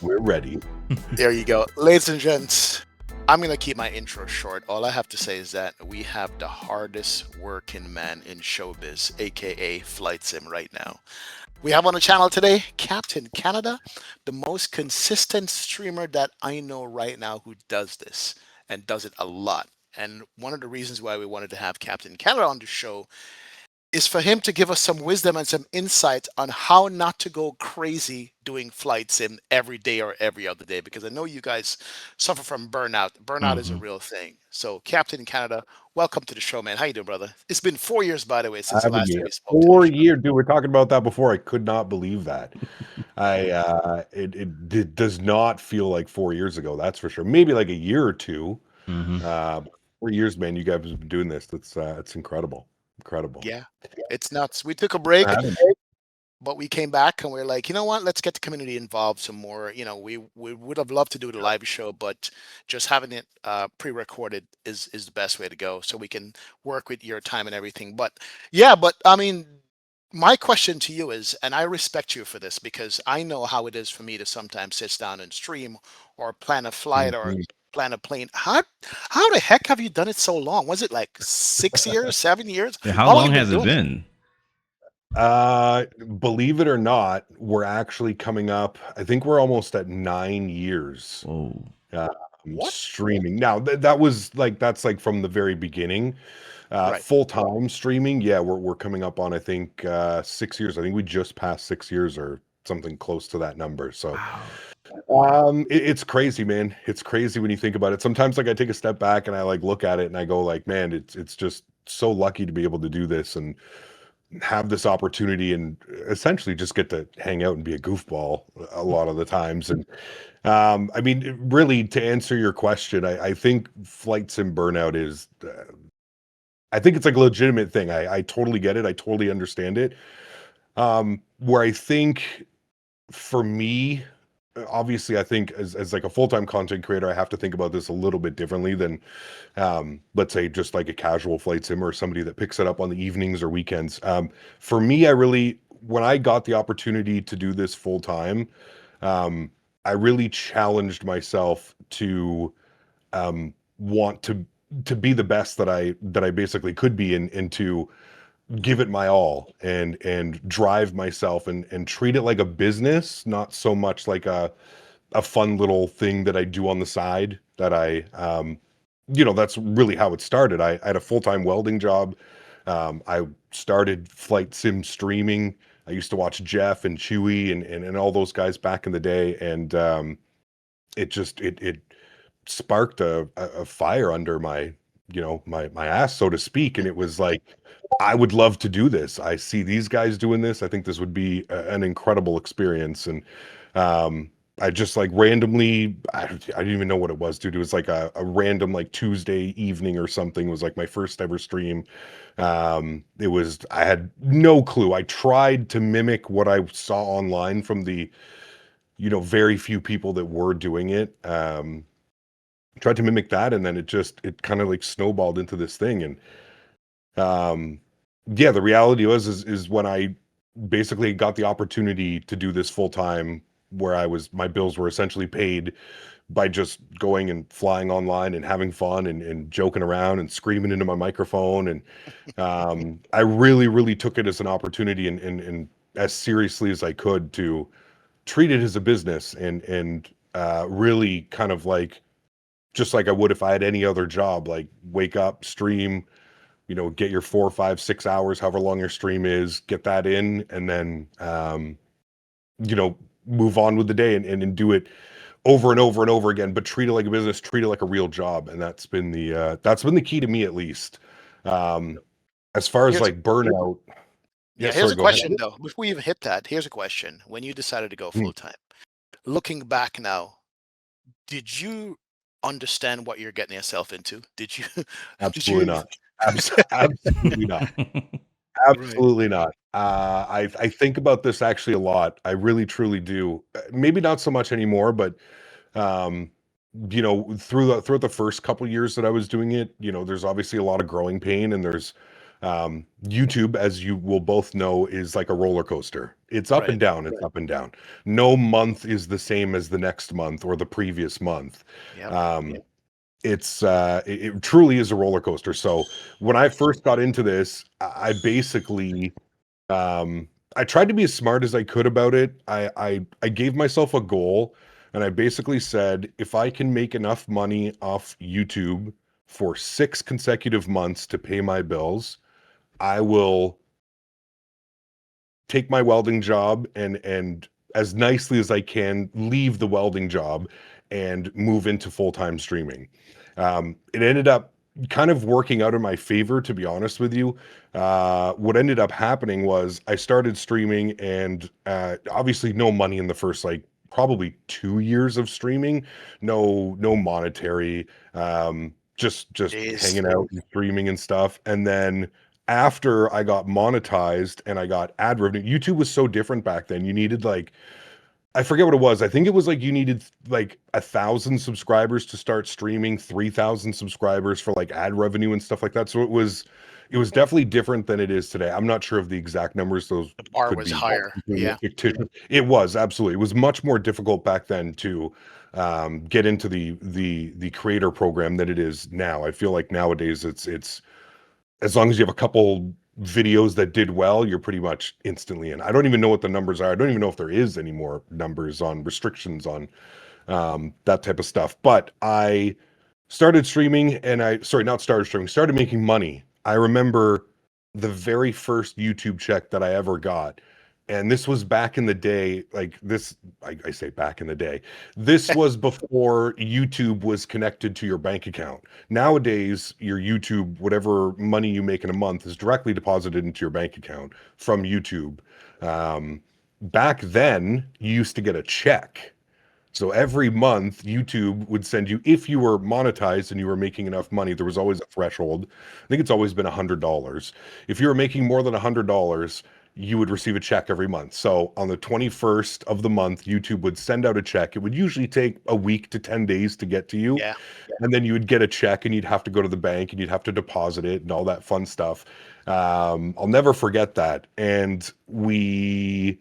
We're ready. There you go. Ladies and gents, I'm going to keep my intro short. All I have to say is that we have the hardest working man in showbiz, aka Flight Sim, right now. We have on the channel today Captain Canada, the most consistent streamer that I know right now who does this and does it a lot. And one of the reasons why we wanted to have Captain Canada on the show is for him to give us some wisdom and some insight on how not to go crazy doing flight sim every day or every other day, because I know you guys suffer from burnout. Burnout is a Mhm. real thing. So Captain Canada, welcome to the show, man. How you doing, brother? It's been 4 years, by the way, since the Having last time me we spoke to the four show. years, dude. We're talking about that before. I could not believe that. It does not feel like 4 years ago. That's for sure. Maybe like a year or two. Mhm. 4 years, man. You guys have been doing this. It's incredible, incredible. Yeah, it's nuts. We took a break, Having but we came back and we're like, you know what? Let's get the community involved some more. We would have loved to do the live show, but just having it pre-recorded is the best way to go, so we can work with your time and everything. But yeah, but I mean, my question to you is, and I respect you for this because I know how it is for me to sometimes sit down and stream or plan a flight or Mhm. plan a plane. How the heck have you done it so long? Was it like 6 years, 7 years? Yeah, how How long you long been has it doing it? been? Uh, Believe it or not, we're actually coming up. I think we're almost at 9 years. Whoa. Uh, What? Streaming now. That was like that's like from the very beginning. Right. Full time streaming, yeah, we're coming up on I think 6 years. I think we just passed 6 years or something close to that number. So Wow. it's crazy, man. It's crazy when you think about it. Sometimes like I take a step back and I like look at it and I go like, man, it's just so lucky to be able to do this and have this opportunity and essentially just get to hang out and be a goofball a lot of the times. And I mean, really, to answer your question, I think flights and burnout is I think it's like a legitimate thing. I totally get it. I totally understand it. Where I think for me, obviously, I think as like a full-time content creator, I have to think about this a little bit differently than let's say just like a casual flight sim or somebody that picks it up on the evenings or weekends. For me, I really when I got the opportunity to do this full time, um, I really challenged myself to want to be the best that I basically could be and to give it my all and drive myself and treat it like a business, not so much like a fun little thing that I do on the side that that's really how it started. I had a full-time welding job. I started flight sim streaming. I used to watch Jeff and Chewy and all those guys back in the day, and it sparked a fire under my ass, so to speak. And it was like, I would love to do this. I see these guys doing this. I think this would be an incredible experience. And I just like randomly, I didn't even know what it was, dude. It was like a random like Tuesday evening or something was like my first ever stream. I had no clue. I tried to mimic what I saw online from the, very few people that were doing it. Tried to mimic that, and then it kind of like snowballed into this thing. And um yeah, the reality is when I basically got the opportunity to do this full time, where my bills were essentially paid by just going and flying online and having fun and joking around and screaming into my microphone. And I really really took it as an opportunity and as seriously as I could to treat it as a business and really kind of like just like I would if I had any other job, like wake up, stream, get your 4, 5, 6 hours, however long your stream is, get that in, and then, you know, move on with the day and do it over and over and over again, but treat it like a business, treat it like a real job. And that's been the key to me, at least. Um, as far as Here's a like burnout. Yeah, Yeah, here's sorry, a go ahead. question though. Before we even hit that, here's a question. When you decided to go Mm, full time, looking back now, did you understand what you're getting yourself into? Did you did Absolutely you not. Absolutely not. Right. Absolutely not. I think about this actually a lot. I really truly do. Maybe not so much anymore, but um, throughout the first couple years that I was doing it, there's obviously a lot of growing pain, and there's YouTube, as you will both know, is like a roller coaster. It's up Right. and down, it's up and down. No month is the same as the next month or the previous month. Yep. Um, it truly is a roller coaster. So when I first got into this, I basically I tried to be as smart as I could about it. I gave myself a goal, and I basically said if I can make enough money off YouTube for 6 consecutive months to pay my bills, I will take my welding job and as nicely as I can leave the welding job and move into full-time streaming. It ended up kind of working out in my favor, to be honest with you. What ended up happening was I started streaming, and obviously no money in the first like probably 2 years of streaming, no monetary, just Jeez. hanging out and streaming and stuff, and then after I got monetized and I got ad revenue, YouTube was so different back then. You needed like, I forget what it was. I think it was like you needed like 1,000 subscribers to start streaming, 3,000 subscribers for like ad revenue and stuff like that. So it was definitely different than it is today. I'm not sure of the exact numbers. Those The bar could was be higher. Yeah. fictitious. It was absolutely. It was much more difficult back then to get into the creator program than it is now. I feel like nowadays it's as long as you have a couple videos that did well, you're pretty much instantly in. I don't even know what the numbers are. I don't even know if there is any more numbers on restrictions on that type of stuff. But I started streaming and sorry, not started streaming, started making money. I remember the very first YouTube check that I ever got. And this was back in the day, like this, I say back in the day. This was before YouTube was connected to your bank account. Nowadays, your YouTube, whatever money you make in a month, is directly deposited into your bank account from YouTube. Um, Back then, you used to get a check. So every month, YouTube would send you, if you were monetized and you were making enough money, there was always a threshold. I think it's always been $100. If you were making more than $100, you would receive a check every month. So on the 21st of the month, YouTube would send out a check. It would usually take a week to 10 days to get to you. Yeah. And then you would get a check and you'd have to go to the bank and you'd have to deposit it and all that fun stuff. I'll never forget that. And we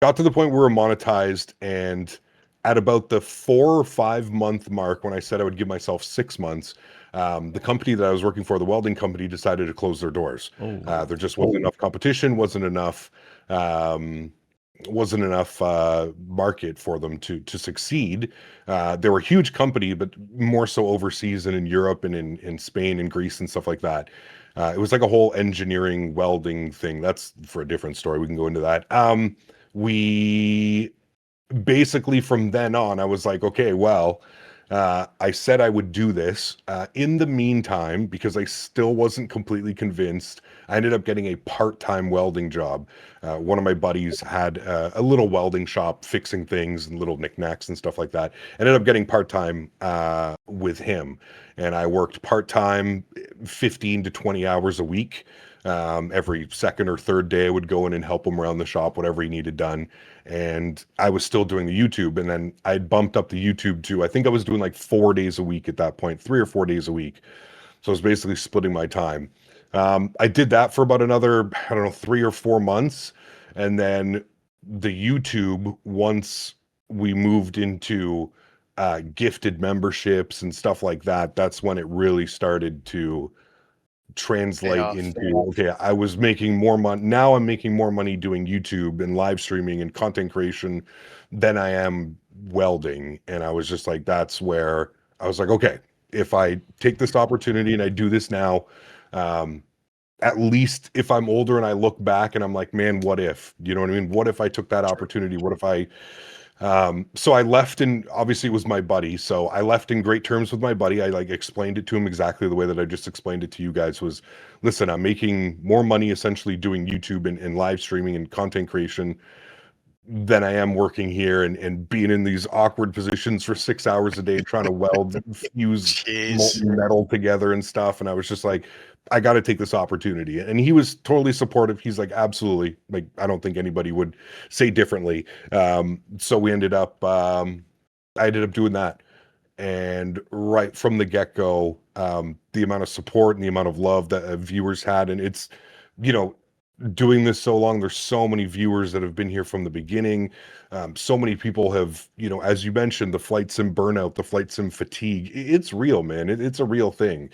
got to the point where we were monetized, and at about the 4 or 5 month mark, when I said I would give myself 6 months, the company that I was working for, the welding company, decided to close their doors. Oh, There just wasn't enough competition, um, wasn't enough market for them to succeed. They were a huge company, but more so overseas and in Europe and in Spain and Greece and stuff like that. It was like a whole engineering welding thing. That's for a different story. We can go into that. We basically from then on, I was like, okay, well, I said I would do this. In the meantime, because I still wasn't completely convinced, I ended up getting a part-time welding job. One of my buddies had a little welding shop fixing things and little knickknacks and stuff like that. Ended up getting part-time with him. And I worked part-time, 15 to 20 hours a week. Every second or third day, I would go in and help him around the shop, whatever he needed done. And I was still doing the YouTube. And then I bumped up the YouTube to, I think I was doing like 4 days a week at that point, 3 or 4 days a week. So I was basically splitting my time. I did that for about another, I don't know, 3 or 4 months. And then the YouTube, once we moved into gifted memberships and stuff like that, that's when it really started to Pay translate off. into, okay, I was making more money. Now I'm making more money doing YouTube and live streaming and content creation than I am welding. And I was just like, that's where I was like, okay, if I take this opportunity and I do this now, um, at least if I'm older and I look back and I'm like, man, what if? You know what I mean? What if I took that True. opportunity? What if I so I left, and obviously it was my buddy. So I left in great terms with my buddy. I like explained it to him exactly the way that I just explained it to you guys was, listen, I'm making more money essentially doing YouTube and live streaming and content creation than I am working here and being in these awkward positions for 6 hours a day trying to weld, fuse Jeez. molten metal together and stuff. And I was just like, I got to take this opportunity. And he was totally supportive. He's like, absolutely. Like, I don't think anybody would say differently. So I ended up doing that. and right from the get-go, the amount of support and the amount of love that viewers had, and it's, you know, doing this so long, there's so many viewers that have been here from the beginning. So many people have, you know, as you mentioned, the flight sim burnout, the flight sim fatigue. It's real, man. It's a real thing.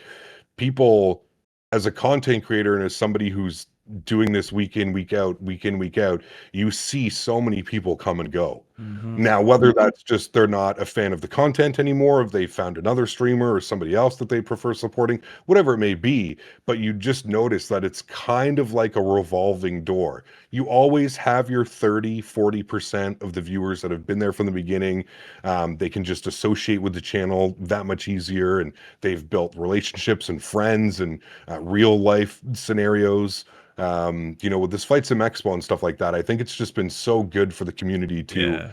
People, as a content creator and as somebody who's doing this week in, week out, week in, week out, you see so many people come and go. Mm-hmm. Now, whether that's just they're not a fan of the content anymore, if they found another streamer or somebody else that they prefer supporting, whatever it may be, but you just notice that it's kind of like a revolving door. You always have your 30, 40% of the viewers that have been there from the beginning. They can just associate with the channel that much easier, and they've built relationships and friends and real life scenarios. You know, with this Flight Sim Expo and stuff like that, I think it's just been so good for the community to Yeah.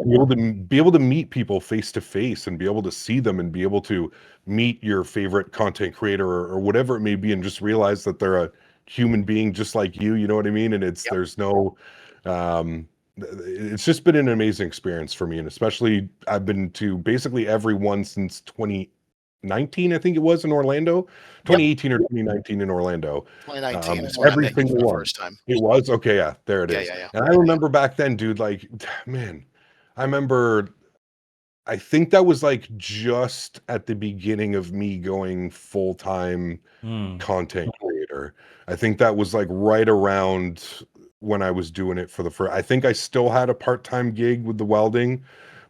be able to meet people face to face and be able to see them and be able to meet your favorite content creator or whatever it may be and just realize that they're a human being just like you know what I mean? And it's Yep. there's no it's just been an amazing experience for me, and especially I've been to basically every one since 2019, I think it was, in Orlando. Yep. 2018 or 2019 in Orlando. 2019 is when I Every met you for single the one. first time. It was? Okay, yeah, there it Yeah, is. yeah, yeah. And I remember back then, dude, like, man, I remember, I think that was like just at the beginning of me going full-time Mm. content creator. I think that was like right around when I was doing it for the first. I think I still had a part-time gig with the welding,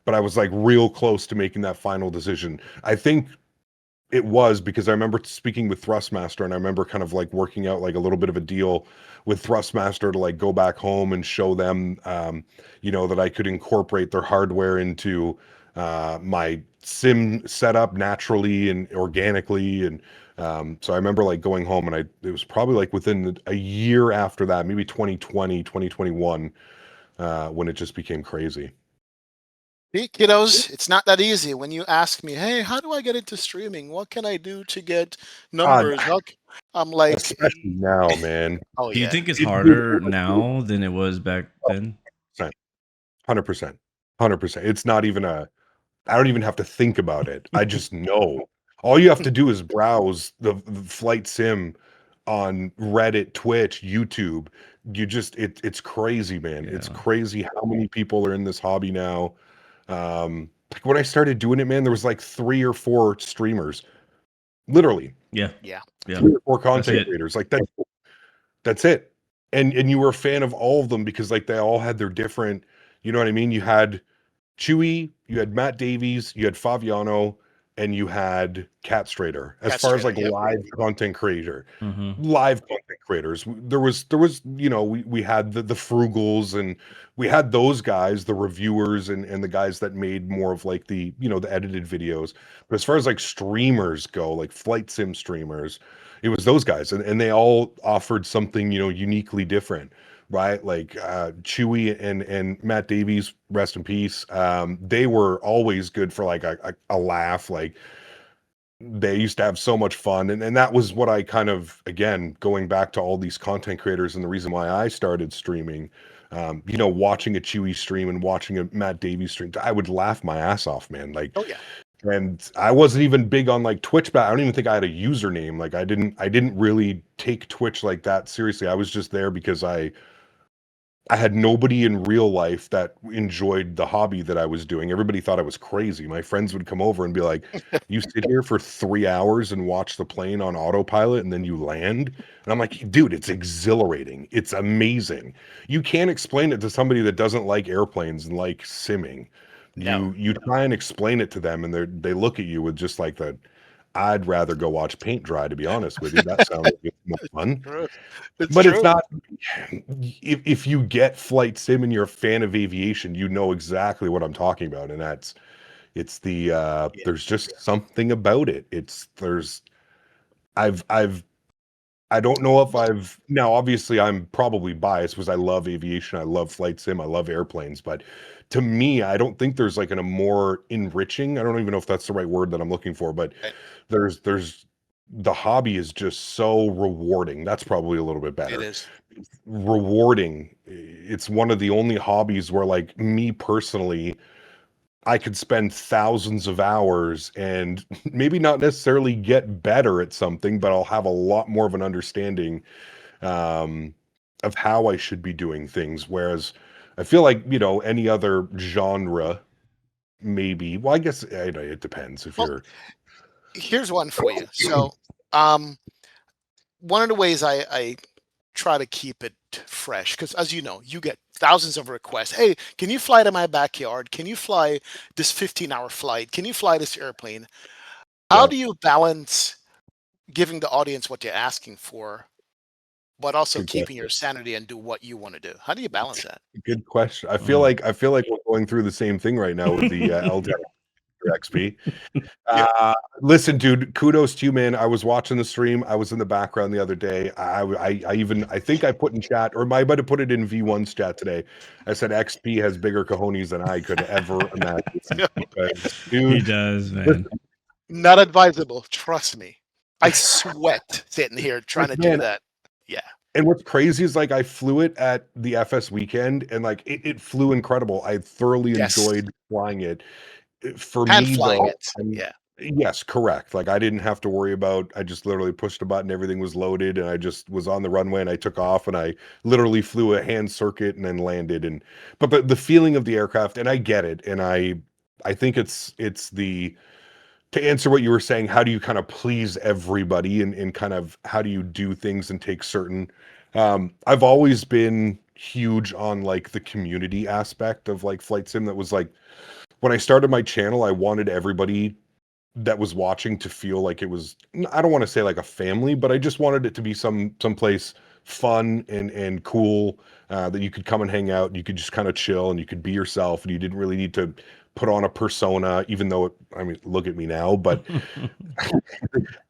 but I was like real close to making that final decision. I think it was because I remember speaking with Thrustmaster, and I remember kind of like working out like a little bit of a deal with Thrustmaster to like go back home and show them, you know, that I could incorporate their hardware into my sim setup naturally and organically. And so I remember like going home, and it was probably like within a year after that, maybe 2020, 2021, when it just became crazy. See, kiddos, it's not that easy. When you ask me, hey, how do I get into streaming? What can I do to get God, numbers? I'm like, especially now, man. oh, Do you yeah. think it's Dude, harder now than it was back then? 100%. 100%. It's not even I don't even have to think about it. I just know. All you have to do is browse the flight sim on Reddit, Twitch, YouTube. It's crazy, man. It's Yeah. crazy how many people are in this hobby now. Like when I started doing it, man, there was like 3 or 4 streamers. Literally, Yeah. Yeah. Yeah. 3 or 4 That's content it. creators. Like that's it. And you were a fan of all of them because like they all had their different, you know what I mean? You had Chewy, you had Matt Davies, you had Fabiano, and you had Cat Strader. As Cat far as Strader, like yep. live Mm-hmm. content creators, there was you know, we had the Frugals, and we had those guys, the reviewers, and the guys that made more of like the, you know, the edited videos. But as far as like streamers go, like flight sim streamers, it was those guys, and they all offered something, you know, uniquely different, right? Like Chewy and Matt Davies, rest in peace. They were always good for like a laugh. Like they used to have so much fun, and that was what I kind of, again, going back to all these content creators and the reason why I started streaming. You know, watching a Chewy stream and watching a Matt Davies stream, I would laugh my ass off, man. Like, Oh, yeah. and I wasn't even big on like Twitch, but I don't even think I had a username. Like I didn't really take Twitch like that seriously. I was just there because I had nobody in real life that enjoyed the hobby that I was doing. Everybody thought I was crazy. My friends would come over and be like, "You sit here for 3 hours and watch the plane on autopilot and then you land?" And I'm like, "Dude, it's exhilarating. It's amazing." You can't explain it to somebody that doesn't like airplanes and like simming. No. You try and explain it to them, and they look at you with just like the, "I'd rather go watch paint dry, to be honest with you. That sounds like it's more fun." True. It's But it's true. not, if you get flight sim and you're a fan of aviation, you know exactly what I'm talking about. And it's the Yeah. there's just something about it. I've I don't know if I've, now obviously I'm probably biased because I love aviation, I love flight sim, I love airplanes, but to me, I don't think there's like a more enriching, I don't even know if that's the right word that I'm looking for, but Right. there's the hobby is just so rewarding. That's probably a little bit It better. is. Rewarding. It's one of the only hobbies where like me personally, I could spend thousands of hours and maybe not necessarily get better at something, but I'll have a lot more of an understanding um, of how I should be doing things. Whereas I feel like, any other genre, maybe, well, I guess it depends if Well, you're, here's one for you. So, um, one of the ways I try to keep it fresh, because as you know, you get thousands of requests. Hey, can you fly to my backyard? Can you fly this 15-hour flight? Can you fly this airplane? How yeah, do you balance giving the audience what you're asking for, but also good keeping question. your sanity and do what you want to do? How do you balance that? Good question. Mm. I feel like we're going through the same thing right now with the LTE XP. Yeah. Uh, Listen, dude, kudos to you, man. I was watching the stream. I was in the background the other day. I think I put in chat, or I might have put it in V1's chat today. I said XP has bigger cojones than I could ever imagine. Because, He dude, does, man. listen, Not advisable. Trust me. I sweat sitting here trying like, to do man, that. Yeah. and what's crazy is like I flew it at the FS weekend, and like it flew incredible. I thoroughly Yes. enjoyed flying it. For Hand me flying though, it. Yeah. yes, correct. Like I didn't have to worry about, I just literally pushed a button, everything was loaded, and I just was on the runway and I took off and I literally flew a hand circuit and then landed. And but the feeling of the aircraft, and I get it, and I think it's the, to answer what you were saying, how do you kind of please everybody, and kind of how do you do things and take certain, I've always been huge on like the community aspect of like flight sim. That was like when I started my channel, I wanted everybody that was watching to feel like it was, I don't want to say like a family, but I just wanted it to be someplace fun and cool, that you could come and hang out and you could just kind of chill and you could be yourself and you didn't really need to put on a persona, even though I mean, look at me now. But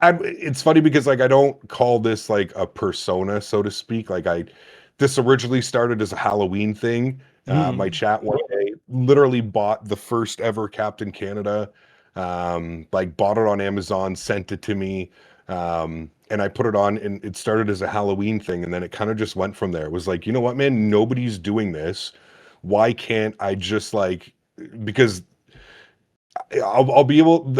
it's funny because like I don't call this like a persona, so to speak. Like this originally started as a Halloween thing. My Mm. chat one day literally bought the first ever Captain Canada, like bought it on Amazon, sent it to me, and I put it on, and it started as a Halloween thing, and then it kind of just went from there. It was like, you know what, man, nobody's doing this. Why can't I just like, because I'll be able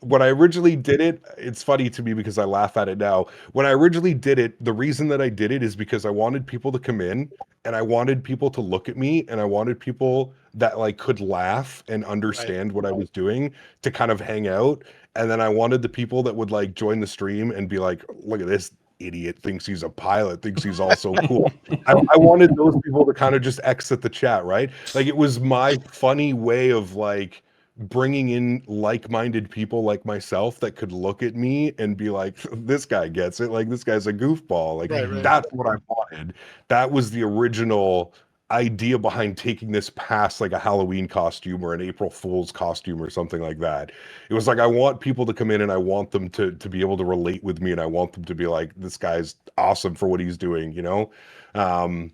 when I originally did it, it's funny to me because I laugh at it now. When I originally did it, the reason that I did it is because I wanted people to come in and I wanted people to look at me and I wanted people that like could laugh and Right. understand what I was doing to kind of hang out. And then I wanted the people that would like join the stream and be like, look at this idiot, thinks he's a pilot, thinks he's also cool. I wanted those people to kind of just exit the chat, right? Like it was my funny way of like bringing in like-minded people like myself that could look at me and be like, this guy gets it, like this guy's a goofball. Like Right. Right. Mhm. that's what I wanted. That was the original idea behind taking this past like a Halloween costume or an April Fool's costume or something like that. It was like I want people to come in and I want them to be able to relate with me and I want them to be like, this guy's awesome for what he's doing, you know? Um,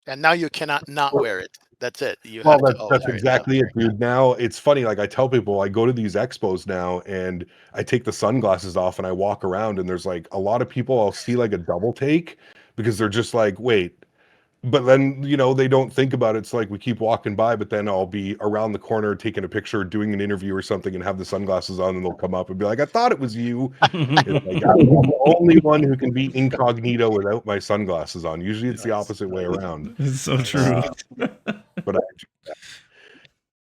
And now you cannot not wear it. That's it. You well, have to all that's wear it now. exactly it, dude. Now it's funny. Like I tell people, I go to these expos now, and I take the sunglasses off, and I walk around, and there's like a lot of people. I'll see like a double take because they're just like, wait. But then they don't think about it. It's like we keep walking by, but then I'll be around the corner taking a picture, doing an interview or something, and have the sunglasses on, and they'll come up and be like, "I thought it was you." It's like I'm the only one who can be incognito without my sunglasses on. Usually, it's the Nice. opposite way Nice. around. It's so Nice. true. Uh, but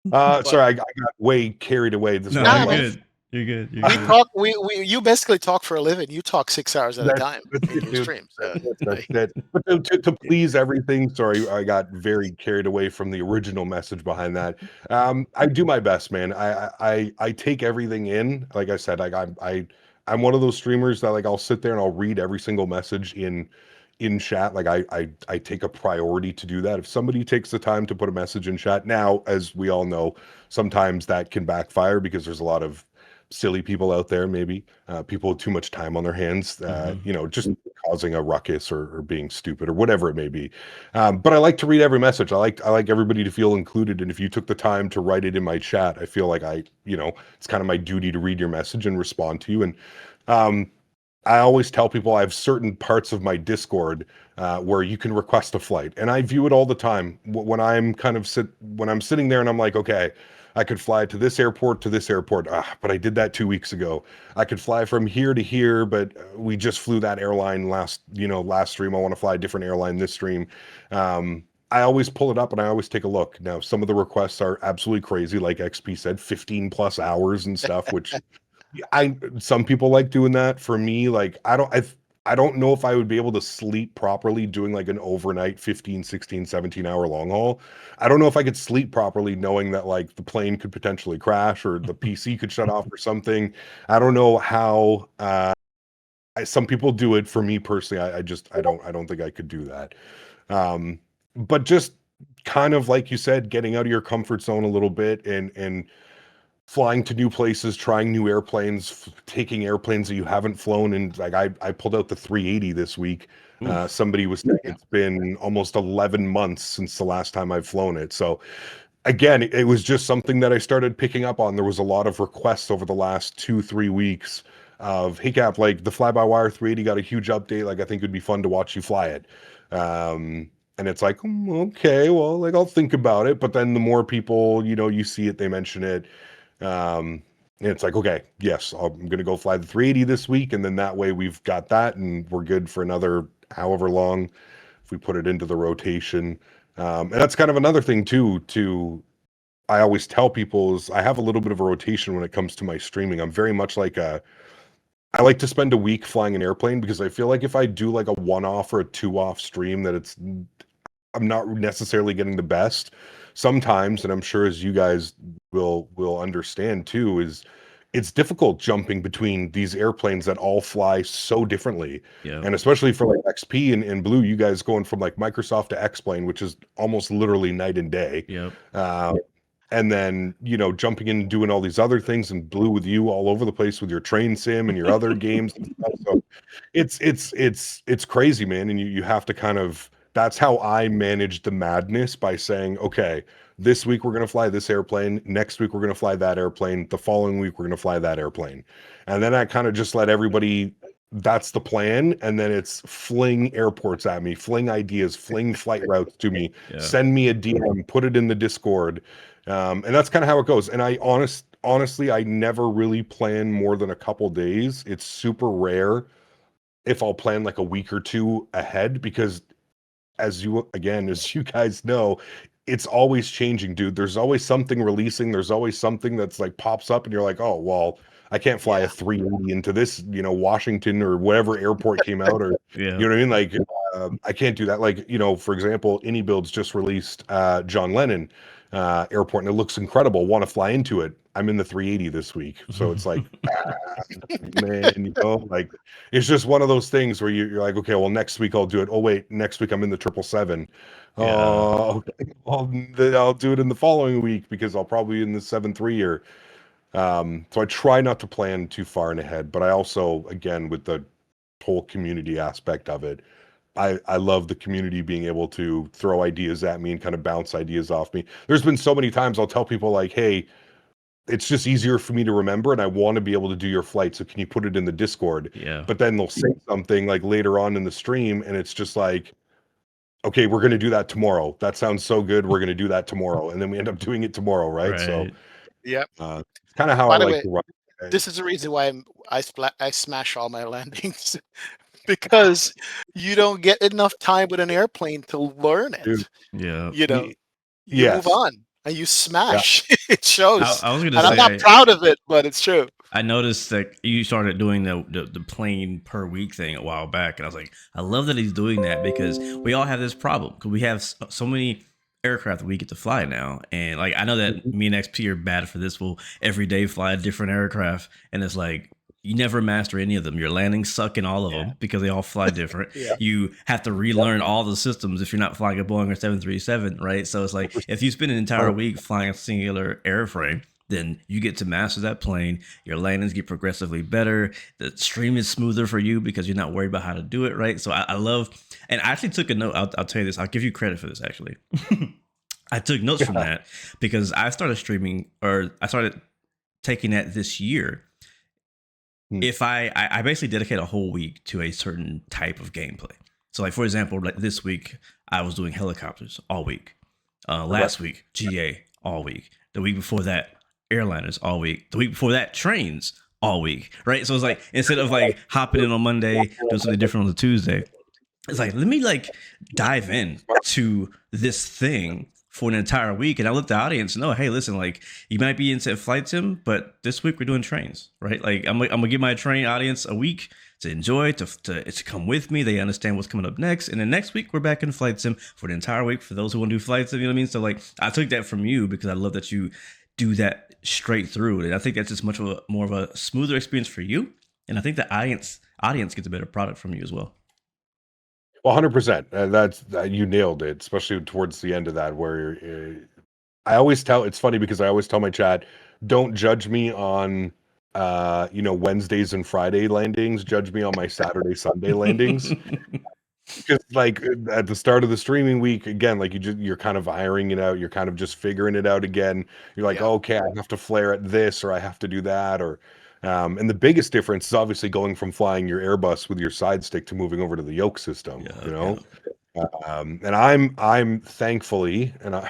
But sorry, I got way carried away. This No, one, nah, you're man. good. You're good. You're We good. talk. We you basically talk for a living. You talk 6 hours at a that's time that's in it, your dude. stream. That's So it. That's it. But to please everything, sorry, I got very carried away from the original message behind that. I do my best, man. I take everything in. Like I said, like I'm one of those streamers that like I'll sit there and I'll read every single message in chat. Like I take a priority to do that. If somebody takes the time to put a message in chat now, as we all know, sometimes that can backfire because there's a lot of silly people out there, maybe people with too much time on their hands, Mhm. just causing a ruckus or being stupid or whatever it may be. But I like to read every message. I like everybody to feel included. And if you took the time to write it in my chat, I feel like it's kind of my duty to read your message and respond to you. And um, I always tell people I have certain parts of my Discord where you can request a flight, and I view it all the time. When I'm sitting there and I'm like, okay, I could fly to this airport to this airport, but I did that 2 weeks ago. I could fly from here to here, but we just flew that airline last stream. I want to fly a different airline this stream. I always pull it up and I always take a look. Now, some of the requests are absolutely crazy, like XP said, 15 plus hours and stuff, which I some people like doing that. For me, like I don't know if I would be able to sleep properly doing like an overnight 15, 16, 17 hour long haul. I don't know if I could sleep properly knowing that like the plane could potentially crash or the PC could shut off or something. I don't know how some people do it. For me personally, I don't think I could do that. Um, but just kind of like you said, getting out of your comfort zone a little bit and flying to new places, trying new airplanes, taking airplanes that you haven't flown. And like I pulled out the 380 this week. Oof. Somebody was saying Yeah. it's been almost 11 months since the last time I've flown it. So again, it was just something that I started picking up on. There was a lot of requests over the last 2-3 weeks of, hey Cap, like the fly-by-wire 380 got a huge update. Like I think it'd be fun to watch you fly it. And it's like, okay, well, like I'll think about it. But then the more people, you see it, they mention it. And it's like, okay, yes, I'm gonna go fly the 380 this week, and then that way we've got that, and we're good for another however long if we put it into the rotation. And that's kind of another thing too. I always tell people is I have a little bit of a rotation when it comes to my streaming. I'm very much like I like to spend a week flying an airplane because I feel like if I do like a one off or a two off stream, that I'm not necessarily getting the best sometimes, and I'm sure as you guys will understand too, is it's difficult jumping between these airplanes that all fly so differently. Yeah. And especially for like XP and Blue, you guys going from like Microsoft to X-Plane, which is almost literally night and day. Yep. Uh, and then, jumping in and doing all these other things, and Blue with you all over the place with your train sim and your other games and stuff. So it's crazy, man. And you have to kind of, that's how I manage the madness, by saying, okay, this week we're going to fly this airplane, next week we're going to fly that airplane, the following week we're going to fly that airplane. And then I kind of just let everybody, that's the plan. And then it's fling airports at me, fling ideas, fling flight routes to me, Yeah. send me a DM, put it in the Discord. And that's kind of how it goes. And honestly, I never really plan more than a couple days. It's super rare if I'll plan like a week or two ahead, because as you guys know, it's always changing, dude. There's always something releasing. There's always something that's like pops up and you're like, oh, well, I can't fly a Yeah. 380 into this, Washington or whatever airport came out, or Yeah. you know what I mean? Like, I can't do that. Like, for example, Any Builds just released John Lennon airport, and it looks incredible. Want to fly into it? I'm in the 380 this week, so it's like, man, like it's just one of those things where you're like, okay, well, next week I'll do it. Oh wait, next week I'm in the 777. Yeah. Oh, okay. I'll do it in the following week because I'll probably be in the 7.3 or. So I try not to plan too far in ahead, but I also, again, with the whole community aspect of it, I love the community being able to throw ideas at me and kind of bounce ideas off me. There's been so many times I'll tell people like, hey, it's just easier for me to remember and I want to be able to do your flight. So can you put it in the Discord? Yeah. But then they'll say something like later on in the stream and it's just like, okay, we're going to do that tomorrow. That sounds so good. We're going to do that tomorrow. And then we end up doing it tomorrow. Right. So Right. Yep. it's kind of how I By the like way, to run. it. this is the reason why I smash all my landings because you don't get enough time with an airplane to learn it. Dude, Yeah. You know, y- you move yes. on and you smash. It shows. I was And gonna I'm not say proud of it, but it's true. I noticed that you started doing the plane per week thing a while back, and I was like, I love that he's doing that because we all have this problem because we have so many aircraft that we get to fly now, and like I know that me and XP are bad for this. We'll every day fly a different aircraft, and it's like you never master any of them. Your landings suck in all of them because they all fly different. Yeah. You have to relearn all the systems if you're not flying a Boeing or 737, right? So it's like if you spend an entire week flying a singular airframe, then you get to master that plane. Your landings get progressively better. The stream is smoother for you because you're not worried about how to do it, right? So I love, and I actually took a note. I'll tell you this. I'll give you credit for this, actually. I took notes from that because I started streaming, or I started taking that this year. Hmm. if I basically dedicate a whole week to a certain type of gameplay. So, like for example, like this week I was doing helicopters all week. Okay. Last week GA all week. The week before that airliners all week. The week before that trains all week. Right. So it's like instead of like hopping in on Monday, doing something different on the Tuesday, it's like let me like dive in to this thing for an entire week, and I let the audience know, hey, listen, like you might be into flight sim, but this week we're doing trains, right? Like I'm gonna give my train audience a week to enjoy, to come with me. They understand what's coming up next, and then next week we're back in flight sim for the entire week for those who want to do flight sim. You know what I mean? So like I took that from you because I love that you do that straight through, and I think that's just much of a more of a smoother experience for you, and I think the audience gets a better product from you as well. Well, 100%. That's you nailed it, especially towards the end of that, where I always tell. It's funny because I always tell my chat, don't judge me on, Wednesdays and Friday landings. Judge me on my Saturday, Sunday landings. Because like at the start of the streaming week, again, like you're kind of ironing it out. You're kind of just figuring it out again. You're like, Yeah. okay, I have to flare at this, or I have to do that, or and the biggest difference is obviously going from flying your Airbus with your side stick to moving over to the yoke system. Yeah. And I'm thankfully, and I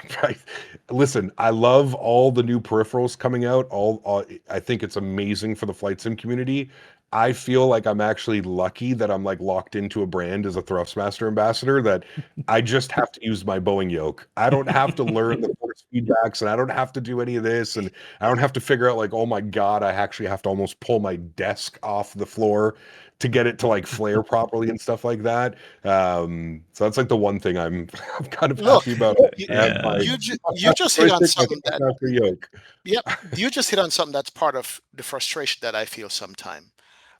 listen. I love all the new peripherals coming out. All I think it's amazing for the flight sim community. I feel like I'm actually lucky that I'm like locked into a brand as a Thrustmaster ambassador that I just have to use my Boeing yoke. I don't have to learn the force feedbacks, and I don't have to do any of this, and I don't have to figure out like, oh my God, I actually have to almost pull my desk off the floor to get it to like flare properly and stuff like that. So that's like the one thing I'm kind of Look, happy about. you, I have Yeah. my you just hit on joystick, my something that, Thrustmaster yoke. yep, you just hit on something that's part of the frustration that I feel sometimes.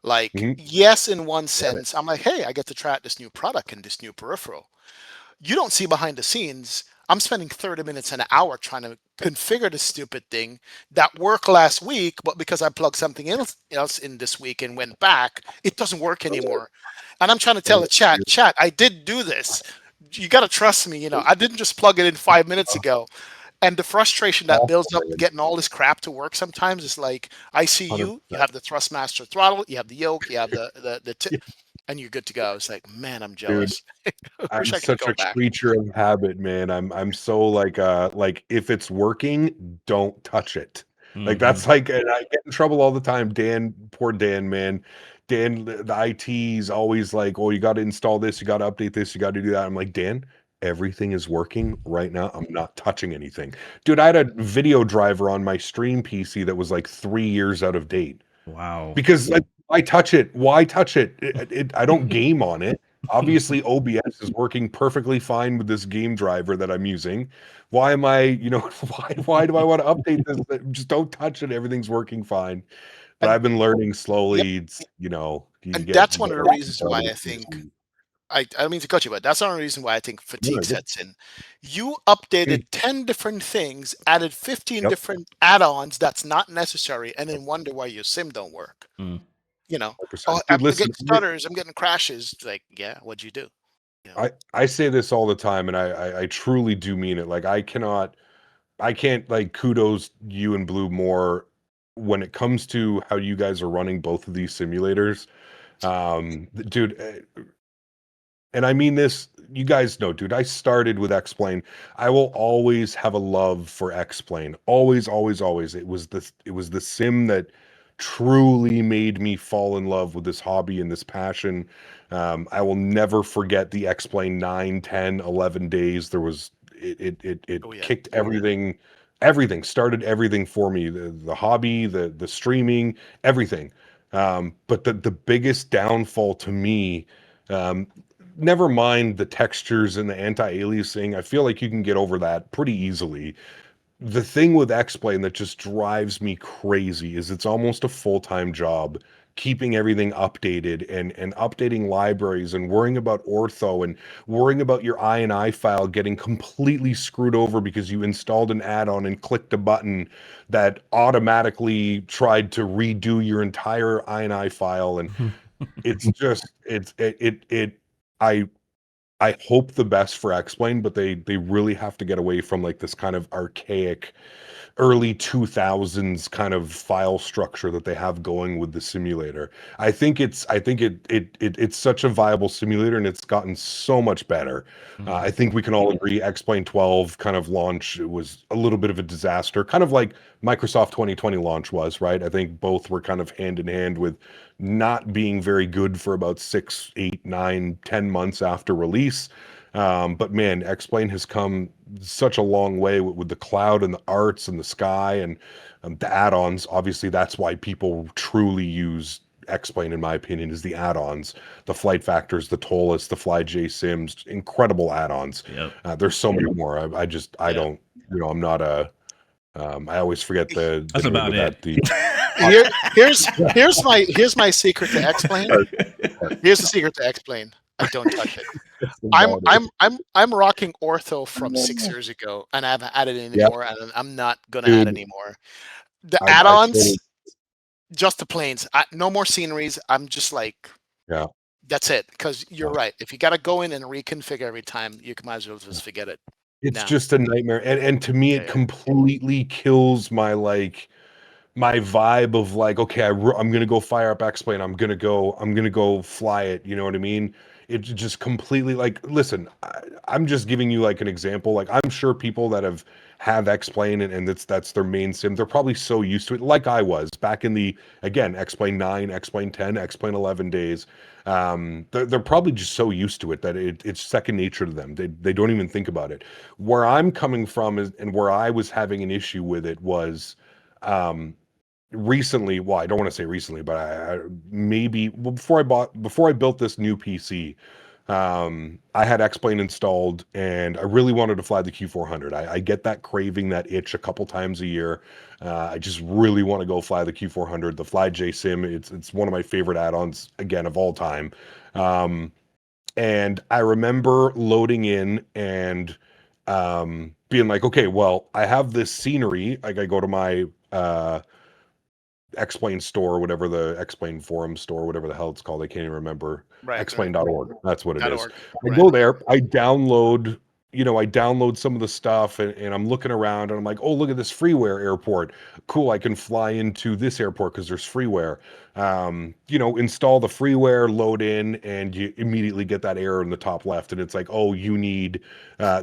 Like, Mhm. yes, in one sense, I'm like, hey, I get to try out this new product and this new peripheral. You don't see behind the scenes. I'm spending 30 minutes an hour trying to configure this stupid thing that worked last week, but because I plugged something else in this week and went back, it doesn't work anymore. And I'm trying to tell the chat, I did do this. You got to trust me. I didn't just plug it in 5 minutes ago. And the frustration that Awful, builds up man. getting all this crap to work sometimes is like, I see you 100%. have the Thrustmaster throttle, you have the yoke, you have the tip, Yeah, and you're good to go. It's like, man, I'm dude. jealous. I wish I'm I could such go a back. creature of habit, man. I'm so like if it's working, don't touch it. Like Hmm. that's like, and I get in trouble all the time. Dan, poor Dan, man. Dan, the IT's always like, oh, you got to install this, you got to update this, you got to do that. I'm like, Dan, everything is working right now. I'm not touching anything, dude. I had a video driver on my stream PC that was like 3 years out of date. Wow. Because like, why touch it? Why touch it? I don't game on it. Obviously, OBS is working perfectly fine with this game driver that I'm using. Why am I, why do I want to update this? Just don't touch it. Everything's working fine. But And I've been learning yep, slowly. You and get that's one of the reasons why I think better. I don't mean to cut you, but that's one reason why I think No, fatigue I get sets in. You it. updated 10 different things, added 15 Yep, different add-ons that's not necessary, and then wonder why your sim don't work. Mm. You know, oh, 100%. I'm Dude, listen, getting stutters, I'm getting crashes. Like, yeah, what'd you do? You know, I say this all the time, and I truly do mean it. Like I can't like kudos you and Blue more when it comes to how you guys are running both of these simulators. Dude, and I mean this, you guys know, dude, I started with X-Plane. I will always have a love for X-Plane. Always, always, always. It was the sim that truly made me fall in love with this hobby and this passion. I will never forget the X-Plane 9, 10, 11 days. There was it oh yeah, kicked everything, started everything for me. The hobby, the streaming, everything. But the biggest downfall to me, um, never mind the textures and the anti-aliasing. I feel like you can get over that pretty easily. The thing with X-Plane that just drives me crazy is it's almost a full-time job keeping everything updated and updating libraries and worrying about ortho and worrying about your INI file getting completely screwed over because you installed an add-on and clicked a button that automatically tried to redo your entire INI file. And it's just it's it it, it I I hope the best for X-Plane, but they really have to get away from like this kind of archaic early 2000s kind of file structure that they have going with the simulator. I think it's such a viable simulator, and it's gotten so much better. I think we can all agree X-Plane 12 kind of launch was a little bit of a disaster, kind of like Microsoft 2020 launch was, right? I think both were kind of hand in hand with not being very good for about 6, 8, 9, 10 months after release. But man, X-Plane has come such a long way with the cloud and the arts and the sky and the add-ons. Obviously, that's why people truly use X-Plane, in my opinion, is the add-ons, the flight factors, the Tolus, the FlyJ Sims, incredible add-ons. Yep. There's so many more. I Yeah. don't, I'm not a. I always forget the That's name about of that. it. Here's my secret to X-Plane. Here's the secret to X-Plane. I don't touch it. I'm rocking Ortho from 6 years ago, and I haven't added it Yep. anymore, and I'm not gonna add Dude, anymore. The I add-ons, totally, just the planes. No more sceneries. I'm just like, yeah. that's it. Because you're Yeah. right. If you gotta go in and reconfigure every time, you might as well just forget it. It's Nah. just a nightmare, and to me, Yeah, it yeah. completely kills my like my vibe of like, okay, I'm gonna go fire up X-Plane. I'm gonna go fly it. You know what I mean? It just completely like, listen, I'm just giving you like an example. Like, I'm sure people that have X-Plane and that's their main sim. They're probably so used to it, like I was back in the again X-Plane 9, X-Plane 10, X-Plane 11 days. They're probably just so used to it that it's second nature to them. They don't even think about it. Where I'm coming from is, and where I was having an issue with it was. Recently, well, I don't want to say recently, but I maybe well, before I built this new PC, I had X-Plane installed, and I really wanted to fly the Q400. I get that craving, that itch a couple times a year. I just really want to go fly the Q400, the FlyJ Sim. It's one of my favorite add-ons again of all time. And I remember loading in and being like, okay, well, I have this scenery. Like I go to my X-Plane store, whatever the X-Plane forum store, whatever the hell it's called. I can't even remember. Right. Xplane.org. That's what it is. .org. I Right. go there, I download some of the stuff, and I'm looking around and I'm like, oh, look at this freeware airport. Cool, I can fly into this airport because there's freeware. Install the freeware, load in, and you immediately get that error in the top left. And it's like, oh, you need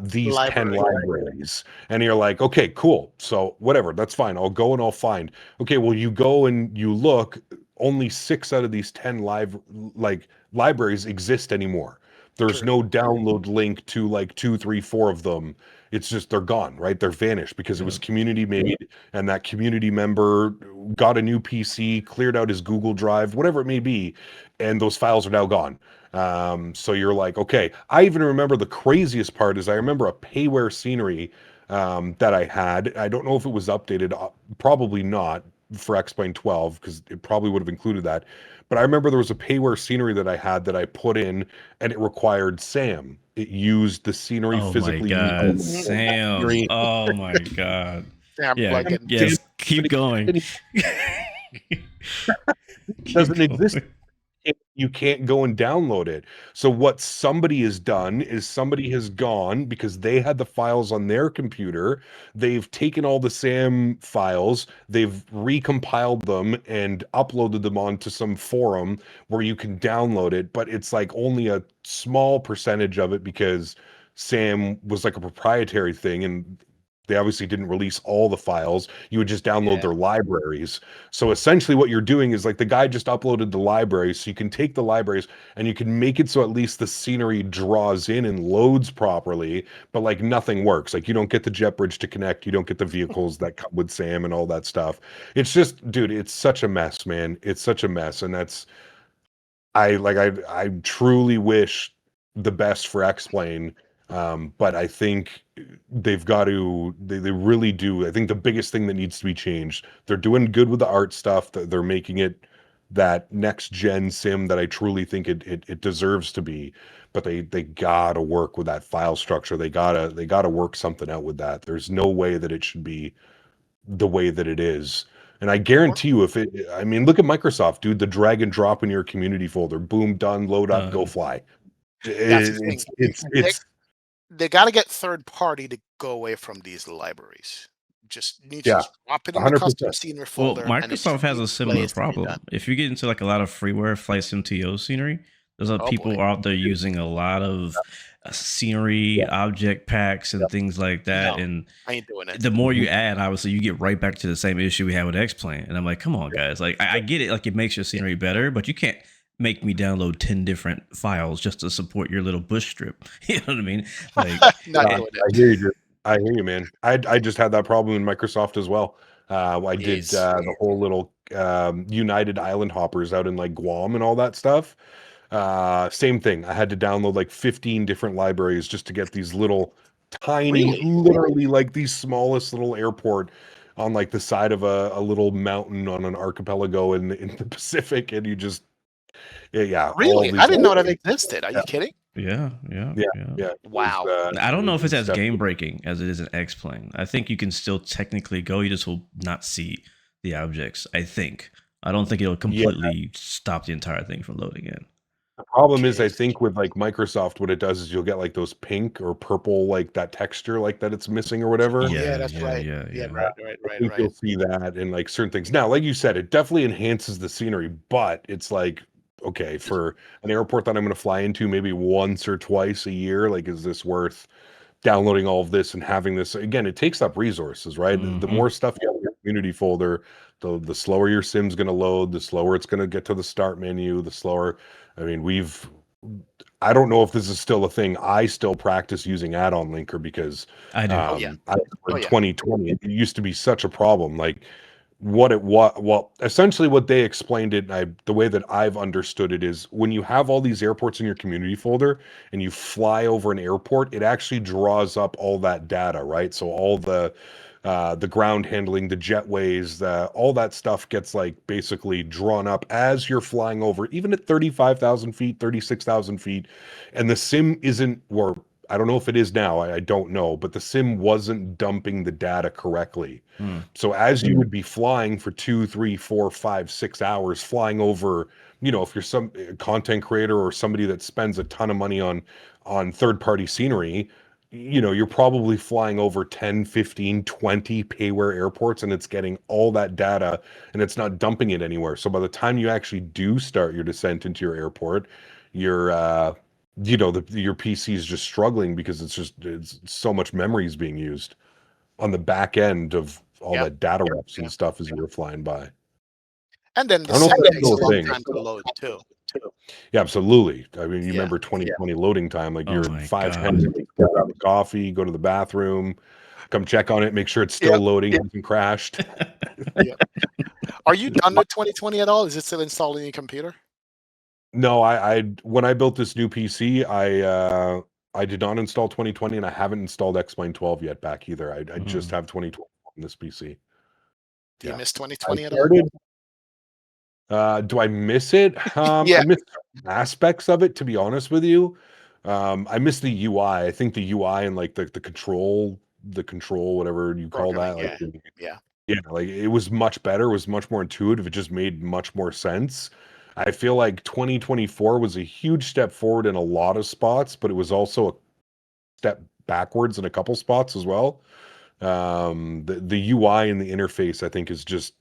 these 10 libraries. And you're like, okay, cool. So whatever, that's fine. I'll go and I'll find. Okay, well, you go and you look, only 6 out of these 10 libraries exist anymore. There's True. no download link to like 2, 3, 4 of them. It's just they're gone, right? They're vanished because it was community made, and that community member got a new PC, cleared out his Google Drive, whatever it may be, and those files are now gone. So you're like, okay. I even remember the craziest part is I remember a payware scenery that I had. I don't know if it was updated, probably not for X-Plane 12 because it probably would have included that. But I remember there was a payware scenery that I had that I put in, and it required SAM. It used the scenery Oh my physically. God, Sam. Oh my God. Sam, Yeah, like yes, keep going. Doesn't exist. You can't go and download it. So what somebody has done is somebody has gone because they had the files on their computer. They've taken all the SAM files, they've recompiled them and uploaded them onto some forum where you can download it, but it's like only a small percentage of it because SAM was like a proprietary thing, and they obviously didn't release all the files. You would just download their libraries. So essentially what you're doing is like the guy just uploaded the libraries. So you can take the libraries and you can make it so at least the scenery draws in and loads properly, but like nothing works. Like you don't get the jet bridge to connect. You don't get the vehicles that come with SAM and all that stuff. It's just, dude, it's such a mess, man. It's such a mess. And I truly wish the best for X-Plane. But I think they've got to, they really do. I think the biggest thing that needs to be changed, they're doing good with the art stuff, that they're making it that next gen sim that I truly think it deserves to be, but they gotta work with that file structure. They gotta work something out with that. There's no way that it should be the way that it is. And I guarantee you, I mean, look at Microsoft, dude, the drag and drop in your community folder, boom, done, load up, go fly. That's the thing. They It's they got to get third party to go away from these libraries. Just need to yeah, just drop it in the custom 100%. scenery Well, folder, and it Microsoft just has a needs to play similar as to be done. problem. If you get into like a lot of freeware Flight Sim TO scenery, there's Oh boy, people out there using a lot of scenery, object packs, and things like that. no, And I ain't doing it. the more you Mhm. add, obviously, you get right back to the same issue we had with X-Plane. And I'm like, come on, guys. Like, I get it. Like, it makes your scenery better, but you can't make me download 10 different files just to support your little bush strip. You know what I mean? Like, Not Yeah, doing I it. hear you. I hear you, man. I just had that problem in Microsoft as well. I did Is the whole little United Island hoppers out in like Guam and all that stuff. Same thing. I had to download like 15 different libraries just to get these little tiny, really literally like the smallest little airport on like the side of a little mountain on an archipelago in the Pacific, and you just yeah, all really. I these didn't know that existed. Are yeah, you kidding? yeah, yeah, yeah, yeah. yeah. Wow. I don't know if it's It's as game definitely breaking as it is in X-Plane. I think you can still technically go. You just will not see the objects. I think. I don't think it'll yeah. completely stop the entire thing from loading in. The problem is, Okay. I think with like Microsoft, what it does is you'll get like those pink or purple, like that texture, like that it's missing or whatever. Oh yeah, Yeah, that's yeah, right. yeah, Yeah, yeah. right, right, I right, think right. you'll see that in like certain things. Now, like you said, it definitely enhances the scenery, but it's like, okay, for an airport that I'm going to fly into maybe once or twice a year, like, is this worth downloading all of this and having this? Again, it takes up resources, right? The Hmm. more stuff you have in your community folder, the slower your sim's going to load, the slower it's going to get to the start menu, the slower. I mean, I don't know if this is still a thing. I still practice using add-on linker because I do. Oh yeah. I Oh in yeah. 2020 it used to be such a problem. Like what well, essentially what they explained it, and the way that I've understood it is when you have all these airports in your community folder and you fly over an airport, it actually draws up all that data, right? So all the ground handling, the jetways, all that stuff gets like basically drawn up as you're flying over, even at 35,000 feet, 36,000 feet. And the sim isn't, or I don't know if it is now, I don't know, but the sim wasn't dumping the data correctly. Hmm. So as you would be flying for 2, 3, 4, 5, 6 hours, flying over, if you're some content creator or somebody that spends a ton of money on third party scenery, you're probably flying over 10, 15, 20 payware airports, and it's getting all that data and it's not dumping it anywhere. So by the time you actually do start your descent into your airport, your your PC is just struggling because it's so much memory is being used on the back end of all Yeah. that data reps Yeah. and stuff as you're flying by. And then the I don't know if sim that's takes a still a long thing. time to load too. Yeah, absolutely. I mean, you Yeah. remember 2020 loading time, like Oh you're my 5 10 God. minutes, grab a coffee, go to the bathroom, come check on it, make sure it's still Yep. loading, hasn't crashed. Yep. Are you done with 2020 at all? Is it still installed in your computer? No, I when I built this new PC, I did not install 2020 and I haven't installed X-Plane 12 yet back either. I just Hmm. have 2020 on this PC. Do you Yeah. miss I 2020 at all? started do I miss it? Yeah. I miss aspects of it, to be honest with you. I miss the UI. I think the UI and like the control, whatever you call Programming. that, like Yeah. Yeah. yeah, like it was much better, it was much more intuitive, it just made much more sense. I feel like 2024 was a huge step forward in a lot of spots, but it was also a step backwards in a couple spots as well. The UI and the interface, I think, is just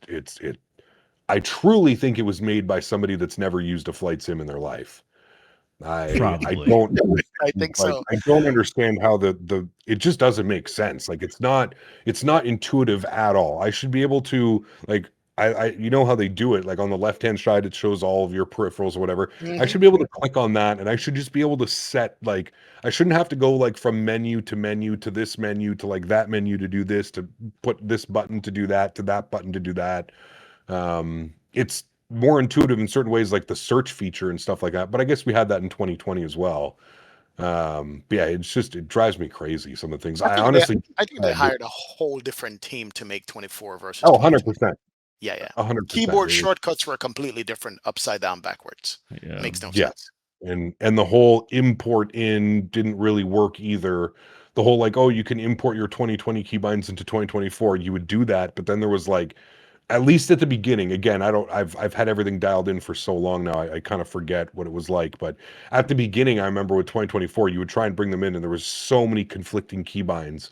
I truly think it was made by somebody that's never used a flight sim in their life. I Probably. don't I think like so. I don't understand how the it just doesn't make sense. Like it's not intuitive at all. I should be able to like I you know how they do it, like on the left hand side it shows all of your peripherals or whatever. I Mhm. should be able to click on that and I should just be able to set like I shouldn't have to go like from menu to this menu to like that menu to do this, to put this button to do that, to that button to do that. It's more intuitive in certain ways, like the search feature and stuff like that. But I guess we had that in 2020 as well. But yeah, it drives me crazy. Some of the things I I think they honestly, I think they uh, but- hired a whole different team to make 24 versus oh, 2020. 100%, Yeah, yeah. 100%. Keyboard shortcuts were completely different, upside down, backwards. Yeah. Makes no Yeah, sense. and the whole import in didn't really work either. The whole like, oh, you can import your 2020 keybinds into 2024. You would do that, but then there was like at least at the beginning, again, I've had everything dialed in for so long now, I kind of forget what it was like. But at the beginning, I remember with 2024, you would try and bring them in, and there was so many conflicting keybinds.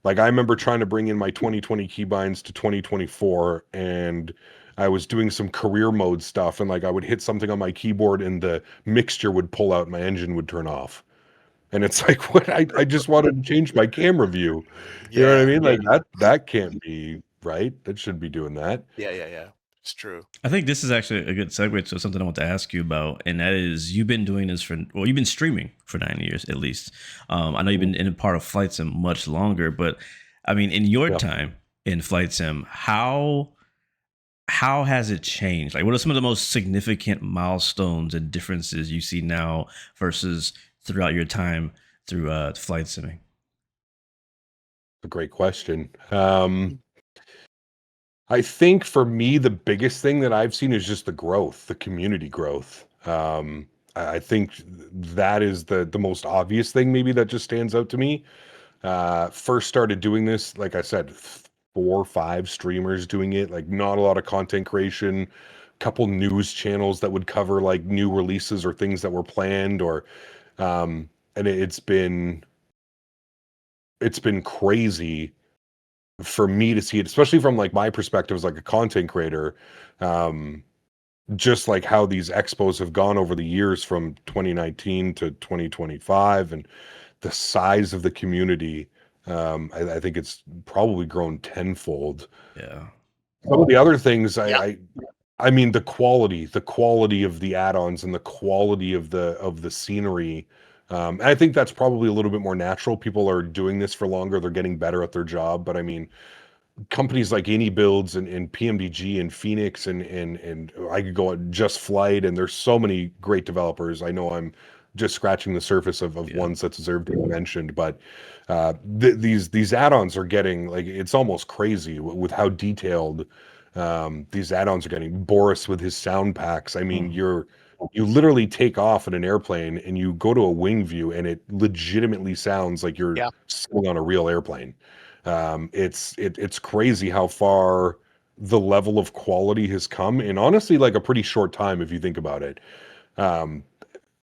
Like I remember trying to bring in my 2020 keybinds to 2024, and I was doing some career mode stuff, and like I would hit something on my keyboard, and the mixture would pull out, and my engine would turn off. And it's like, what? I just wanted to change my camera view. You know what I Yeah, mean? Like that can't be right. That shouldn't be doing that. yeah. It's true. I think this is actually a good segue to something I want to ask you about, and that is you've been doing this you've been streaming for 9 years at least. I know you've been in a part of Flight Sim much longer, but I mean, in your Yeah. time in Flight Sim, how has it changed? Like, what are some of the most significant milestones and differences you see now versus throughout your time through flight simming? A great question. I think for me, the biggest thing that I've seen is just the growth, the community growth. I think that is the most obvious thing maybe that just stands out to me. First started doing this, like I said, 4 or 5 streamers doing it, like not a lot of content creation, couple news channels that would cover like new releases or things that were planned, or and it's been crazy for me to see it, especially from like my perspective as like a content creator. Um, just like how these expos have gone over the years from 2019 to 2025, and the size of the community. I think it's probably grown tenfold. Yeah. Some of the other things, Yeah. I mean, the quality of the add-ons and the quality of the scenery. And I think that's probably a little bit more natural. People are doing this for longer. They're getting better at their job. But I mean, companies like Any Builds and PMDG and Phoenix and I could go on Just Flight, and there's so many great developers. I know I'm just scratching the surface of Yeah. ones that deserve to be mentioned, but these add-ons are getting, like, it's almost crazy with how detailed these add-ons are getting. Boris with his sound packs. I mean, you literally take off in an airplane and you go to a wing view, and it legitimately sounds like you're Yeah. sitting on a real airplane. It's crazy how far the level of quality has come in, honestly, like a pretty short time if you think about it. Um,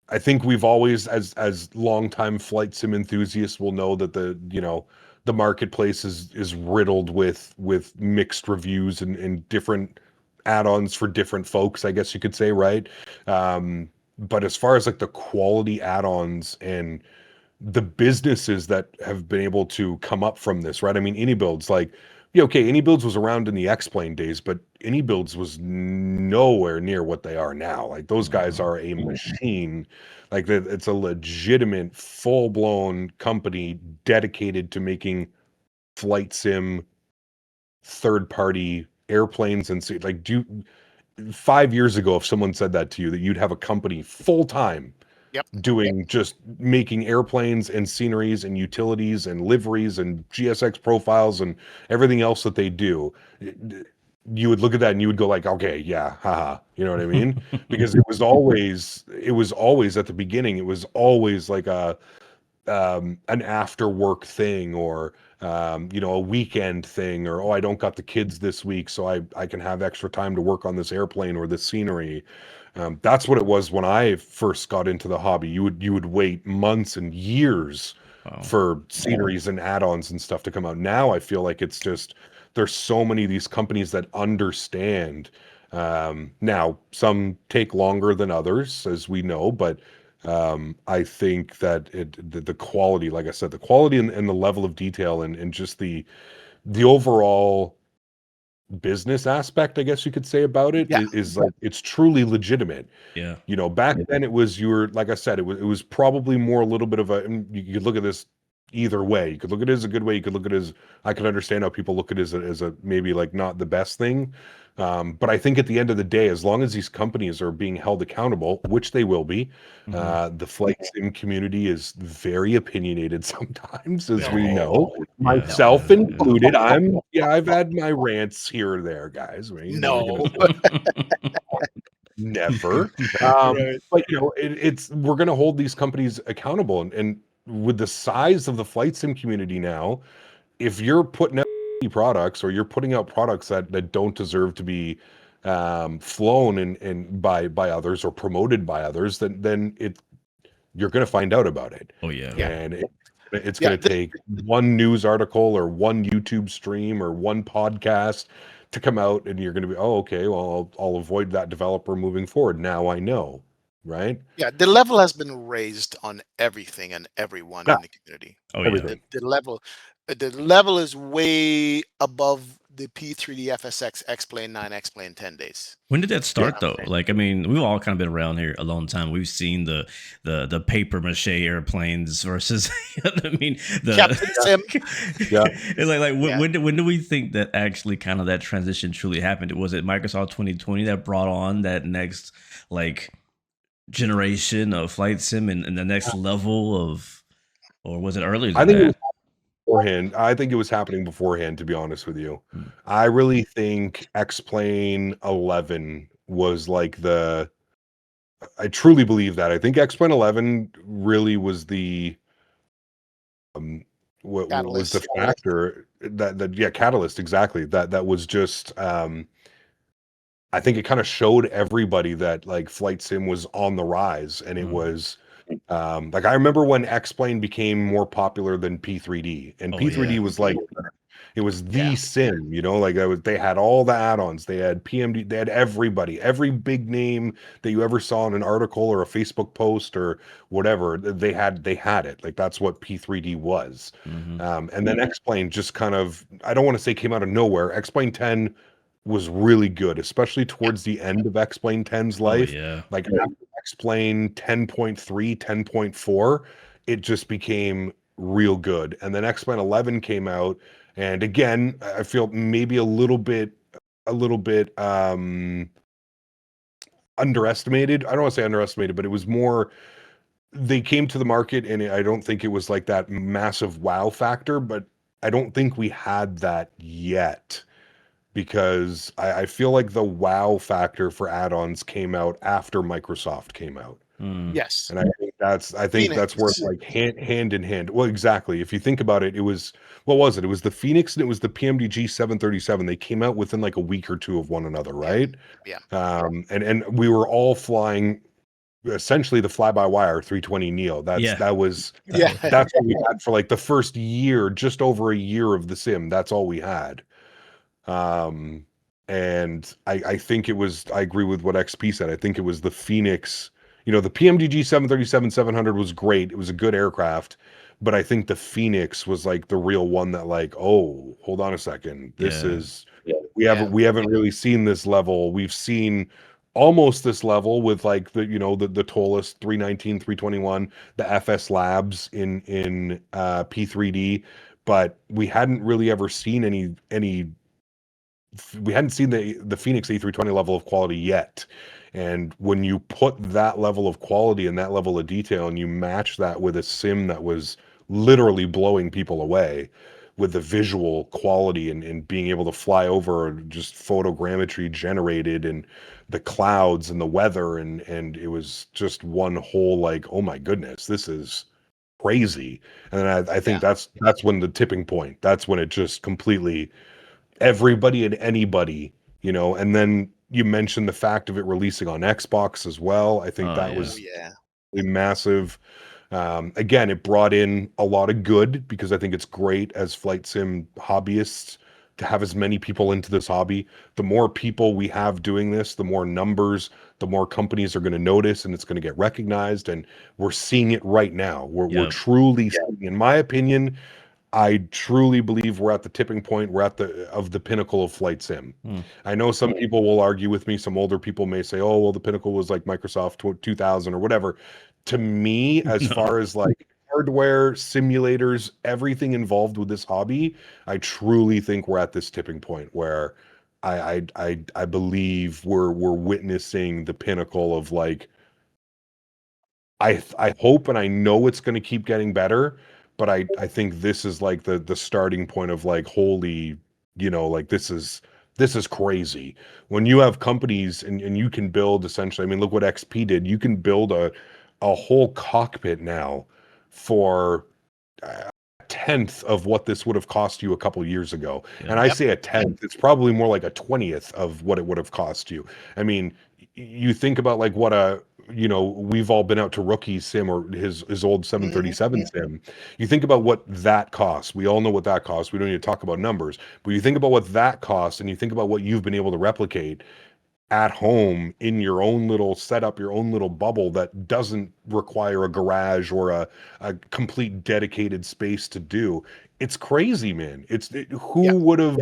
I think we've always, as longtime flight sim enthusiasts, will know that the marketplace is riddled with mixed reviews and different add-ons for different folks, I guess you could say, right? But as far as like the quality add-ons and the businesses that have been able to come up from this, right? I mean, Any Builds, like, yeah, okay, Any Builds was around in the X-Plane days, but Any Builds was nowhere near what they are now. Like, those guys are a machine. Like, it's a legitimate, full-blown company dedicated to making flight sim third-party airplanes and like, 5 years ago, if someone said that to you, that you'd have a company full-time Yep. doing just making airplanes and sceneries and utilities and liveries and GSX profiles and everything else that they do, you would look at that and you would go like, okay, yeah, haha, you know what I mean? Because it was always at the beginning, it was always like an after work thing, or a weekend thing, or, oh, I don't got the kids this week, so I can have extra time to work on this airplane or this scenery. That's what it was when I first got into the hobby. You would wait months and years for sceneries and add-ons and stuff to come out. Now I feel like it's just, there's so many of these companies that understand. Now some take longer than others, as we know, but I think that the quality, like I said, the quality and the level of detail and just the overall business aspect, I guess you could say, about it Yeah. is like, it's truly legitimate. Yeah. Back then it was, like I said, it was probably more a little bit of a, and you could look at this either way. You could look at it as a good way. You could look at it as, I could understand how people look at it as a maybe like not the best thing. But I think at the end of the day, as long as these companies are being held accountable, which they will be, the flight sim community is very opinionated sometimes, as we know, myself included. I've had my rants here or there, guys. I mean, No. never. Right. But we're going to hold these companies accountable, and with the size of the flight sim community now, if you're putting out products, or you're putting out products that don't deserve to be flown and by others or promoted by others, then you're going to find out about it. Oh yeah. Yeah. And it's Yeah, going to take one news article or one YouTube stream or one podcast to come out, and you're going to be, oh, okay, well, I'll avoid that developer moving forward. Now I know, right? Yeah, the level has been raised on everything and everyone Yeah, in the community. Oh yeah. everything. The level is way above the P3D FSX X-Plane 9, X-Plane 10 days. When did that start though? saying. Like, I mean, we've all kind of been around here a long time. We've seen the paper mache airplanes versus, I mean, Captain Sim. Yeah. It's like Yeah. when do we think that actually kind of that transition truly happened? Was it Microsoft 2020 that brought on that next like generation of flight sim and the next level of, or was it earlier I than think it was that? beforehand. I think it was happening beforehand, to be honest with you. Hmm. I really think X-Plane 11 was like I truly believe that. I think X-Plane 11 really was the what was the Catalyst. factor that yeah, catalyst, exactly. That was just I think it kind of showed everybody that like flight sim was on the rise, and it Hmm. was like I remember when X-Plane became more popular than P3D, and Oh P3D yeah. was like it was the Yeah. sim, like they had all the add-ons, they had PMD, they had everybody, every big name that you ever saw in an article or a Facebook post or whatever, they had it. Like that's what P3D was. Hmm. And then X-Plane just kind of, I don't want to say came out of nowhere. X-Plane 10 was really good, especially towards the end of X-Plane 10's Oh life. yeah. Like after X-Plane 10.3, 10.4, it just became real good. And then X-Plane 11 came out, and again, I feel maybe a little bit underestimated. I don't want to say underestimated, but it was more, they came to the market, and I don't think it was like that massive wow factor, but I don't think we had that yet, because I feel like the wow factor for add-ons came out after Microsoft came out. Mm. Yes. And I think that's where it's Phoenix. like hand in hand. Well, exactly. If you think about it, it was, what was it? It was the Phoenix and it was the PMDG 737. They came out within like a week or two of one another, right? Yeah. And we were all flying essentially the fly-by-wire 320 Neo. Yeah. That was Yeah. that's what we had for like the first year, just over a year of the sim. That's all we had. And I think it was, I agree with what XP said. I think it was the Phoenix, the PMDG 737-700 was great. It was a good aircraft, but I think the Phoenix was like the real one that like, oh, hold on a second. This Yeah. is, we haven't really seen this level. We've seen almost this level with like the Tolus 319, 321, the FS Labs in P3D, but we hadn't really ever seen we hadn't seen the Phoenix A320 level of quality yet. And when you put that level of quality and that level of detail, and you match that with a sim that was literally blowing people away with the visual quality and being able to fly over just photogrammetry generated and the clouds and the weather, and it was just one whole like, oh my goodness, this is crazy. And then I think that's when the tipping point, that's when it just completely, everybody and anybody, and then you mentioned the fact of it releasing on Xbox as well. I think that was massive. Again, it brought in a lot of good, because I think it's great as flight sim hobbyists to have as many people into this hobby. The more people we have doing this, the more numbers, the more companies are going to notice, and it's going to get recognized. And we're seeing it right now. We're truly seeing, in my opinion, I truly believe we're at the tipping point. We're at the pinnacle of flight sim. I know some people will argue with me. Some older people may say, "Oh, well, the pinnacle was like Microsoft 2000 or whatever." To me, as far as like hardware, simulators, everything involved with this hobby, I truly think we're at this tipping point where I believe we're witnessing the pinnacle of like. I hope and I know it's going to keep getting better, but I think this is like the starting point of like, holy, like this is crazy. When you have companies and you can build, essentially, I mean, look what XP did. You can build a whole cockpit now for tenth of what this would have cost you a couple years ago. Yeah. And I Yep. say a tenth, it's probably more like a 20th of what it would have cost you. I mean, you think about like what we've all been out to Rookie Sim or his old Mhm. 737 sim. You think about what that costs. We all know what that costs. We don't need to talk about numbers, but you think about what that costs and you think about what you've been able to replicate at home in your own little setup, your own little bubble that doesn't require a garage or a complete dedicated space to do. It's crazy, man. Yeah. Who would have,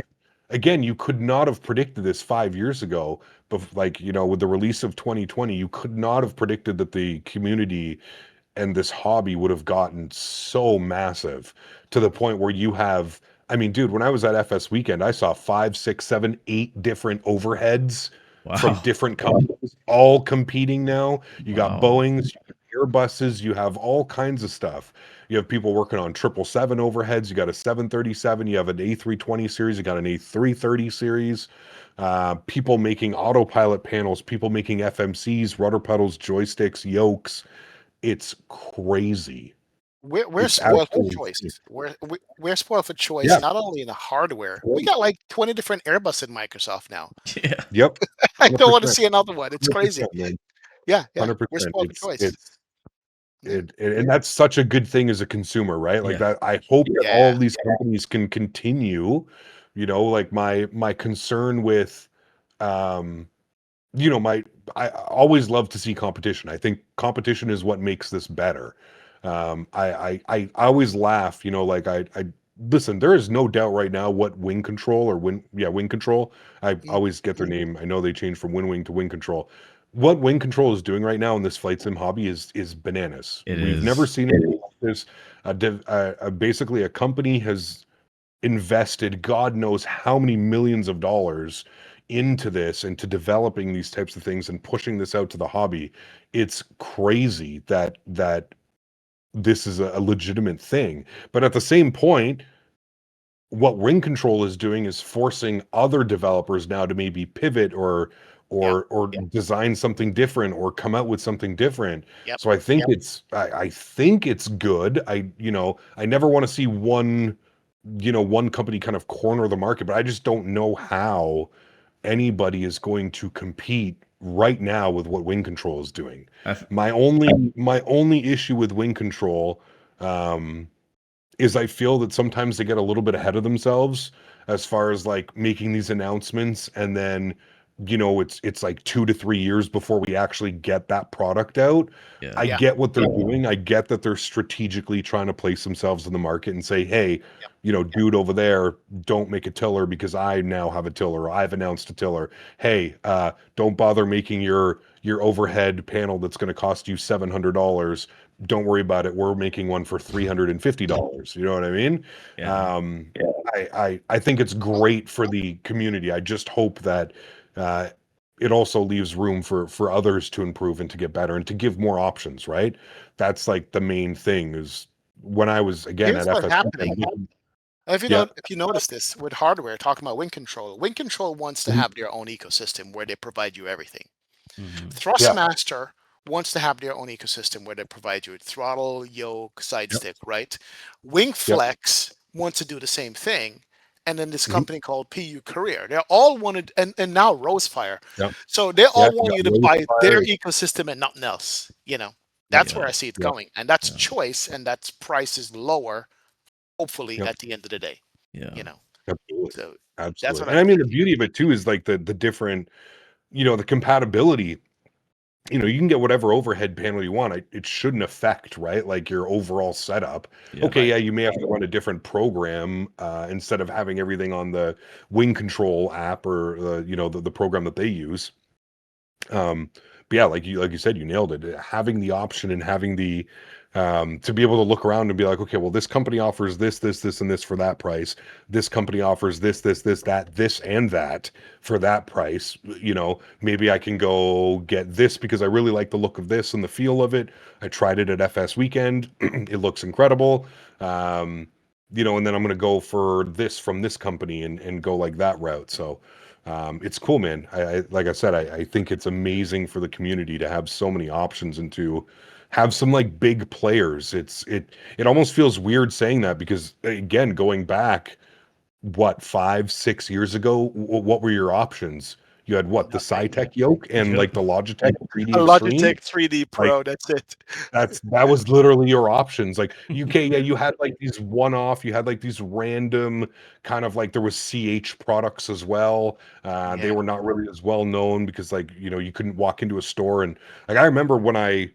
again, you could not have predicted this 5 years ago, but like, with the release of 2020, you could not have predicted that the community and this hobby would have gotten so massive to the point where you have, I mean, dude, when I was at FS Weekend, I saw 5, 6, 7, 8 different overheads from Wow. different companies all competing now. You got Wow. Boeings, you have Airbuses, you have all kinds of stuff. You have people working on 777 overheads. You got a 737, you have an A320 series, you got an A330 series. People making autopilot panels, people making FMCs, rudder pedals, joysticks, yokes. It's crazy. We're It's spoiled for absolutely choice. insane. We're spoiled for choice, Yeah. not only in the hardware. We got like 20 different Airbus in Microsoft now. Yeah. Yep. I don't want to 100%. see another one. It's crazy. 100%, man. Yeah, yeah. We're 100%. spoiled for choice. Yeah. And that's such a good thing as a consumer, right? Like Yeah. that, I hope that all Yeah. of these companies can continue, like my concern with, um, my I always love to see competition. I think competition is what makes this better. I always laugh, like I listen, there is no doubt right now what wing control or wing control. I Mhm. always get their name. I know they changed from wing to wing control. What wing control is doing right now in this flight sim hobby is bananas. It We've never is. seen anything like this. Basically, a company has invested God knows how many millions of dollars into this and to developing these types of things and pushing this out to the hobby. It's crazy that this is a legitimate thing. But at the same point, what ring control is doing is forcing other developers now to maybe pivot or Yeah. design something different or come out with something different. Yep. So I think I think it's good. I never want to see one company kind of corner the market, but I just don't know how anybody is going to compete right now with what wing control is doing. I f- My only issue with wing control, um is I feel that sometimes they get a little bit ahead of themselves as far as like making these announcements, and then it's like 2 to 3 years before we actually get that product out. yeah. I Yeah. get what they're doing. I get that they're strategically trying to place themselves in the market and say, hey, Yep. dude over there, don't make a tiller because I now have a tiller, or I've announced a tiller. Hey, don't bother making your overhead panel that's going to cost you $700. Don't worry about it. We're making one for $350. You know what I mean? Yeah. I think it's great for the community. I just hope that uh, it also leaves room for others to improve and to get better and to give more options. Right? That's like the main thing. Is when I was again Here's at what's FS. happening. Yeah. If you notice this with hardware, talking about Wing Control wants to Mhm. have their own ecosystem where they provide you everything. Mhm. Yeah. Thrustmaster wants to have their own ecosystem where they provide you with throttle, yoke, side Yep. stick, right? Wing Yep. Flex wants to do the same thing. And then this Mhm. company called PU Career. They're all wanted, and now Rosefire. Yep. So they Yeah. all You want got you to Rose buy their Fire. ecosystem and nothing else. That's Yeah. where I see it Yep. going. And that's Yeah. choice, and that's price is lower, hopefully, Yep. at the end of the day. Yeah. You know. Absolutely. So that's Absolutely. what And I I mean, think. the beauty of it too is like the different, the compatibility. You can get whatever overhead panel you want. It shouldn't affect, right? Like your overall setup. Yeah. Okay, Right. yeah, you may have to run a different program instead of having everything on the Wing Control app or the program that they use. But yeah, like you said, you nailed it. Having the option and having the to be able to look around and be like, okay, well, this company offers this, and this for that price. This company offers this, that, this, and that for that price. Maybe I can go get this because I really like the look of this and the feel of it. I tried it at FS Weekend. It looks incredible. And then I'm gonna go for this from this company and go like that route. So it's cool, man. Like I said, I think it's amazing for the community to have so many options and to have some like big players. It almost feels weird saying that because again, going back what 5, 6 years ago, what were your options? You had what, the Nothing. Cytec yoke and Yep. like the Logitech 3D A Extreme. Logitech 3D Like Pro. That's it. that was literally your options. Like UK, yeah, you had like these one-off, you had like these random kind of like there was CH products as well. They Yeah. were not really as well known because like, you couldn't walk into a store and like I remember when I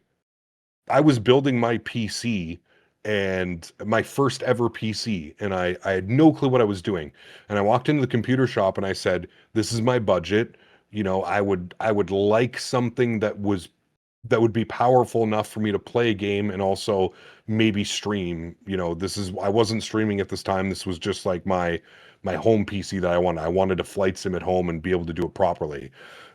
was building my PC and my first ever PC, and I had no clue what I was doing. And I walked into the computer shop and I said, "This is my budget. I would like something that would be powerful enough for me to play a game and also maybe stream. I wasn't streaming at this time. This was just like my home PC that I wanted. I wanted to flight sim at home and be able to do it properly.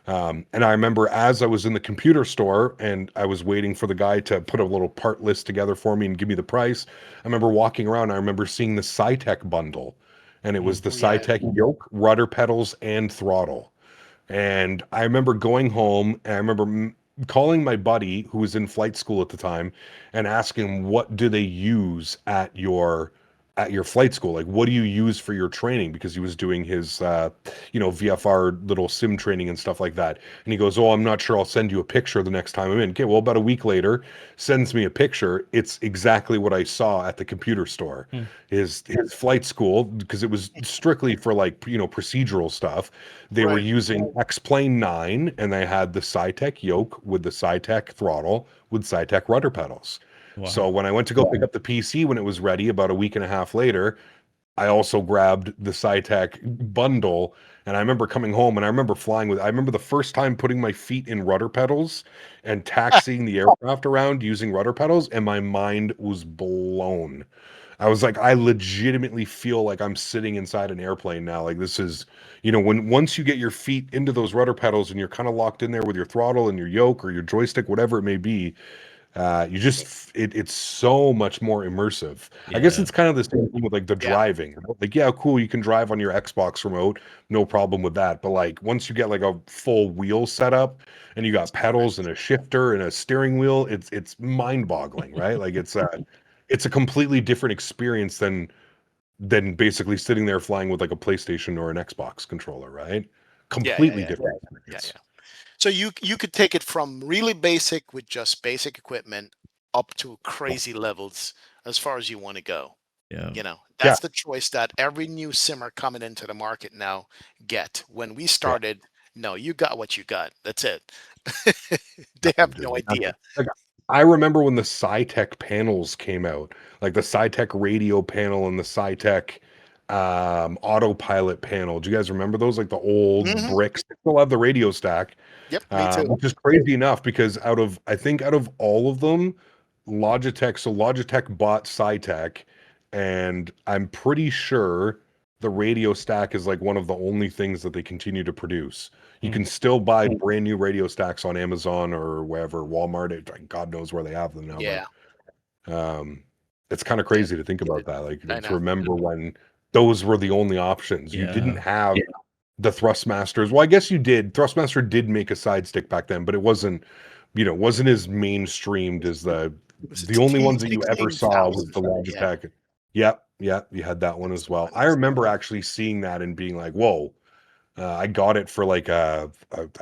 And I remember as I was in the computer store and I was waiting for the guy to put a little part list together for me and give me the price. I remember walking around. I remember seeing the Cytec bundle, and it was the Oh, yeah. Cytec yoke, rudder pedals, and throttle. And I remember going home and I remember calling my buddy who was in flight school at the time and asking him, what do they use at your flight school? Like, what do you use for your training? Because he was doing his, VFR little sim training and stuff like that. And he goes, oh, I'm not sure. I'll send you a picture the next time I'm in. Okay, well, about a week later, sends me a picture. It's exactly what I saw at the computer store. Hmm. His flight school, because it was strictly for like, procedural stuff. They were Right. using X-Plane 9 and they had the Cytec yoke with the Cytec throttle with Cytec rudder pedals. So Wow. when I went to go pick up the PC when it was ready about a week and a half later, I also grabbed the Cytec bundle. And I remember coming home and I remember the first time putting my feet in rudder pedals and taxiing the aircraft around using rudder pedals, and my mind was blown. I was like, I legitimately feel like I'm sitting inside an airplane now. Like this is, once you get your feet into those rudder pedals and you're kind of locked in there with your throttle and your yoke or your joystick, whatever it may be, it's so much more immersive. I guess Yeah. it's kind of the same thing with like the Yeah. driving. Like, yeah, cool, you can drive on your Xbox remote, no problem with that. But like once you get like a full wheel setup and you got pedals and a shifter and a steering wheel, it's mind-boggling, right? Like it's a completely different experience than basically sitting there flying with like a PlayStation or an Xbox controller, right? Yeah. Yeah. Completely Yeah. different Yeah. experience. Yeah. So you could take it from really basic with just basic equipment up to crazy levels as far as you want to go. Yeah. You know, Yeah, that's the choice that every new simmer coming into the market now get. When we yeah. started, no, you got what you got. That's it. They have no idea. Like, I remember when the Cytec panels came out, like the Cytec radio panel and the Cytec autopilot panel. Do you guys remember those? Like the old Hmm. bricks. They still have the radio stack, Yep, me too. which is crazy enough because I think out of all of them, Logitech bought Cytec, and I'm pretty sure the radio stack is like one of the only things that they continue to produce. You Hmm. can still buy brand new radio stacks on Amazon or wherever, Walmart. God knows where they have them now, Yeah, but it's kind of yeah, crazy to think about that. Like I to know. remember when those were the only options. You didn't Yeah. have the Thrustmasters. Well, I guess you did. Thrustmaster did make a side stick back then, but it wasn't as mainstreamed as Was it the only ones that you ever saw was 16,000? the Yeah, Logitech. Yep, yep, you had that one as well. I remember actually seeing that and being like, "Whoa!" I got it for like I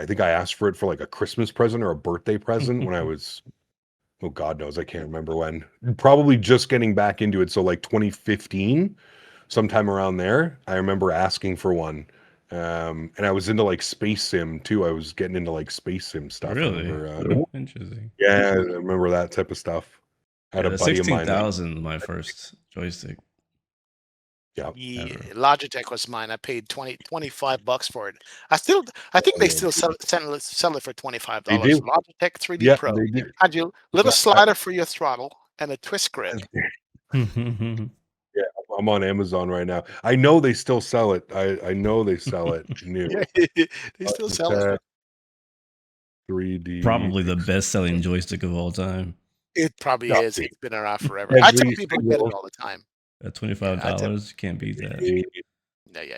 think I asked for it for like a Christmas present or a birthday present when I was, oh God knows, I can't remember when. Probably just getting back into it, so like 2015, sometime around there. I remember asking for one. And I was into like space sim too. I was getting into like space sim stuff. I Really? remember, Interesting. yeah, I remember that type of stuff. I had Yeah, a the buddy of mine that, 16,000 my first joystick yeah, yeah. ever. Logitech was mine. I paid $25 for it. I think they still sell it for they $25. do. Logitech 3D Yeah, Pro they do. had your little Yeah, slider for your throttle and a twist grip. Hmm. yeah, I'm on Amazon right now. I know they still sell it. I know they sell it new. Yeah, they still sell it. Logitech 3D. Probably the best selling joystick of all time It probably Yeah, is. It's been around forever. I tell every people to get it single all the time. at Yeah, I tell. $25. You can't beat that. Yeah, yeah,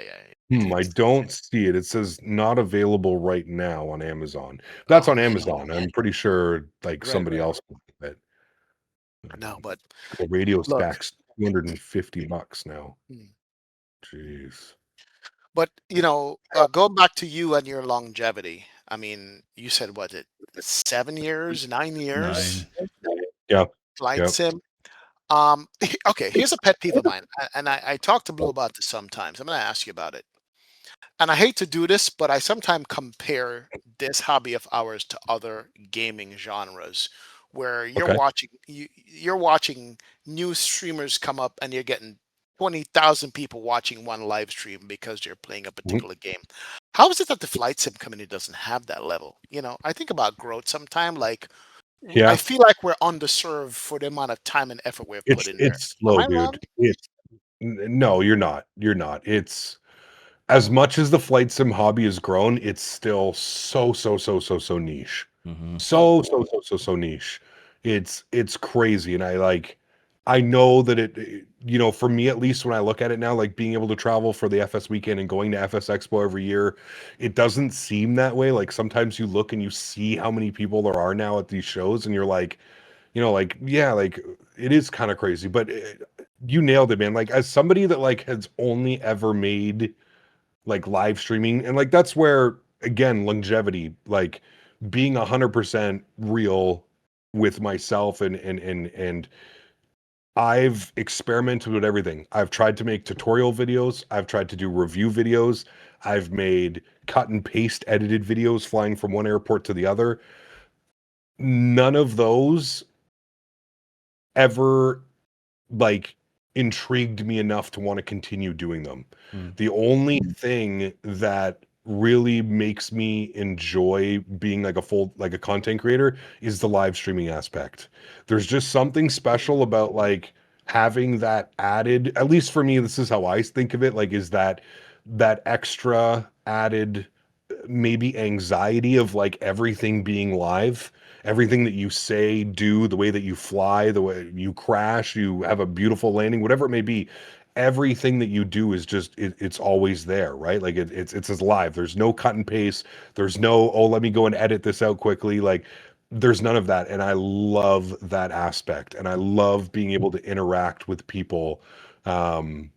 yeah. I don't see it. It says not available right now on Amazon. That's Oh on man. Amazon. I'm pretty sure like Right, somebody right. else can get it. No, but The radio look, stack's $250 now. mm, Jeez. but going back to you and your longevity. I mean, you said what, 7 years, 9 years, Nine. Yeah. flight Yeah. sim. Okay, here's a pet peeve of mine, and I talk to Blue about this sometimes. I'm going to ask you about it. And I hate to do this, but I sometimes compare this hobby of ours to other gaming genres, where Okay. you're watching new streamers come up, and you're getting 20,000 people watching one live stream because you're playing a Mhm. particular game. How is it that the flight sim community doesn't have that level? I think about growth sometime. Like, I Yeah. feel like we're underserved for the amount of time and effort we've put in there. It's Am slow, I wrong? dude. No, you're not. You're not. It's as much as the flight sim hobby has grown, it's still so niche. Mm-hmm. Mm, So niche. It's crazy, and I know that for me at least, when I look at it now, like being able to travel for the FS weekend and going to FS Expo every year, it doesn't seem that way. Like sometimes you look and you see how many people there are now at these shows, and you're like, yeah, like it is kind of crazy, but you nailed it, man. Like as somebody that like has only ever made like live streaming, and like that's where again longevity, like being 100% real with myself, and I've experimented with everything. I've tried to make tutorial videos, I've tried to do review videos, I've made cut and paste edited videos flying from one airport to the other. None of those ever like intrigued me enough to want to continue doing them. Mm. The only thing that really makes me enjoy being like a content creator is the live streaming aspect. There's just something mm, special about like having that added, at least for me, this is how I think of it, like is that extra added maybe anxiety of like everything being live, everything that you say, do, the way that you fly, the way you crash, you have a beautiful landing, whatever it may be, everything that you do is just it's always there, right? Like it's as live. There's no cut and paste. There's no, oh, let me go and edit this out quickly. Like there's none of that, and I love that aspect, and I love being able to interact with people. um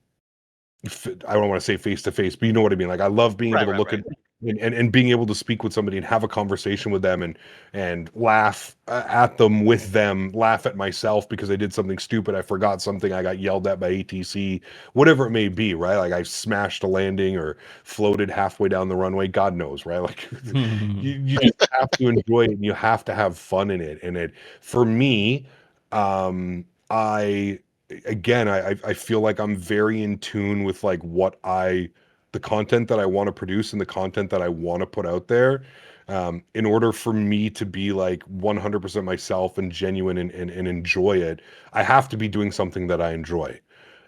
I don't want to say face to face, but you know what I mean. Like I love being able right, to right, look right. at and being able to speak with somebody and have a conversation with them, and laugh at them with them, laugh at myself because I did something stupid, I forgot something, I got yelled at by ATC, whatever it may be, right? Like I smashed a landing or floated halfway down the runway, God knows, right? Like you just have to enjoy it and you have to have fun in it. And it for me, I again, I feel like I'm very in tune with like the content that I want to produce and the content that I want to put out there. In order for me to be like 100% myself and genuine and enjoy it, I have to be doing something that I enjoy.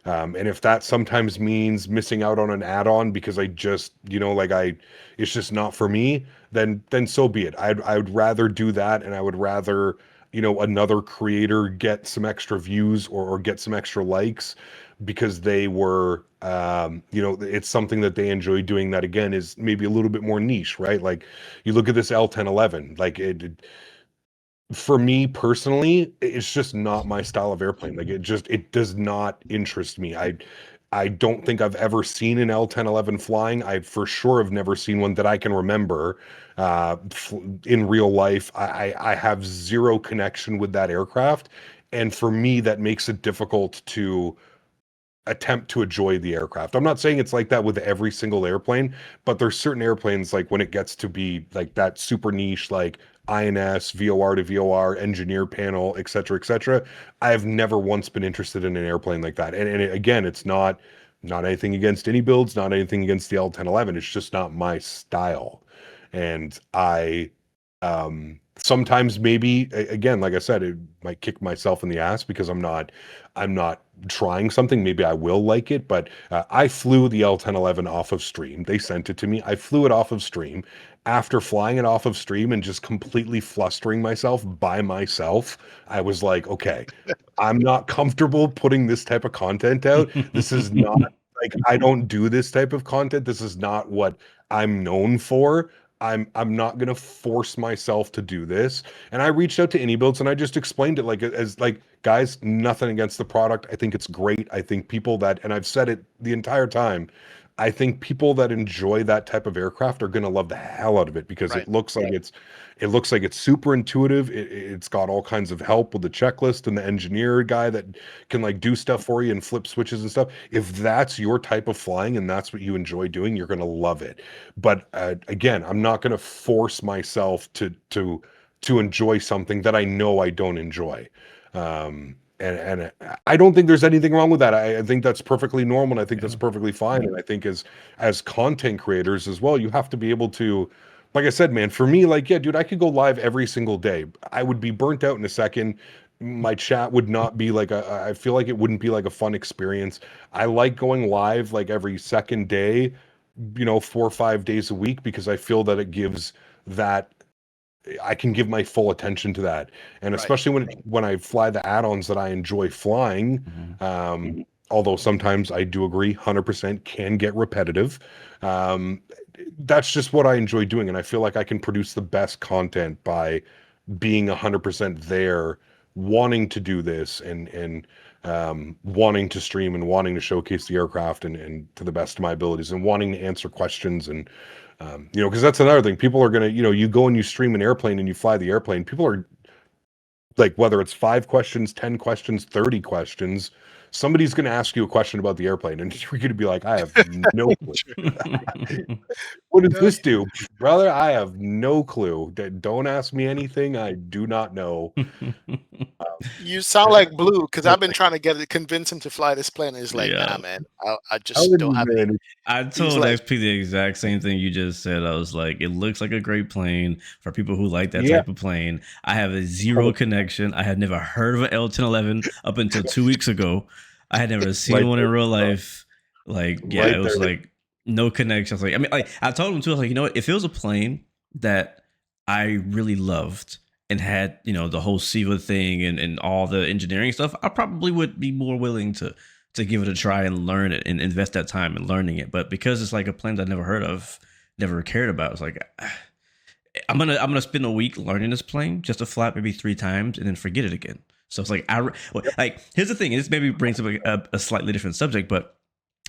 And if that sometimes means missing out on an add-on because I just, it's just not for me, then so be it. I would rather do that, and I would rather, another creator get some extra views or get some extra likes because they were, it's something that they enjoy doing. That again is maybe a little bit more niche, right? Like you look at this L1011, like for me personally, it's just not my style of airplane. Like it does not interest me. I don't think I've ever seen an L1011 flying. I for sure have never seen one that I can remember in real life. I have zero connection with that aircraft, and for me, that makes it difficult to attempt to enjoy the aircraft. I'm not saying it's like that with every single airplane, but there's certain airplanes like when it gets to be like that super niche, like INS, VOR to VOR, engineer panel, et cetera. I've never once been interested in an airplane like that. Again, it's not anything against any builds, not anything against the L1011. It's just not my style. And I sometimes maybe again, like I said, it might kick myself in the ass because I'm not trying something. Maybe I will like it, but I flew the L1011 off of stream. They sent it to me. I flew it off of stream. After flying it off of stream and just completely flustering myself by myself, I was like, okay, I'm not comfortable putting this type of content out. This is not like I don't do this type of content. This is not what I'm known for. I'm not gonna force myself to do this. And I reached out to AnyBuilds and I just explained it like as like guys, nothing against the product. I think it's great. I think people that, and I've said it the entire time, I think people that enjoy that type of aircraft are gonna love the hell out of it because Right. it looks like it's super intuitive. It's got all kinds of help with the checklist and the engineer guy that can like do stuff for you and flip switches and stuff. If that's your type of flying and that's what you enjoy doing, you're gonna love it. But again, I'm not going to force myself to enjoy something that I know I don't enjoy. And I don't think there's anything wrong with that. I think that's perfectly normal, and I think that's perfectly fine. And I think as content creators as well, you have to be able to, like I said, man, for me, like, yeah, dude, I could go live every single day. I would be burnt out in a second. My chat would not be like I feel like it wouldn't be like a fun experience. I like going live like every second day, 4 or 5 days a week, because I feel that it gives that I can give my full attention to that. And Right. especially when I fly the add-ons that I enjoy flying, although sometimes I do agree 100% can get repetitive. Um, that's just what I enjoy doing, and I feel like I can produce the best content by being 100% there, wanting to do this and wanting to stream and wanting to showcase the aircraft and to the best of my abilities and wanting to answer questions and because that's another thing. People are gonna, you go and you stream an airplane and you fly the airplane. People are like, whether it's 5 questions, 10 questions, 30 questions, somebody's gonna ask you a question about the airplane, and you're gonna be like, I have no clue. What does this do, brother? I have no clue. Don't ask me anything I do not know. You sound like Blue because I've been trying to convince him to fly this plane. And he's like, Yeah. nah, man, I How just are don't you, have any. man? I He's told like, XP the exact same thing you just said. I was like, it looks like a great plane for people who like that Yeah. type of plane. I have a zero connection. I had never heard of an L1011 up until 2 weeks ago. I had never seen Right one in there, real bro. life. Like, yeah, Right it was there. like no connection. I was like, I mean, like I told him too. I was like, you know what? If it was a plane that I really loved and had, the whole SIVA thing and all the engineering stuff, I probably would be more willing to give it a try and learn it and invest that time in learning it. But because it's like a plane that I never heard of, never cared about, it's like I'm gonna spend a week learning this plane just to fly it maybe 3 times and then forget it again. So it's like like here's the thing. This maybe brings up a slightly different subject, but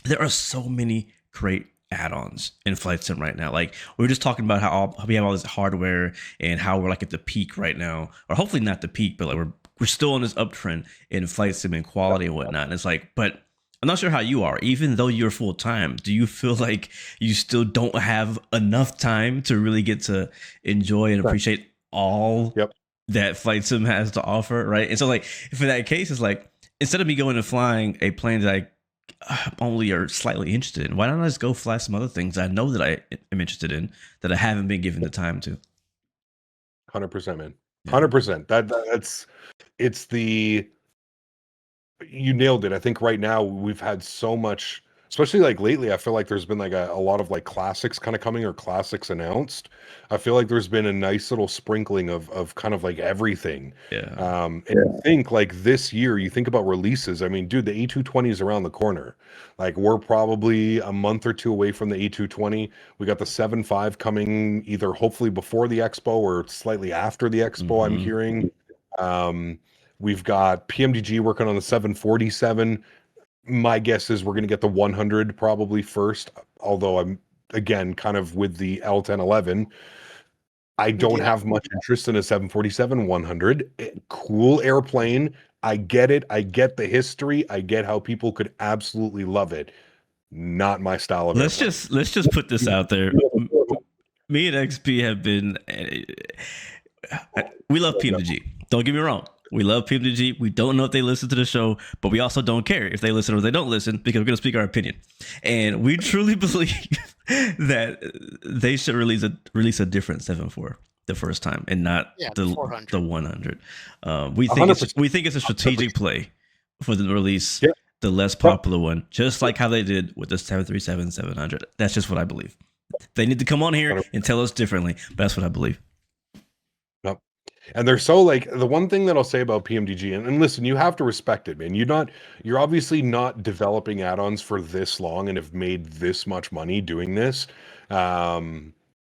there are so many great add-ons in flight sim right now. Like we were just talking about how we have all this hardware and how we're like at the peak right now, or hopefully not the peak, but like we're still on this uptrend in flight sim and quality and whatnot. And it's like, but I'm not sure how you are. Even though you're full time, do you feel like you still don't have enough time to really get to enjoy and appreciate all Yep. that flight sim has to offer, right? And so, like, for that case, it's like instead of me going and flying a plane that I only are slightly interested in, why don't I just go fly some other things I know that I am interested in that I haven't been given the time to? 100%, man. Yeah. 100%. That's it's the you nailed it. I think right now we've had so much, especially like lately, I feel like there's been like a lot of like classics kind of coming or classics announced. I feel like there's been a nice little sprinkling of kind of like everything. Yeah. And I think like this year, you think about releases. I mean, dude, the A220 is around the corner. Like we're probably a month or two away from the A220. We got the 7.5 coming either hopefully before the expo or slightly after the expo, I'm Mhm. hearing. Um, We've got PMDG working on the 747. My guess is we're going to get the 100 probably first, although I'm again kind of with the L1011. I don't yeah, have much interest in a 747 100. Cool airplane. I get it. I get the history. I get how people could absolutely love it. Not my style of airplane. Let's just put this out there. Me and XP have been we love PMDG. Don't get me wrong. We love PMDG. We don't know if they listen to the show, but we also don't care if they listen or they don't listen because we're going to speak our opinion. And we truly believe that they should release a different 7.4 the first time and not yeah, the 400. 100. We think 100%. it's a strategic play for them to release Yeah. the less popular one, just like how they did with the 737-700. That's just what I believe. They need to come on here and tell us differently, but that's what I believe. Yep. And they're so like the one thing that I'll say about PMDG, and listen, you have to respect it, man. You're obviously not developing add-ons for this long and have made this much money doing this.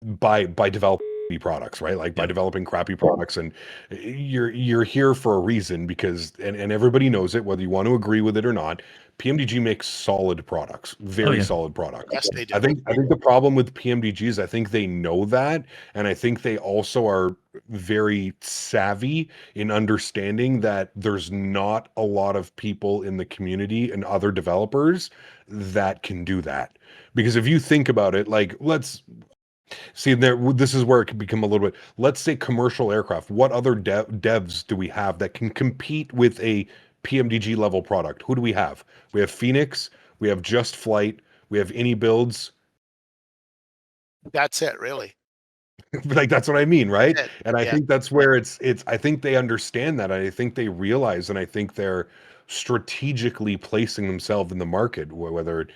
by developing products, right? Like by Yeah. developing crappy products, and you're here for a reason because and everybody knows it, whether you want to agree with it or not. PMDG makes solid products, Oh very yeah. solid products. Yes, they do. I think the problem with PMDG is I think they know that, and I think they also are very savvy in understanding that there's not a lot of people in the community and other developers that can do that. Because if you think about it, like let's see there, this is where it can become a little bit. Let's say commercial aircraft. What other devs do we have that can compete with a PMDG level product? Who do we have? We have Phoenix. We have Just Flight. We have Any Builds. That's it, really. Like that's what I mean, right? That's it. And I Yeah. think that's where it's. I think they understand that. I think they realize, and I think they're strategically placing themselves in the market. Whether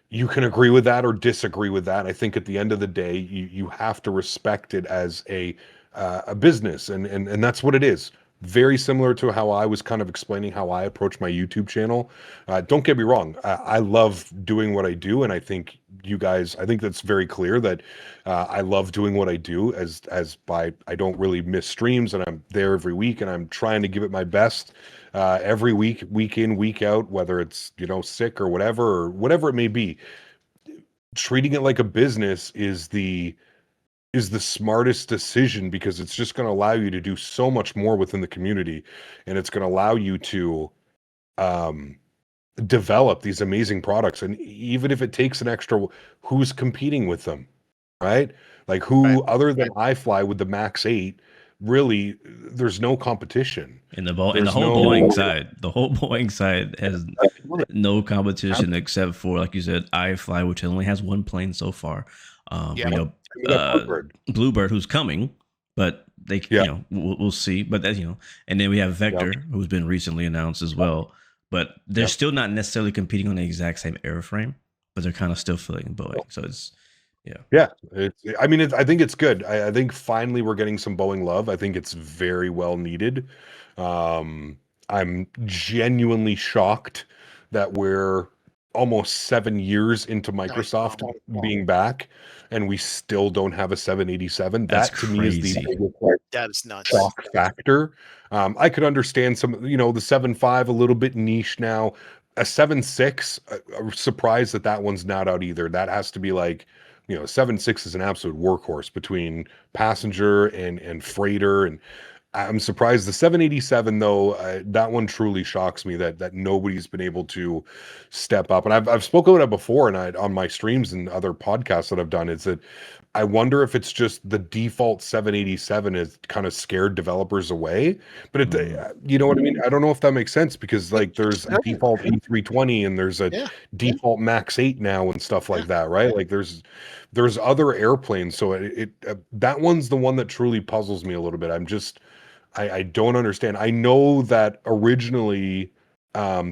you can agree with that or disagree with that. I think at the end of the day, you have to respect it as a business, and that's what it is. Very similar to how I was kind of explaining how I approach my YouTube channel. Don't get me wrong, I love doing what I do, and I think you guys, I think that's very clear that I love doing what I do. As by I don't really miss streams, and I'm there every week, and I'm trying to give it my best every week, week in, week out, whether it's sick or whatever it may be. Treating it like a business is the smartest decision because it's just going to allow you to do so much more within the community, and it's going to allow you to um, develop these amazing products. And even if it takes an extra, who's competing with them, right? Like who Right. other than iFly with the Max 8, really, there's no competition. In the whole There's Boeing side, the whole Boeing side has no competition except for, like you said, iFly, which only has one plane so far. Yeah. You know, We got Bluebird. Bluebird, who's coming, but they, Yeah. we'll see. But that, and then we have Vector, who's been recently announced as well. But they're still not necessarily competing on the exact same airframe, but they're kind of still filling Boeing. So it's, Yeah. I think it's good. I think finally we're getting some Boeing love. I think it's very well needed. I'm genuinely shocked that we're almost 7 years into Microsoft being back, and we still don't have a 787. That's That to me is the crazy. biggest That is nuts. shock factor. I could understand some, the 7.5 a little bit niche now. A 7.6, I'm surprised that one's not out either. That has to be like, 7.6 is an absolute workhorse between passenger and freighter, and I'm surprised the 787 though. That one truly shocks me that nobody's been able to step up. And I've spoken about it before, and on my streams and other podcasts that I've done. Is that I wonder if it's just the default 787 has kind of scared developers away. But you know what I mean? I don't know if that makes sense because like there's a default A320 and there's a default Max 8 now and stuff like that, right? Like there's other airplanes. So that one's the one that truly puzzles me a little bit. I don't understand. I know that originally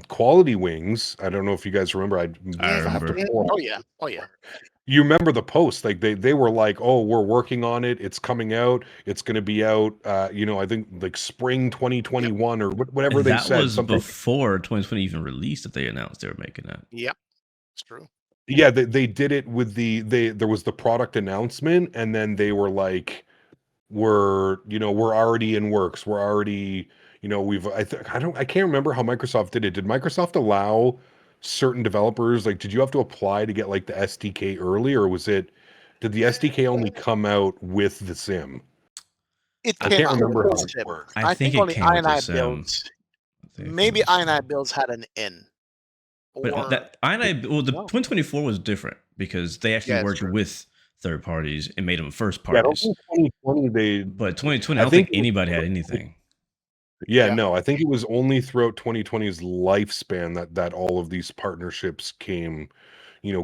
Quality Wings, I don't know if you guys remember. I remember. Oh yeah. You remember the post? Like they were like, "Oh, we're working on it. It's coming out. It's going to be out. I think like spring 2021 or whatever And they that said." was Something before 2020 even released that they announced they were making that. Yep. It's true. Yeah, they did it with there was the product announcement, and then they were like, we're already in works. We're already, I can't remember how Microsoft did it. Did Microsoft allow certain developers, like, did you have to apply to get like the SDK early, or did the SDK only come out with the sim? I can't remember how it worked. I think only it came with the I sim. builds. Maybe I builds had an N. But that the 2024 was different because they actually worked with third parties and made them first parties. Yeah, 2020 but 2020, I don't think anybody had anything. Yeah, no, I think it was only throughout 2020's lifespan that all of these partnerships came.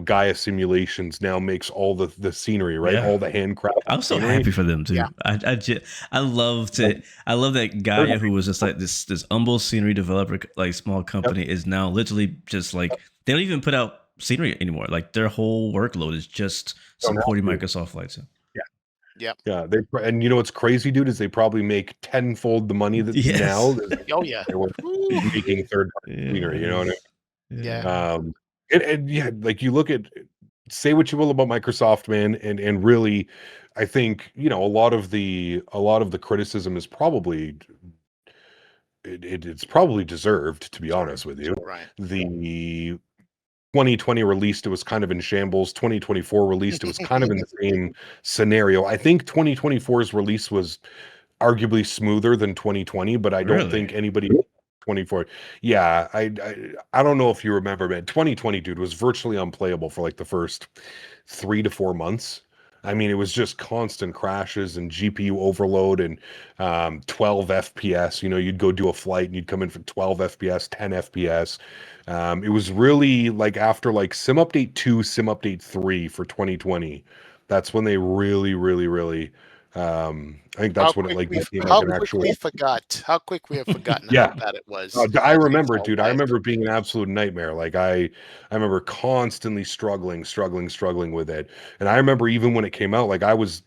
Gaia Simulations now makes all the scenery, right? Yeah. All the handcrafted. I'm so scenery. happy for them too. Yeah. I love that Gaia, who was just like this humble scenery developer, like small company, is now literally just like they don't even put out scenery anymore. Like their whole workload is just supporting Microsoft Flight Sim. Yeah. And what's crazy, dude, is they probably make tenfold the money that now. Oh yeah. They were making third party scenery. You know what I mean? Yeah. And like you look at say what you will about Microsoft, man, and really, I think a lot of the criticism is probably it's probably deserved, to be Sure. honest with you. Right. The 2020 released, it was kind of in shambles. 2024 released, it was kind of in the same scenario. I think 2024's release was arguably smoother than 2020, but I don't Really? think anybody 24. Yeah, I don't know if you remember, man. 2020, dude, was virtually unplayable for like the first 3 to 4 months. I mean, it was just constant crashes and GPU overload and 12 FPS. You'd go do a flight and you'd come in for 12 FPS, 10 FPS. It was really like after like Sim Update 2, Sim Update 3 for 2020. That's when they really, really, really. I think How that's when it quick like we became like how an quick actual. we forgot. How quick we have forgotten how Yeah, bad it was I as we remember it, fell dude. I live. remember it being an absolute nightmare. Like I remember constantly struggling with it. And I remember even when it came out, like I was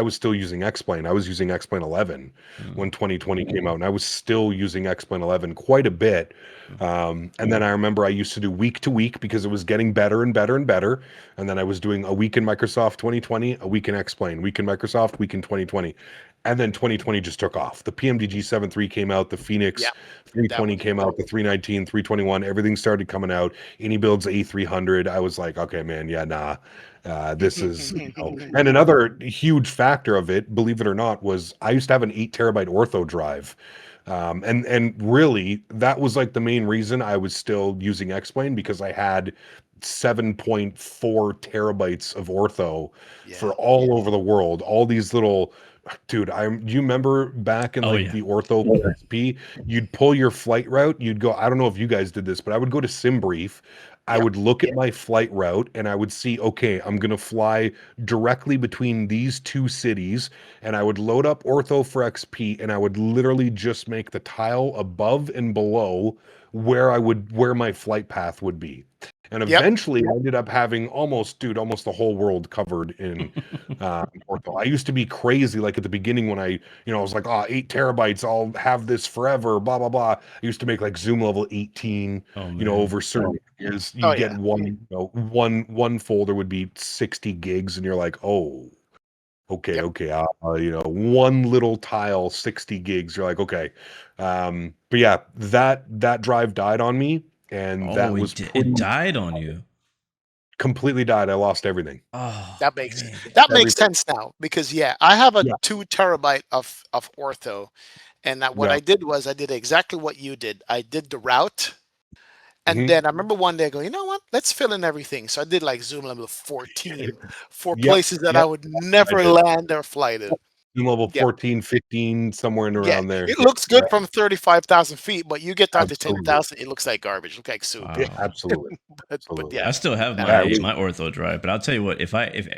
still using X-Plane. I was using X-Plane 11 Mm, when 2020 came out, and I was still using X-Plane 11 quite a bit. mm. And then I remember I used to do week to week because it was getting better and better and better. And then I was doing a week in Microsoft 2020, a week in X-Plane, week in Microsoft, week in 2020. And then 2020 just took off. The PMDG 7.3 came out, the Yeah, Phoenix that 320 was came out, the 319, 321, everything started coming out. Any builds A300. I was like, okay, man, yeah, nah. This is, and another huge factor of it, believe it or not, was I used to have an 8 terabyte ortho drive. And really, that was like the main reason I was still using X-Plane because I had 7.4 terabytes of ortho yeah. for all over the world. All these little Dude, do you remember back in Oh like yeah. the ortho XP, you'd pull your flight route, you'd go, I don't know if you guys did this, but I would go to SimBrief. I Yep. would look at my flight route and I would see, okay, I'm going to fly directly between these two cities. And I would load up ortho for XP and I would literally just make the tile above and below where my flight path would be. And Yep. eventually I ended up having almost the whole world covered in ortho. I used to be crazy, like at the beginning when I was like, oh, 8 terabytes, I'll have this forever, blah, blah, blah. I used to make like zoom level 18, Oh man. over certain years. Oh You'd get yeah. one folder would be 60 gigs, and you're like, oh, okay, Yep. okay. One little tile, 60 gigs. You're like, okay. But yeah, that drive died on me, and Oh, that was it pretty died on you. completely died. I lost everything. Oh That makes man. that makes Everything. sense now because yeah, I have a Yeah. 2 terabyte of ortho, and that what Yeah. I did was I did exactly what you did. I did the route, and Hmm. then I remember one day I go, you know what? Let's fill in everything. So I did like zoom level 14 for Yep. places that I Yep. would I never did. land or fly to. Zoom level Yeah, 14, 15, somewhere in yeah. around there. It Yeah. looks good Yeah. from 35,000 feet, but you get down to Absolutely. 10,000, it looks like garbage. Look like soup. Yeah, Wow. absolutely. But Absolutely. yeah, I still have that Yeah, it my was my ortho drive, but I'll tell you what, if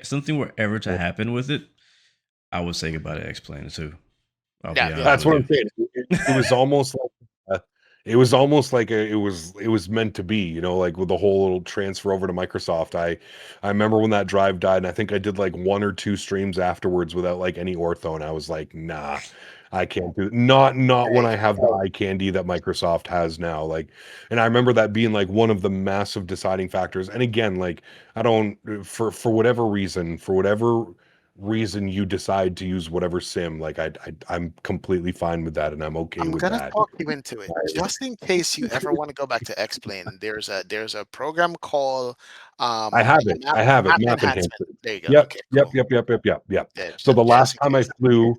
something were ever to happen with it, I would say goodbye to X-Plane too. I'll yeah, be yeah. honest That's with what you. I'm saying. It was meant to be, like with the whole little transfer over to Microsoft. I remember when that drive died, and I think I did like one or two streams afterwards without like any ortho, and I was like, nah, I can't do it. Not when Hey, I have the eye candy that Microsoft has now. Like, and I remember that being like one of the massive deciding factors. And again, like I don't for whatever reason you decide to use whatever sim, like I'm completely fine with that and I'm okay I'm with gonna that. talk you into it. Just in case you ever want to go back to X-Plane, there's a program called I have it. map I have it. map Map enhancement. enhancement. There you go. Yep. Okay, Yep. cool. Yep. Yep. Yep. Yep. Yep. Yeah, So the just last in time I case. flew,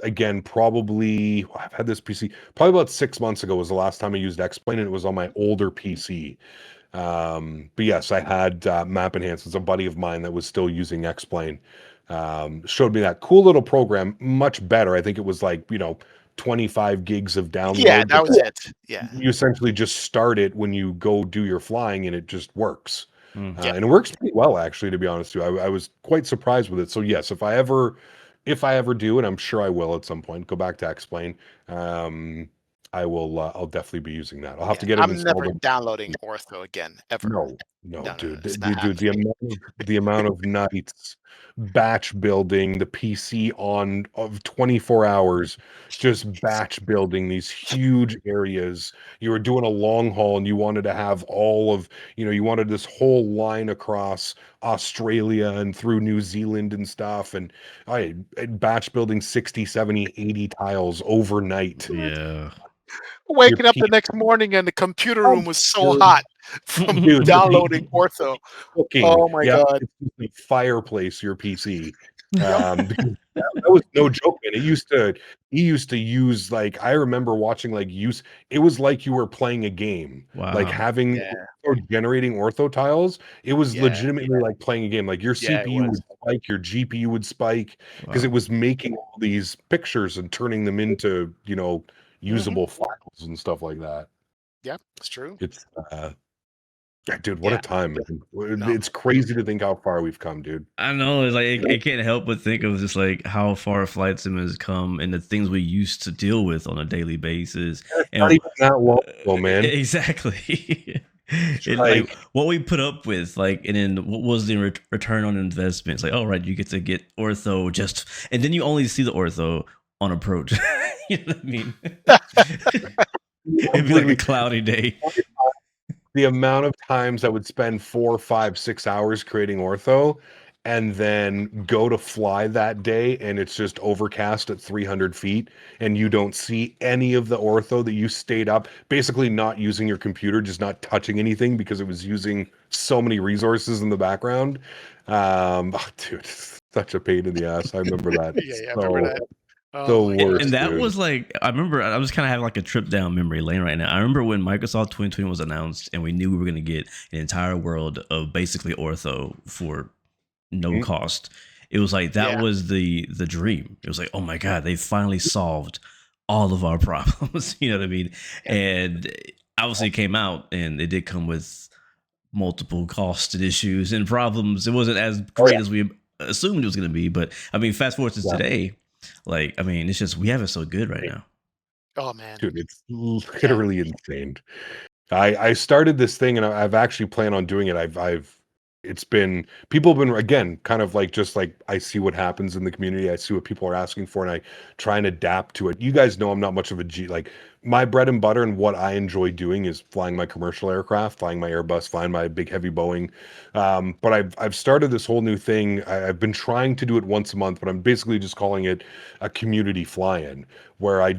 again, probably I've had this PC probably about 6 months ago was the last time I used X-Plane, and it was on my older PC. But yes, I had map enhancements. A buddy of mine that was still using X-Plane showed me that cool little program, much better. I think it was like 25 gigs of Yeah, download, that but was it. Yeah, you essentially just start it when you go do your flying, and it just works. Mm. yeah. And it works pretty well, actually, to be honest with you. I was quite surprised with it. So yes, if I ever do, and I'm sure I will at some point, go back to X-Plane. I will. I'll definitely be using that. I'll have Yeah, to get it I'm installed. never downloading Ortho again, ever. No. No, No, no, no, dude, it's not dude, happening. the amount of nights batch building the PC on of 24 hours, just batch building these huge areas. You were doing a long haul and you wanted to have all of, you wanted this whole line across Australia and through New Zealand and stuff. And I batch building 60, 70, 80 tiles overnight. Yeah. Your Waking up the PC, next morning and the computer oh, room was so dude, hot from dude, downloading Ortho. cooking. Oh my Yeah, god. it's just a fireplace, your PC. Yep. Because that was no joke, man. He used to use like I remember watching like use it was like you were playing a game. Like Wow. having Yeah. or generating ortho tiles, it was Yeah. legitimately like playing a game. Like your Yeah, it CPU was. would spike, your GPU would spike because it Wow. was making all these pictures and turning them into, Hmm. usable files and stuff like that. Yeah, it's true. It's yeah, dude, what a Yeah. time, man. No. It's crazy to think how far we've come, dude. I know it's like it can't help but think of just like how far flight sim has come and the things we used to deal with on a daily basis. It's not And even that long ago, man. exactly. It's It like like, what we put up with, like, and then what was the return on investment? It's like, all right, you get to get ortho just, and then you only see the ortho on approach. You know what I mean? It'd be like a completely cloudy day. the amount of times I would spend 4, 5, 6 hours creating ortho and then go to fly that day and it's just overcast at 300 feet and you don't see any of the ortho that you stayed up, basically not using your computer, just not touching anything because it was using so many resources in the background. Dude, such a pain in the ass. I remember that. Yeah, yeah, I remember So that. Oh the my And worst, god. that dude. was like, I remember I was kind of having like a trip down memory lane right now. I remember when Microsoft 2020 was announced and we knew we were going to get an entire world of basically ortho for no Mhm. cost. It was like that Yeah. was the dream. It was like, oh my god, they finally solved all of our problems. You know what I mean? Yeah. And obviously it came out and it did come with multiple cost and issues and problems. It wasn't as Oh yeah, great as we assumed it was going to be, but I mean, fast forward to yeah, today, like I mean, it's just we have it so good right now. Oh man. dude, it's Yeah. literally insane. I started this thing and I've actually planned on doing it. I've it's been people have been again kind of like just like I see what happens in the community. I see what people are asking for and I try and adapt to it. You guys know I'm not much of a G like my bread and butter and what I enjoy doing is flying my commercial aircraft, flying my Airbus, flying my big heavy Boeing. But I've started this whole new thing. I've been trying to do it once a month, but I'm basically just calling it a community fly-in where I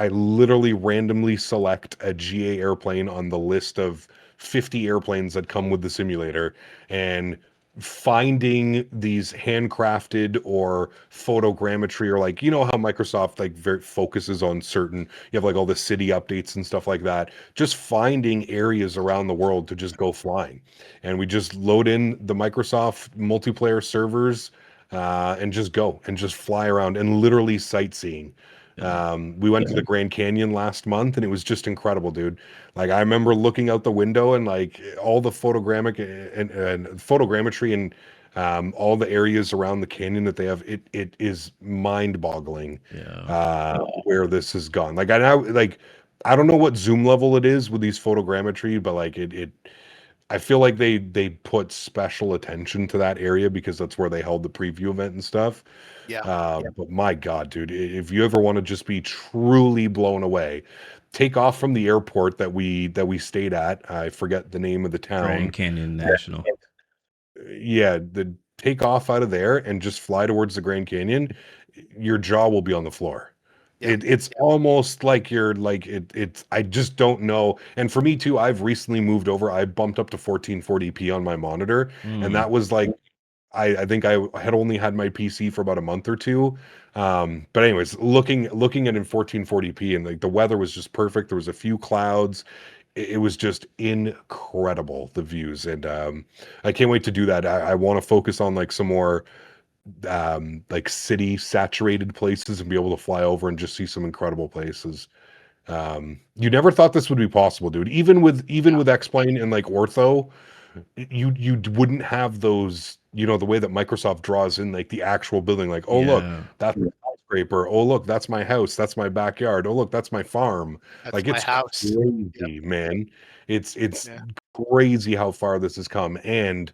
literally randomly select a GA airplane on the list of 50 airplanes that come with the simulator and finding these handcrafted or photogrammetry or like how Microsoft like very focuses on certain you have like all the city updates and stuff like that, just finding areas around the world to just go flying, and we just load in the Microsoft multiplayer servers and just go and just fly around and literally sightseeing. Yeah. We went to the Grand Canyon last month and it was just incredible, dude. Like I remember looking out the window and like all the photogrammic and photogrammetry and all the areas around the canyon that they have. It is mind-boggling Yeah. where this has gone. Like I don't know what zoom level it is with these photogrammetry, but like it I feel like they put special attention to that area because that's where they held the preview event and stuff. Yeah. But my God, dude, if you ever want to just be truly blown away, take off from the airport that we stayed at. I forget the name of the Grand town. Canyon National. Yeah, the take off out of there and just fly towards the Grand Canyon. Your jaw will be on the floor. Yeah. It's almost like you're like it's I just don't know. And for me too, I've recently moved over. I bumped up to 1440p on my monitor, and Mm, that was like I think I had only had my PC for about a month or two. But anyways, looking at it in 1440p and like the weather was just perfect. There was a few clouds. It was just incredible, the views. And I can't wait to do that. I want to focus on like some more like city saturated places and be able to fly over and just see some incredible places. You never thought this would be possible, dude. Even Yeah. with X-Plane and like Ortho, you wouldn't have those, the way that Microsoft draws in like the actual building, like, oh look, yeah. that's a skyscraper. Oh look, that's my house. That's my backyard. Oh look, that's my farm. That's Like my it's house. Yep. crazy, man. It's Yeah. crazy how far this has come. And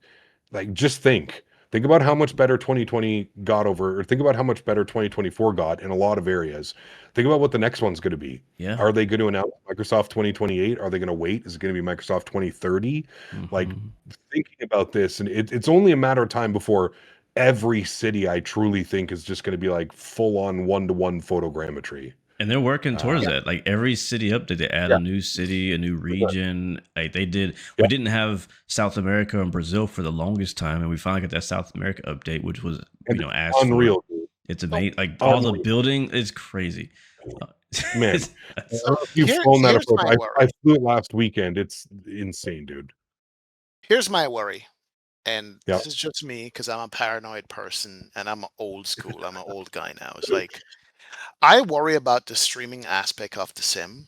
like, just think about how much better 2020 got over, or think about how much better 2024 got in a lot of areas. Think about what the next one's going to be. Yeah. Are they going to announce Microsoft 2028? Are they going to wait? Is it going to be Microsoft 2030? Like, Mhm. thinking about this, and it's only a matter of time before every city, I truly think, is just going to be like full on one-to-one photogrammetry. And they're working towards Yeah, that. Like every city update, they add yeah, a new city, a new for sure. region. Like they did, Yeah, we didn't have South America and Brazil for the longest time, and we finally got that South America update, which was and it's asked for. unreal, dude. It's amazing. Like all the Unreal, building is crazy. Uh, man. it's I don't nuts. know So if you've here flown that here's approach. my I worry. flew it last weekend. It's insane, dude. Here's my worry. And Yeah. this is just me because I'm a paranoid person and I'm old school. I'm an old guy now. It's like I worry about the streaming aspect of the sim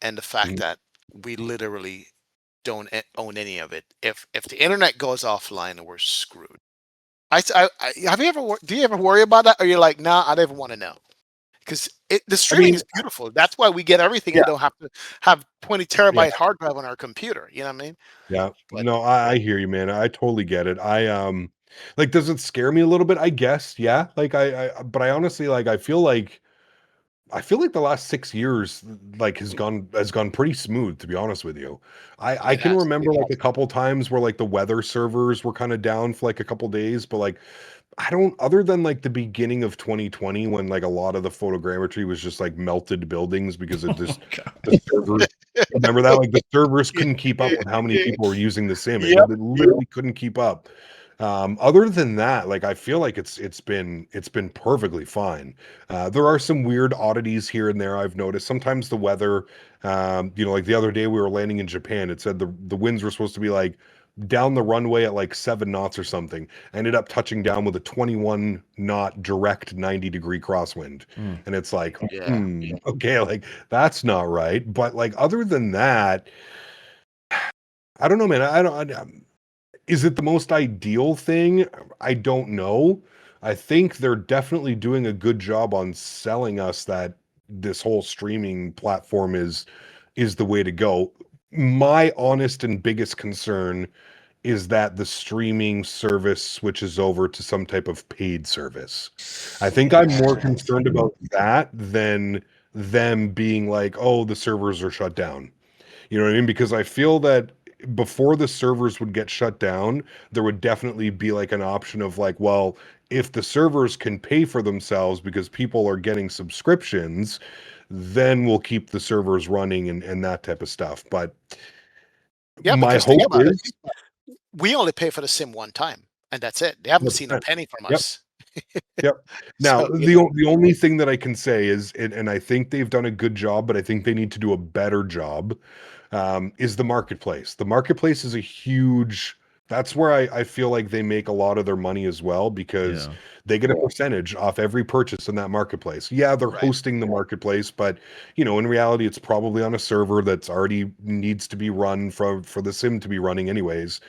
and the fact Mhm. that we literally don't own any of it. If the internet goes offline, we're screwed. Have you ever do you ever worry about that, or you're like, nah, I don't even want to know because the I streaming mean, is beautiful. That's why we get everything yeah, and don't have to have 20 yeah, terabyte hard drive on our computer. You know what I mean? yeah. But No, I hear you, man. I totally get it. Like, does it scare me a little bit? I guess, yeah. Like, but I honestly, like, I feel like the last 6 years, like, has gone pretty smooth, to be honest with you. I it can has. remember like a couple times where like the weather servers were kind of down for like a couple days, but like I don't, other than like the beginning of 2020 when like a lot of the photogrammetry was just like melted buildings because it Oh my just god. the servers, remember that, like the servers couldn't keep up with how many people were using the sim. It, Yep. it literally couldn't keep up. Other than that, like I feel like it's been perfectly fine. There are some weird oddities here and there I've noticed. Sometimes the weather, like the other day we were landing in Japan, it said the winds were supposed to be like down the runway at like 7 knots or something. I ended up touching down with a 21 knot direct 90-degree crosswind. Mm. And it's like, Yeah. okay, like that's not right. But like other than that, I don't know, man. I don't. Is it the most ideal thing? I don't know. I think they're definitely doing a good job on selling us that this whole streaming platform is the way to go. My honest and biggest concern is that the streaming service switches over to some type of paid service. I think I'm more Yeah. concerned about that than them being like, "Oh, the servers are shut down." You know what I mean? Because I feel that before the servers would get shut down, there would definitely be like an option of like, well, if the servers can pay for themselves because people are getting subscriptions, then we'll keep the servers running and that type of stuff. But Yeah, my because think hope about it. is We only pay for the sim one time, and that's it. They haven't seen a 100%. penny from Yep. us. Yep. Now, So, the only thing that I can say is, and I think they've done a good job, but I think they need to do a better job, is the marketplace. The marketplace is a huge. That's where I feel like they make a lot of their money as well because Yeah. they get a percentage off every purchase in that marketplace. Yeah, they're right. hosting the marketplace, but in reality, it's probably on a server that's already needs to be run for the sim to be running anyways.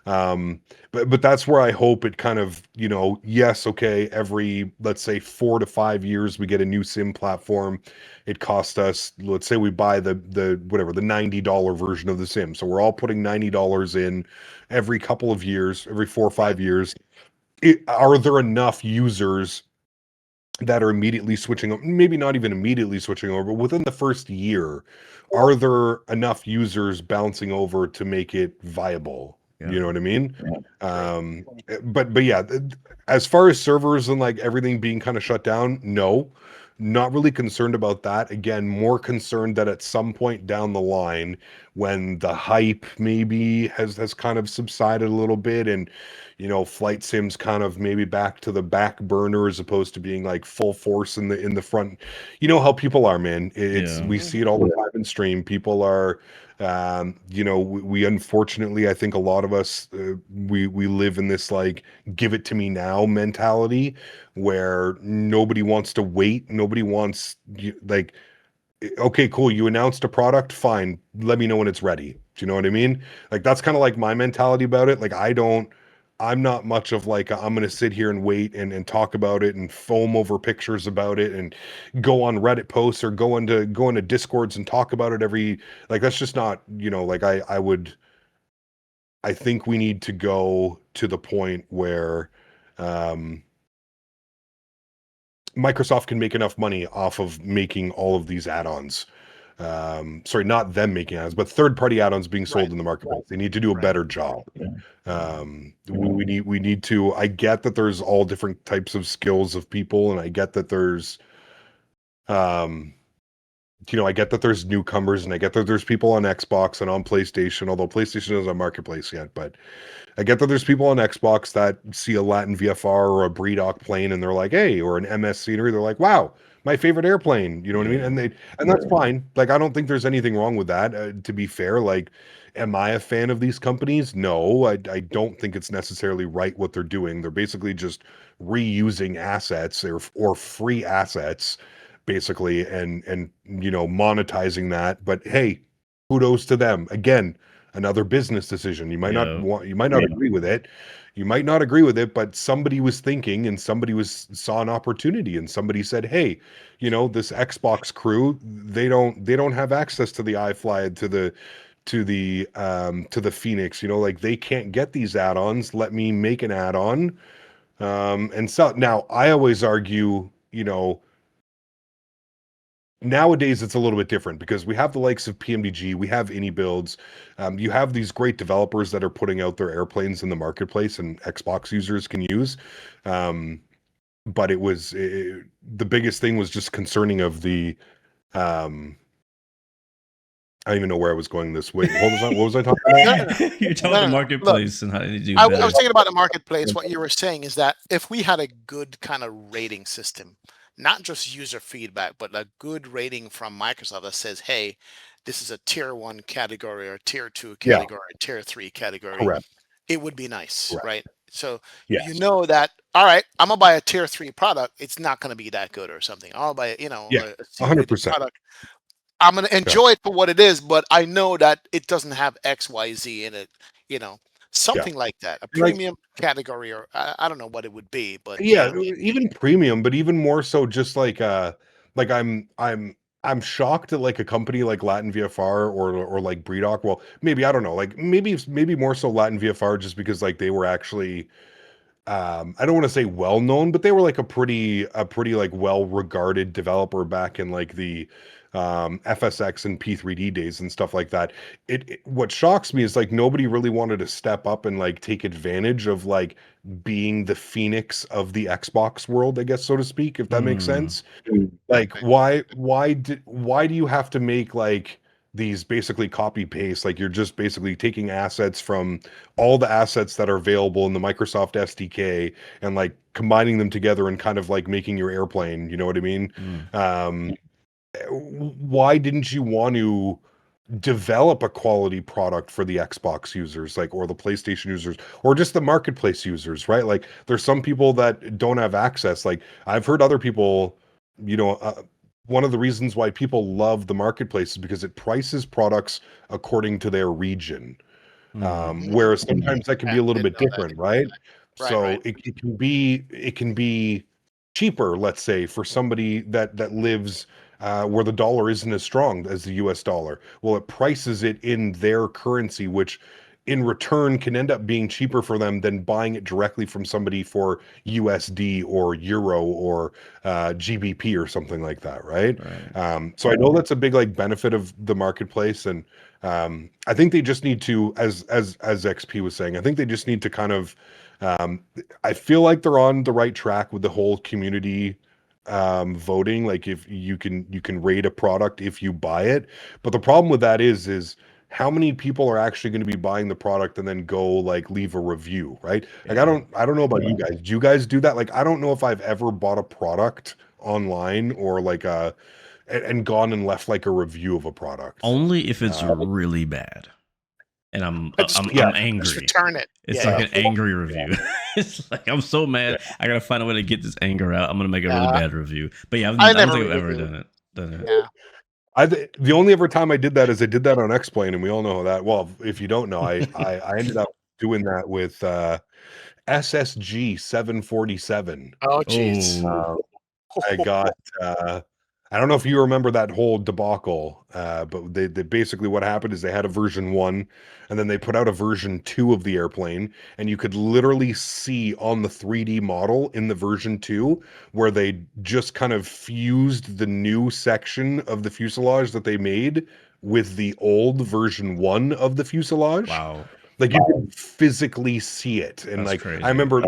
um but that's where I hope it kind of, yes, okay, every, let's say, 4 to 5 years we get a new sim platform. It costs us, let's say we buy the whatever, the $90 version of the sim, so we're all putting $90 in every couple of years, every four or Right. five years. Are there enough users that are immediately switching, maybe not even immediately switching over, but within the first year, are there enough users bouncing over to make it viable? Yeah. You know what I mean? True. But yeah, as far as servers and like everything being kind of shut down, no, not really concerned about that. Again, more concerned that at some point down the line, when the hype maybe has kind of subsided a little bit, and flight sims kind of maybe back to the back burner as opposed to being like full force in the front. You know how people are, man. It's, Yeah. we see it all the time in stream. People are, we unfortunately, I think a lot of us, we live in this like give it to me now mentality where nobody wants to wait. Nobody wants, like, okay, cool, you announced a product, fine, let me know when it's ready. Do you know what I mean? Like, that's kind of like my mentality about it. Like, I'm not much of like I'm going to sit here and wait and talk about it and foam over pictures about it and go on Reddit posts or go into Discords and talk about it every, like that's just not, like I think we need to go to the point where um Microsoft can make enough money off of making all of these add-ons. Sorry, not them making add-ons, but third-party add-ons being sold Right. in the marketplace. They need to do a Right. better job. We need to. I get that there's all different types of skills of people, and I get that there's, I get that there's newcomers, and I get that there's people on Xbox and on PlayStation. Although PlayStation isn't a marketplace yet, but I get that there's people on Xbox that see a Latin VFR or a Bredoc plane and they're like, hey, or an MS scenery, they're like, wow, my favorite airplane. You know what I mean? And that's fine. Like, I don't think there's anything wrong with that. To be fair, like, am I a fan of these companies? No, I don't think it's necessarily right what they're doing. They're basically just reusing assets or free assets, basically, and monetizing that. But hey, kudos to them. Again, another business decision. You might not agree with it. You might not agree with it, but somebody was thinking and somebody saw an opportunity and somebody said, "Hey, this Xbox crew, they don't have access to the iFly to the Phoenix, like they can't get these add-ons. Let me make an add-on." And so now I always argue, nowadays it's a little bit different because we have the likes of PMDG, we have any builds, you have these great developers that are putting out their airplanes in the marketplace and Xbox users can use. But the biggest thing was just concerning of the I don't even know where I was going this way. What was I talking No, about? no, no. You're talking No, the no, no. Look, marketplace and how they do I better. was thinking about the marketplace. What you were saying is that if we had a good kind of rating system, not just user feedback, but a good rating from Microsoft that says, hey, this is a tier one category or tier two Yeah, category, or tier three category, correct. it would be nice, Correct. right? So you Yes. know that, all right, I'm gonna buy a tier three product, it's not gonna be that good or something. I'll buy, Yeah. a C-rated 100%. product. I'm gonna Yeah. enjoy it for what it is, but I know that it doesn't have XYZ in it, you know, Yeah. something like that. A Like, premium category, or I don't know what it would be, but yeah, even premium, but even more so just like I'm shocked at like a company like Latin VFR or like Bredoc. Well, maybe I don't know, like maybe more so Latin VFR just because like they were actually I don't want to say well known, but they were like a pretty like well regarded developer back in like the FSX and P3D days and stuff like that. What shocks me is like nobody really wanted to step up and like take advantage of like being the Phoenix of the Xbox world, I guess, so to speak, if that makes sense. Like okay. why do you have to make like these basically copy paste, like you're just basically taking assets from all the assets that are available in the Microsoft SDK and like combining them together and kind of like making your airplane, you know what I mean? Um, why didn't you want to develop a quality product for the Xbox users, like, or the PlayStation users, or just the marketplace users, right? Like, there's some people that don't have access. Like, I've heard other people, you know, one of the reasons why people love the marketplace is because it prices products according to their region. Whereas sometimes that can Yeah, be a little didn't bit know that. different, right? Right, right. So it can be cheaper, let's say, for somebody that lives where the dollar isn't as strong as the US dollar. Well, it prices it in their currency, which in return can end up being cheaper for them than buying it directly from somebody for USD or Euro or GBP or something like that, right? So I know that's a big like benefit of the marketplace, and I think they just need to, as XP was saying, I think they just need to kind of. I feel like they're on the right track with the whole community voting. Like if you can rate a product if you buy it, but the problem with that is how many people are actually going to be buying the product and then go like leave a review, right? Like I don't know about you guys. Do you guys do that? Like I don't know if I've ever bought a product online or like and gone and left like a review of a product. Only if it's really bad, and I'm But just, I'm Yeah. I'm just angry. return it. It's Yeah, like yeah. an angry review. It's like I'm so mad. I gotta find a way to get this anger out. I'm gonna make a really Yeah, bad review. But yeah, I I don't never think I've really ever do. done it. Yeah. The only ever time I did that is I did that on X-Plane, and we all know how that. Well, if you don't know, I ended up doing that with SSG 747. Oh, jeez. Oh, I got I don't know if you remember that whole debacle, but they basically what happened is they had a version 1 and then they put out a version 2 of the airplane, and you could literally see on the 3D model in the version 2 where they just kind of fused the new section of the fuselage that they made with the old version 1 of the fuselage. wow. Like you can physically see it. And That's like I crazy. remember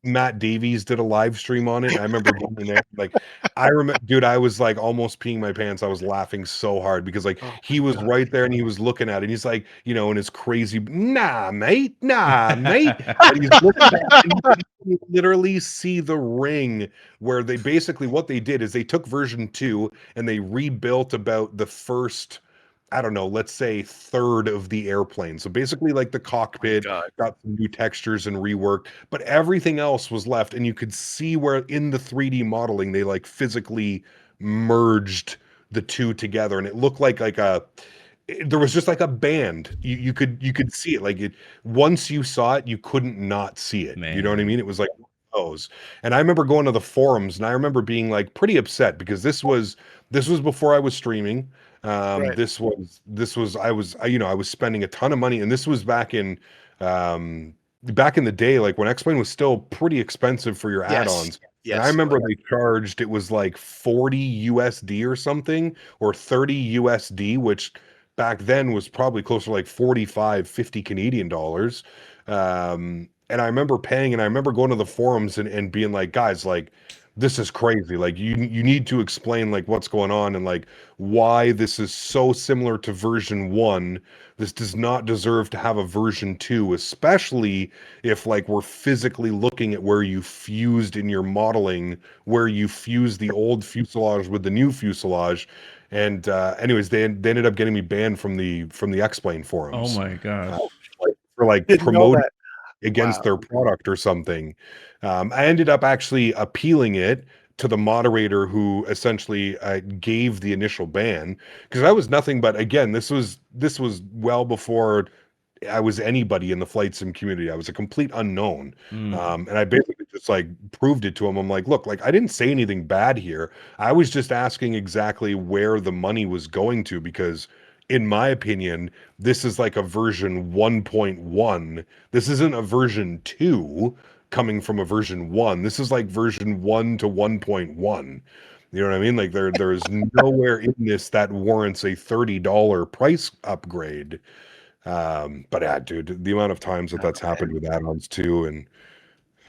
Matt Davies did a live stream on it, and I remember being there. Like I remember, dude, I was like almost peeing my pants. I was laughing so hard because like Oh he my was God. right there and he was looking at it. And he's like, you know, in his crazy, nah, mate, nah, mate. And he's looking at it, and you can literally see the ring where they basically what they did is they took version 2 and they rebuilt about the first, I don't know, let's say third of the airplane. So basically, like the cockpit God. got some new textures and reworked, but everything else was left. And you could see where in the 3D modeling they like physically merged the two together, and it looked like there was just like a band. You could see it like it once you saw it, you couldn't not see it. You know what I Man. mean? It was like those. And I remember going to the forums, and I remember being like pretty upset because this was before I was streaming. Right. This was I was spending a ton of money, and this was back in the day, like when X-Plane was still pretty expensive for your Yes. add-ons. And I Yes. remember they charged, it was like 40 USD or something, or 30 USD, which back then was probably closer to like 45, 50 Canadian dollars. And I remember paying, and I remember going to the forums and being like, guys, like this is crazy. Like you need to explain like what's going on and like why this is so similar to version 1. This does not deserve to have a version 2, especially if like we're physically looking at where you fused in your modeling, where you fused the old fuselage with the new fuselage. And anyways, they ended up getting me banned from the X-Plane Oh forums, my gosh. for like Didn't know promoting that. against Wow. their product or something. I ended up actually appealing it to the moderator who essentially gave the initial ban, because I was nothing but, again, this was well before I was anybody in the flight sim community. I was a complete unknown. Mm. And I basically just like proved it to him. I'm like, look, like I didn't say anything bad here. I was just asking exactly where the money was going to, because in my opinion, this is like a version 1.1. This isn't a version 2 coming from a version 1. This is like version 1 to 1.1. You know what I mean? Like there's nowhere in this that warrants a $30 price upgrade. But yeah, dude, the amount of times that that's happened with add-ons too, and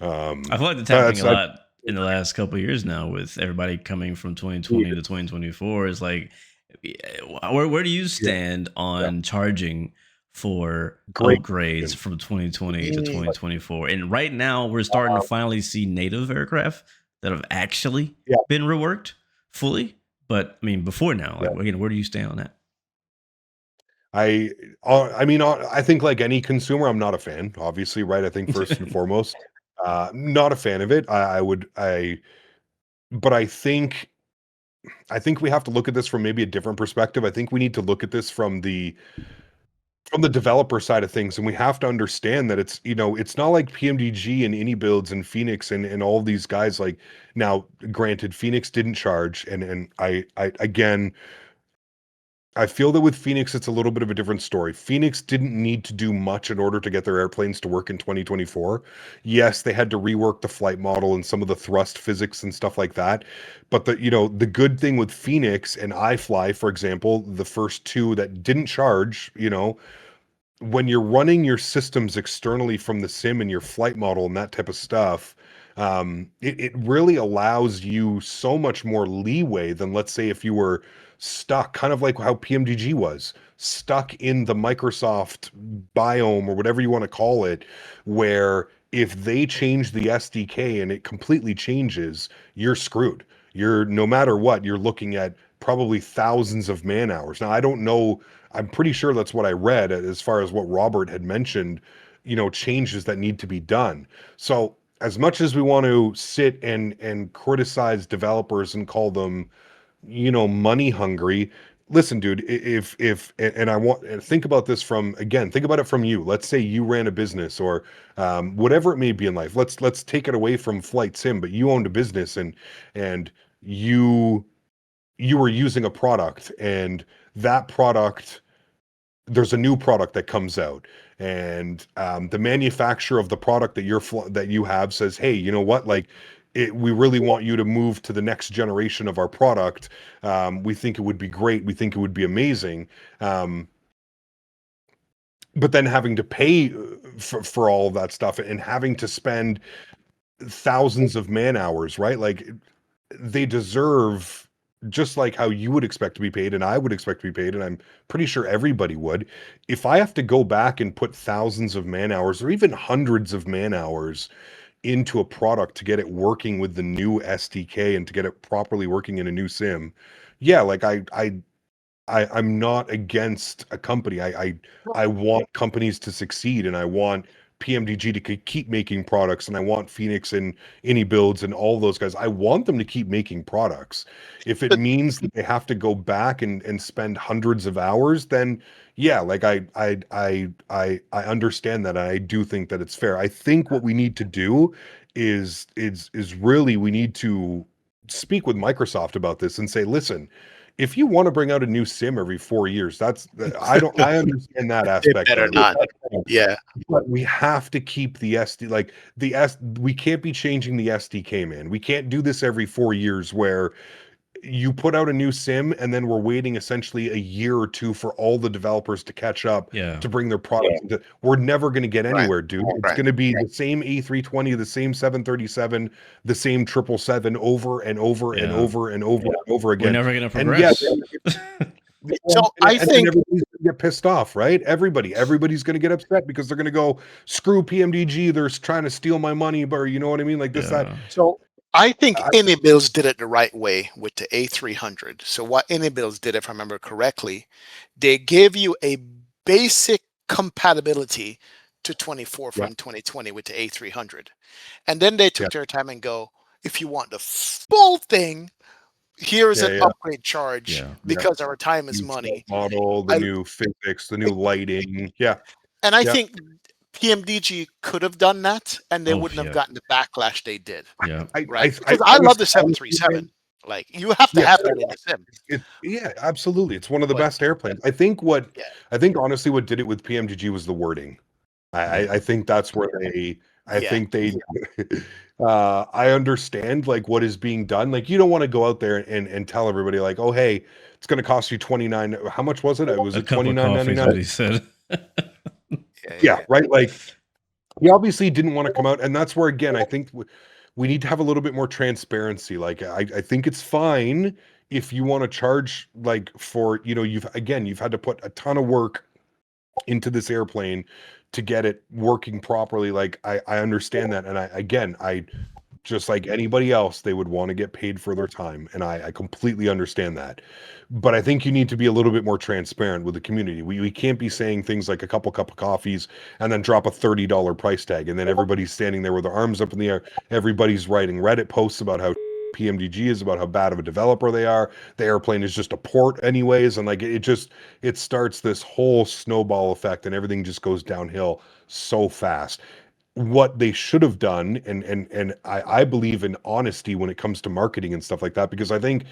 I feel like that's happening that's a lot in the last couple of years now with everybody coming from 2020 to 2024. Is like, where do you yeah, stand yeah, on charging for great upgrades question. from 2020 to Mm, 2024? And right now, we're starting to finally see native aircraft that have actually Yeah, been reworked fully. But I mean, before now, yeah. like, where do you stand on that? I I mean, I think like any consumer, I'm not a fan, obviously, right? I think first and foremost, not a fan of it. But I think we have to look at this from maybe a different perspective. I think we need to look at this from the developer side of things, and we have to understand that it's not like PMDG and Any Builds and Phoenix and all these guys. Like, now granted, Phoenix didn't charge, and I again, I feel that with Phoenix, it's a little bit of a different story. Phoenix didn't need to do much in order to get their airplanes to work in 2024. Yes, they had to rework the flight model and some of the thrust physics and stuff like that. But the good thing with Phoenix and iFly, for example, the first two that didn't charge, when you're running your systems externally from the sim and your flight model and that type of stuff, it really allows you so much more leeway than, let's say, if you were stuck, kind of like how PMDG was stuck in the Microsoft biome or whatever you want to call it, where if they change the SDK and it completely changes, you're screwed. No matter what, you're looking at probably thousands of man hours. Now, I don't know, I'm pretty sure that's what I read as far as what Robert had mentioned, changes that need to be done. So as much as we want to sit and criticize developers and call them, money hungry, listen, dude, if and I want and think about this from again, think about it from you. Let's say you ran a business or whatever it may be in life. Let's take it away from flight sim, but you owned a business and you you were using a product and that product there's a new product that comes out and the manufacturer of the product that that you have says, hey, you know what, like we really want you to move to the next generation of our product. We think it would be great, we think it would be amazing. um, but then having to pay for all of that stuff and having to spend thousands of man hours, right? Like they deserve, just like how you would expect to be paid and I would expect to be paid, and I'm pretty sure everybody would. If I have to go back and put thousands of man hours or even hundreds of man hours into a product to get it working with the new SDK and to get it properly working in a new sim, yeah, like I'm not against a company. I want companies to succeed, and I want PMDG to keep making products, and I want Phoenix and Any Builds and all those guys. I want them to keep making products. If it But means that they have to go back and spend hundreds of hours, then yeah, like I understand that. I do think that it's fair. I think what we need to do is really we need to speak with Microsoft about this and say, listen, if you want to bring out a new sim every 4 years, I understand that they aspect better of it. not. Yeah. But we have to keep the SD, like we can't be changing the SDK, man. We can't do this every 4 years where you put out a new sim and then we're waiting essentially a year or two for all the developers to catch up Yeah. to bring their products into. We're never going to get Right. anywhere, dude. It's Right. going to be the same A320, the same 737, the same 777 over and over and Yeah. over and over and over We're again. never gonna And yeah, progress. So I think everybody's gonna get pissed off, right? Everybody's gonna get upset because they're gonna go, screw PMDG, they're trying to steal my money, or you know what I mean? Like this, that. Yeah. so. I think I, Anybills did it the right way with the A300. So what Anybills did, if I remember correctly, they gave you a basic compatibility to 24 yeah, from 2020 with the A300. And then they yeah, took their time and go, if you want the full thing, here is yeah, an yeah, upgrade charge Yeah. yeah. because our time is New salt money. model, the I, new physics, the new lighting. Yeah, and I yeah. think PMDG could have done that and they Oh wouldn't have yeah. gotten the backlash they did. Yeah. Right? I Because I love the honestly, honestly, 737. Like you have to yeah, have that in the sim. yeah, absolutely. It's one of the But best airplanes. yeah, I think honestly what did it with PMGG was the wording. I think that's where I yeah. think they I understand like what is being done. Like you don't want to go out there and tell everybody like, oh hey, it's gonna cost you 29. How much was it? Was A it cup of coffee is 29.99? what he said. Yeah, right. Like he obviously didn't want to come out, and that's where again I think we need to have a little bit more transparency. Like I think it's fine if you want to charge like for, you know, you've had to put a ton of work into this airplane to get it working properly. Like I understand that, and I just like anybody else, they would want to get paid for their time, and I completely understand that. But I think you need to be a little bit more transparent with the community. We can't be saying things like a couple cup of coffees and then drop a $30 price tag, and then everybody's standing there with their arms up in the air. Everybody's writing Reddit posts about how PMDG is, about how bad of a developer they are. The airplane is just a port anyways, and like it starts this whole snowball effect, and everything just goes downhill so fast. What they should have done, and I believe in honesty when it comes to marketing and stuff like that, because I think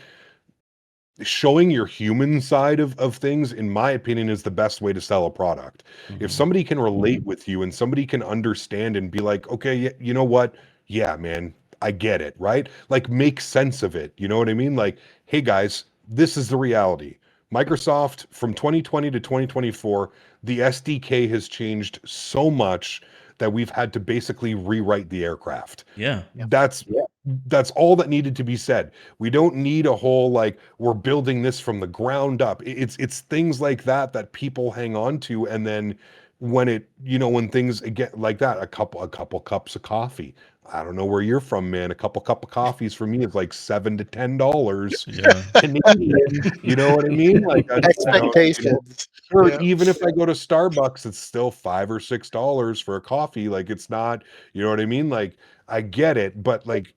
showing your human side of things, in my opinion, is the best way to sell a product. If Mhm. somebody can relate with you and somebody can understand and be like, okay, you know what, yeah man, I get it, right? Like make sense of it, you know what I mean? Like, hey guys, this is the reality. Microsoft from 2020 to 2024, the SDK has changed so much that we've had to basically rewrite the aircraft. Yeah. That's all that needed to be said. We don't need a whole like we're building this from the ground up. It's things like that that people hang on to, and then when it, you know, when things get like that, a couple cups of coffee. I don't know where you're from, man. A couple cup of coffees for me is like $7 to $10 Yeah. Canadian. You know what I mean? Like Expectations. or Yeah. even if I go to Starbucks, it's still $5 or $6 for a coffee. Like it's not, you know what I mean? Like I get it, but like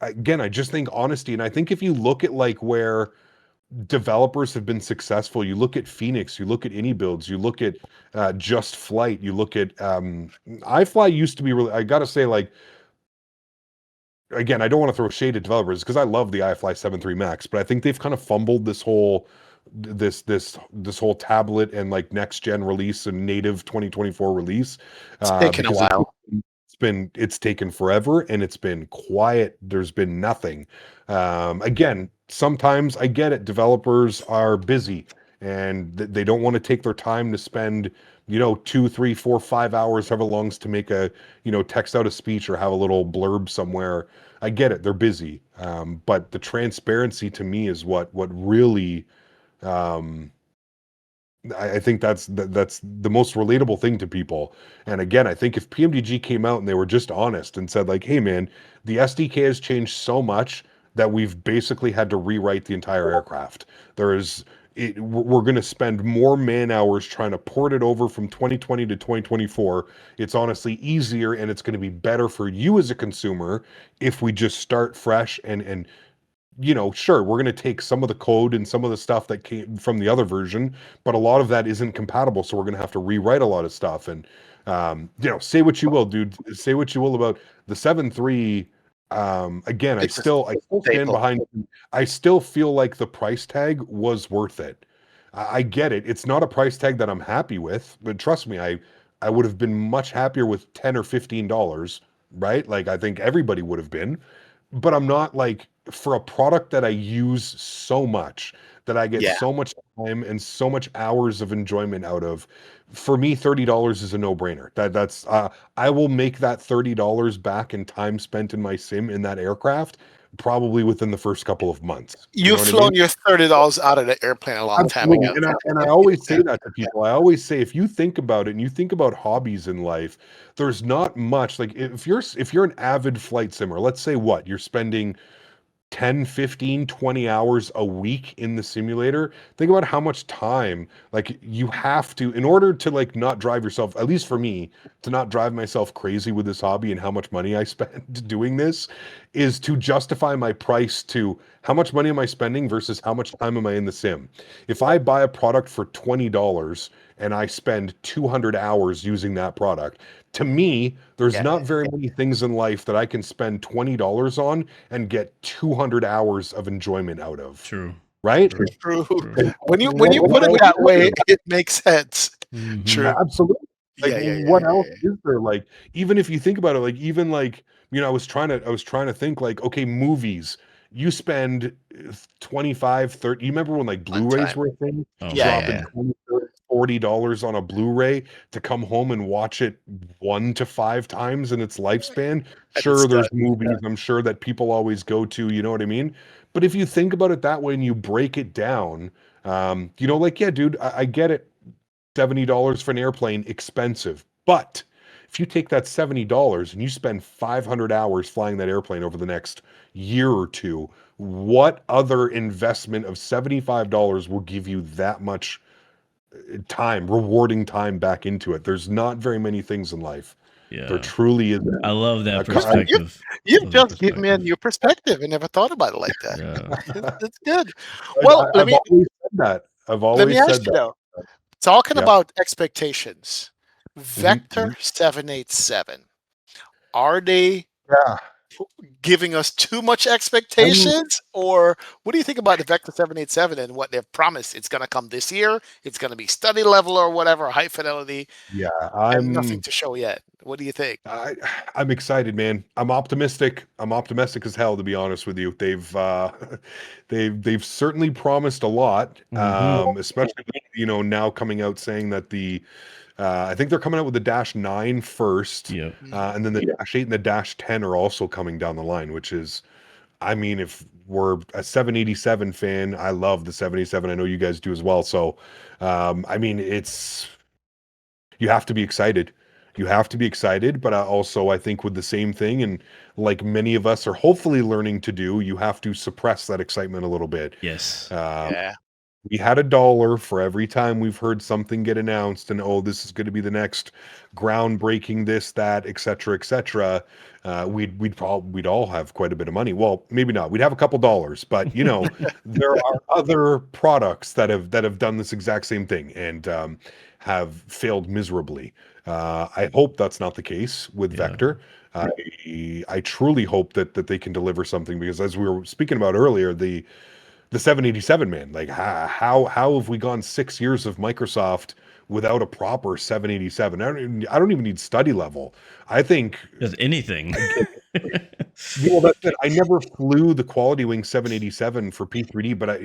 again, I just think honesty, and I think if you look at like where developers have been successful. You look at Phoenix, you look at AnyBuilds, you look at Just Flight, you look at iFly used to be really, I gotta say, like, again, I don't want to throw shade at developers because I love the iFly 7.3 Max, but I think they've kind of fumbled this whole this whole tablet and like next gen release and native 2024 release It's taken a because while. it's taken forever and it's been quiet. There's been nothing. Again, sometimes I get it. Developers are busy and they don't want to take their time to spend, 2, 3, 4, 5 hours, however long to make a, text out a speech or have a little blurb somewhere. I get it. They're busy. But the transparency to me is what really, um, I think that's the most relatable thing to people. And again, I think if PMDG came out and they were just honest and said like, "Hey, man, the SDK has changed so much that we've basically had to rewrite the entire aircraft. We're going to spend more man hours trying to port it over from 2020 to 2024. It's honestly easier and it's going to be better for you as a consumer if we just start fresh and sure, we're going to take some of the code and some of the stuff that came from the other version, but a lot of that isn't compatible. So we're going to have to rewrite a lot of stuff. And, say what you will, dude. Say what you will about the 7.3. Again, I It's a still stand staple. behind. I still feel like the price tag was worth it. I get it. It's not a price tag that I'm happy with, but trust me, I would have been much happier with $10 or $15, right? Like I think everybody would have been, but I'm not like for a product that I use so much that I get Yeah. so much time and so much hours of enjoyment out of. For me, $30 is a no-brainer. That's I will make that $30 back in time spent in my sim in that aircraft probably within the first couple of months. You know You've what I flown mean? your $30 out of the airplane a long time Absolutely. ago. And I always say that to people. I always say if you think about it and you think about hobbies in life, there's not much like if you're an avid flight simmer, let's say what, you're spending 10, 15, 20 hours a week in the simulator. Think about how much time like you have to in order to like not drive yourself, at least for me, to not drive myself crazy with this hobby and how much money I spend doing this is to justify my price to how much money am I spending versus how much time am I in the sim. If I buy a product for $20 and I spend 200 hours using that product, to me, there's Yeah. not very many things in life that I can spend $20 on and get 200 hours of enjoyment out of. True. Right? True. True. True. When you What put it else that is way, there? it makes sense. Mhm. True. Absolutely. Like Yeah. what else is there? Like even if you think about it, like even like I was trying to think like okay, movies. You spend 25, 30. You remember when like One Blu-rays time. were a thing? Oh Yeah, man. Dropping yeah. 20, 30, $40 on a Blu-ray to come home and watch it 1 to 5 times in its lifespan. And it's Sure, done. there's movies I'm sure that people always go to, you know what I mean? But if you think about it that way and you break it down, like, yeah, dude, I get it. $70 for an airplane, expensive. But if you take that $70 and you spend 500 hours flying that airplane over the next year or two, what other investment of $75 will give you that much time, rewarding time back into it? There's not very many things in life. There Yeah. truly is. I love that You- perspective. You've Love that just given me a perspective. new perspective. I never thought about it like that. Yeah. That's good. Well, I've always said that. I've let me always ask said you that. though. Talking Yeah. about expectations, Mhm, Vector mhm. 787, are they Yeah. giving us too much I'm expectations? Or what do you think about the Vector 787 and what they've promised? It's going to come this year, it's going to be study level or whatever, high fidelity, yeah, and nothing to show yet. What do you think? I I'm excited, man. I'm optimistic. I'm optimistic as hell, to be honest with you. They've certainly promised a lot. Hmm. Especially now coming out saying that I think they're coming out with the Dash 9 first, Yep. and then the Dash 8 and the Dash 10 are also coming down the line, which is, I mean, if we're a 787 fan, I love the 787. I know you guys do as well. So, I mean, you have to be excited. You have to be excited, but also I think with the same thing, and like many of us are hopefully learning to do, you have to suppress that excitement a little bit. Yes. Um, Yeah. we had $1 for every time we've heard something get announced, and oh, this is going to be the next groundbreaking, this, that, etc., etc. We'd all have quite a bit of money. Well, maybe not. We'd have a couple dollars, but there are other products that have done this exact same thing and have failed miserably. I hope that's not the case with Yeah. Vector. I truly hope that they can deliver something, because as we were speaking about earlier, the 787, man, like how have we gone 6 years of Microsoft without a proper 787? I don't even need study level. I think Just anything. that's it. I never flew the Quality Wing 787 for P3D, but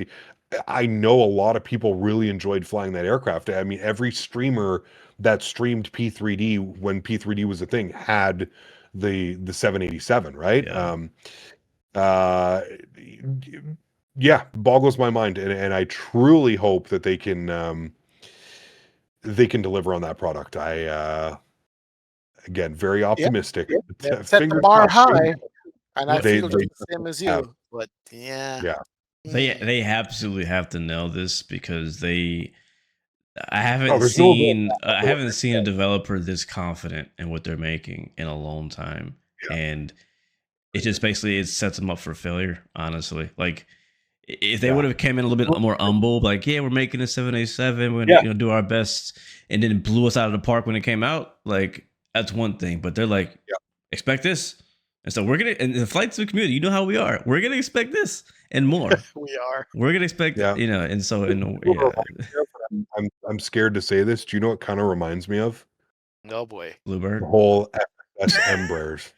I know a lot of people really enjoyed flying that aircraft. I mean, every streamer that streamed P3D when P3D was a thing had the 787, right? Yeah. Uh, yeah, boggles my mind, and I truly hope that they can deliver on that product. Again, very optimistic. They've set the Fingers bar crossed. high, and I They feel they just the same as have. you. But yeah, Yeah. They absolutely have to know this because I Oh, there's no way. I haven't seen a developer this confident in what they're making in a long time. Yeah. And it just basically it sets them up for failure, honestly. Like if they Yeah. would have came in a little bit more humble, like, yeah, we're making a 787, we're Yeah. gonna do our best, and then blew us out of the park when it came out, like that's one thing. But they're like, Yeah. expect this. And so we're gonna, and the flight sim community, you know how we are. We're gonna expect this and more. we are. We're gonna expect, Yeah. and so I'm scared to say this. Do you know what kind of reminds me of? No boy. Bluebird. The whole FS Embraers.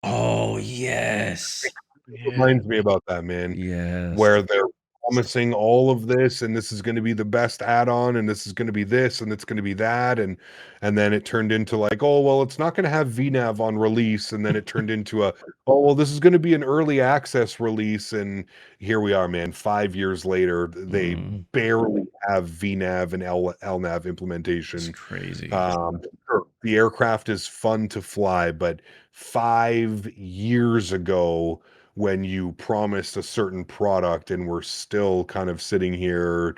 Oh yes. It reminds me about that, man. Yes. Where they're promising all of this, and this is going to be the best add-on, and this is going to be this, and it's going to be that, and then it turned into like, oh well, it's not going to have VNAV on release, and then it turned into oh well, this is going to be an early access release, and here we are, man. 5 years later, they barely have VNAV and LNAV implementation. It's crazy. Sure, the aircraft is fun to fly, but 5 years ago, when you promised a certain product and we're still kind of sitting here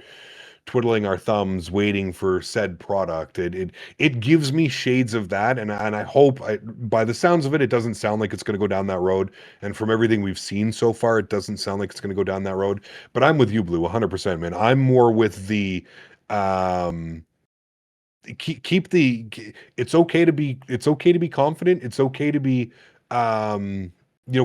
twiddling our thumbs waiting for said product, it gives me shades of that, and I hope, by the sounds of it, it doesn't sound like it's going to go down that road, and from everything we've seen so far, it doesn't sound like it's going to go down that road. But I'm with you, Blue, 100%, man. I'm more with the keep the it's okay to be confident, it's okay to be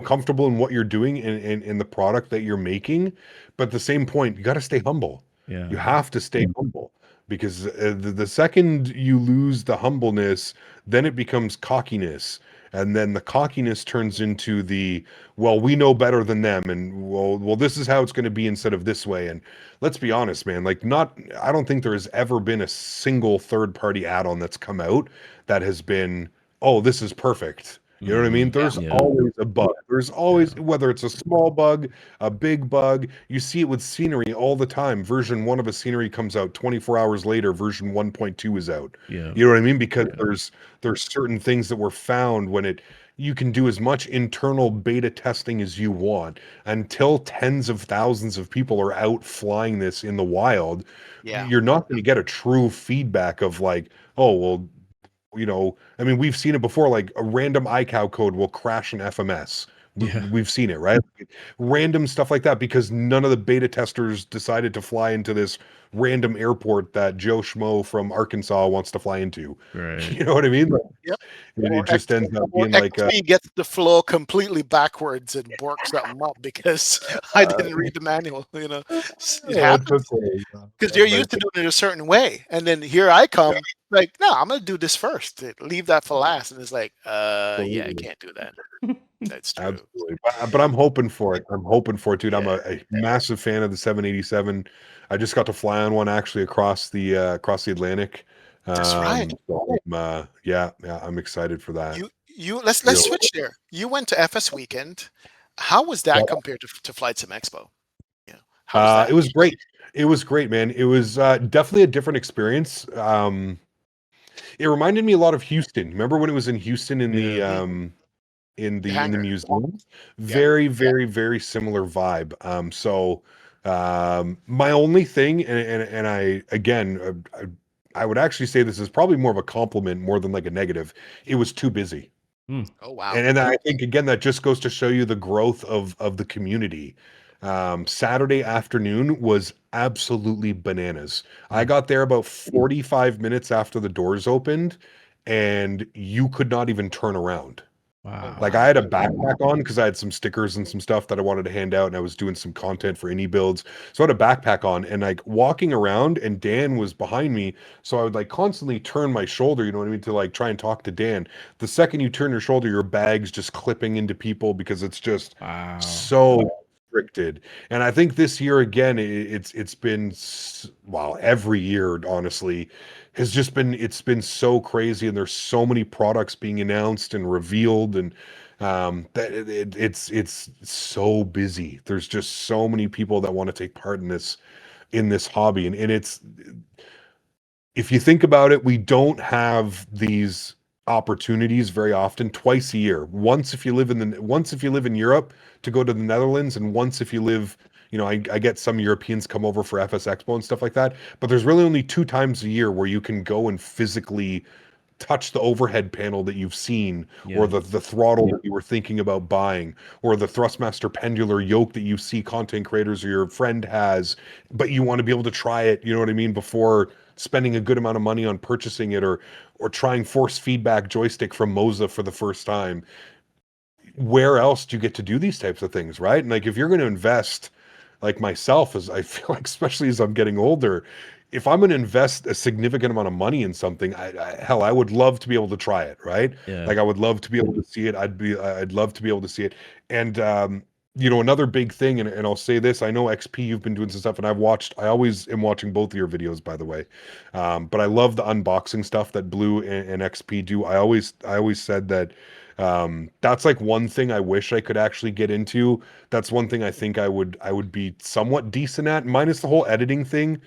comfortable in what you're doing in the product that you're making, but at the same point, you got to stay humble. Yeah. You have to stay humble, because the second you lose the humbleness, then it becomes cockiness, and then the cockiness turns into well, we know better than them, and well this is how it's going to be instead of this way. And let's be honest, man, like, I don't think there has ever been a single third-party add-on that's come out that has been, oh, this is perfect. You know what I mean? There's always a bug. There's always, whether it's a small bug, a big bug. You see it with scenery all the time. Version 1 of a scenery comes out 24 hours later. Version 1.2 is out. Yeah. You know what I mean? Because there's certain things that were found when you can do as much internal beta testing as you want until tens of thousands of people are out flying this in the wild. Yeah. You're not going to get a true feedback of like, oh, well, I mean, we've seen it before, like a random iCow code will crash an FMS. We've seen it, right? Random stuff like that, because none of the beta testers decided to fly into this random airport that Joe Schmo from Arkansas wants to fly into. Right. You know what I mean? Yep. And it just ends up being like XP gets the flow completely backwards and borks something up because I didn't read the manual. It happens because they're used to doing it a certain way, and then here I come, like, no, I'm gonna do this first. Leave that for last, and it's like, yeah, I can't do that. That's true. Absolutely, but I'm hoping for it. Dude. Yeah. I'm a massive fan of the 787. I just got to fly on one actually across the Atlantic. That's right. So I'm excited for that. Let's switch there. You went to FS Weekend. How was that compared to Flight Sim Expo? Yeah, how was that? It was great. It was great, man. It was definitely a different experience. It reminded me a lot of Houston. Remember when it was in Houston in the in the museum? Very, very, very similar vibe. So My only thing, and I again, I would actually say this is probably more of a compliment more than like a negative. It was too busy. Hmm. Oh wow. And I think again that just goes to show you the growth of the community. Saturday afternoon was absolutely bananas. I Hmm. got there about 45 minutes after the doors opened, and you could not even turn around. Oh Wow. Like I wow. had a backpack on because I had some stickers and some stuff that I wanted to hand out, and I was doing some content for indie builds. So I had a backpack on, and like walking around, and Dan was behind me, so I would like constantly turn my shoulder, you know what I mean, to like try and talk to Dan. The second you turn your shoulder, your bag's just clipping into people because it's just Wow. so restricted. And I think this year again, it's been well, every year honestly has just been it's been so crazy, and there's so many products being announced and revealed, and that it's so busy. There's just so many people that want to take part in this hobby, and it's if you think about it, we don't have these opportunities very often. Twice a year. Once if you live in Europe to go to the Netherlands, and once if you live, you know, I get some Europeans come over for FS Expo and stuff like that, but there's really only two times a year where you can go and physically touch the overhead panel that you've seen, or Yeah. the throttle that you were thinking about buying, or the Thrustmaster pendular yoke that you see content creators or your friend has, but you want to be able to try it, you know what I mean, before spending a good amount of money on purchasing it, or trying force feedback joystick from Moza for the first time. Where else do you get to do these types of things, right? And like if you're going to invest, like myself, as I feel like, especially as I'm getting older, if I'm going to invest a significant amount of money in something, hell, I would love to be able to try it, right? Yeah. Like I would love to be able to see it. I'd love to be able to see it. And you know, another big thing, and I'll say this, I know XP, you've been doing some stuff, and I always am watching both of your videos, by the way. But I love the unboxing stuff that Blue and XP do. I always said that that's like one thing I wish I could actually get into. That's one thing I think I would be somewhat decent at, minus the whole editing thing.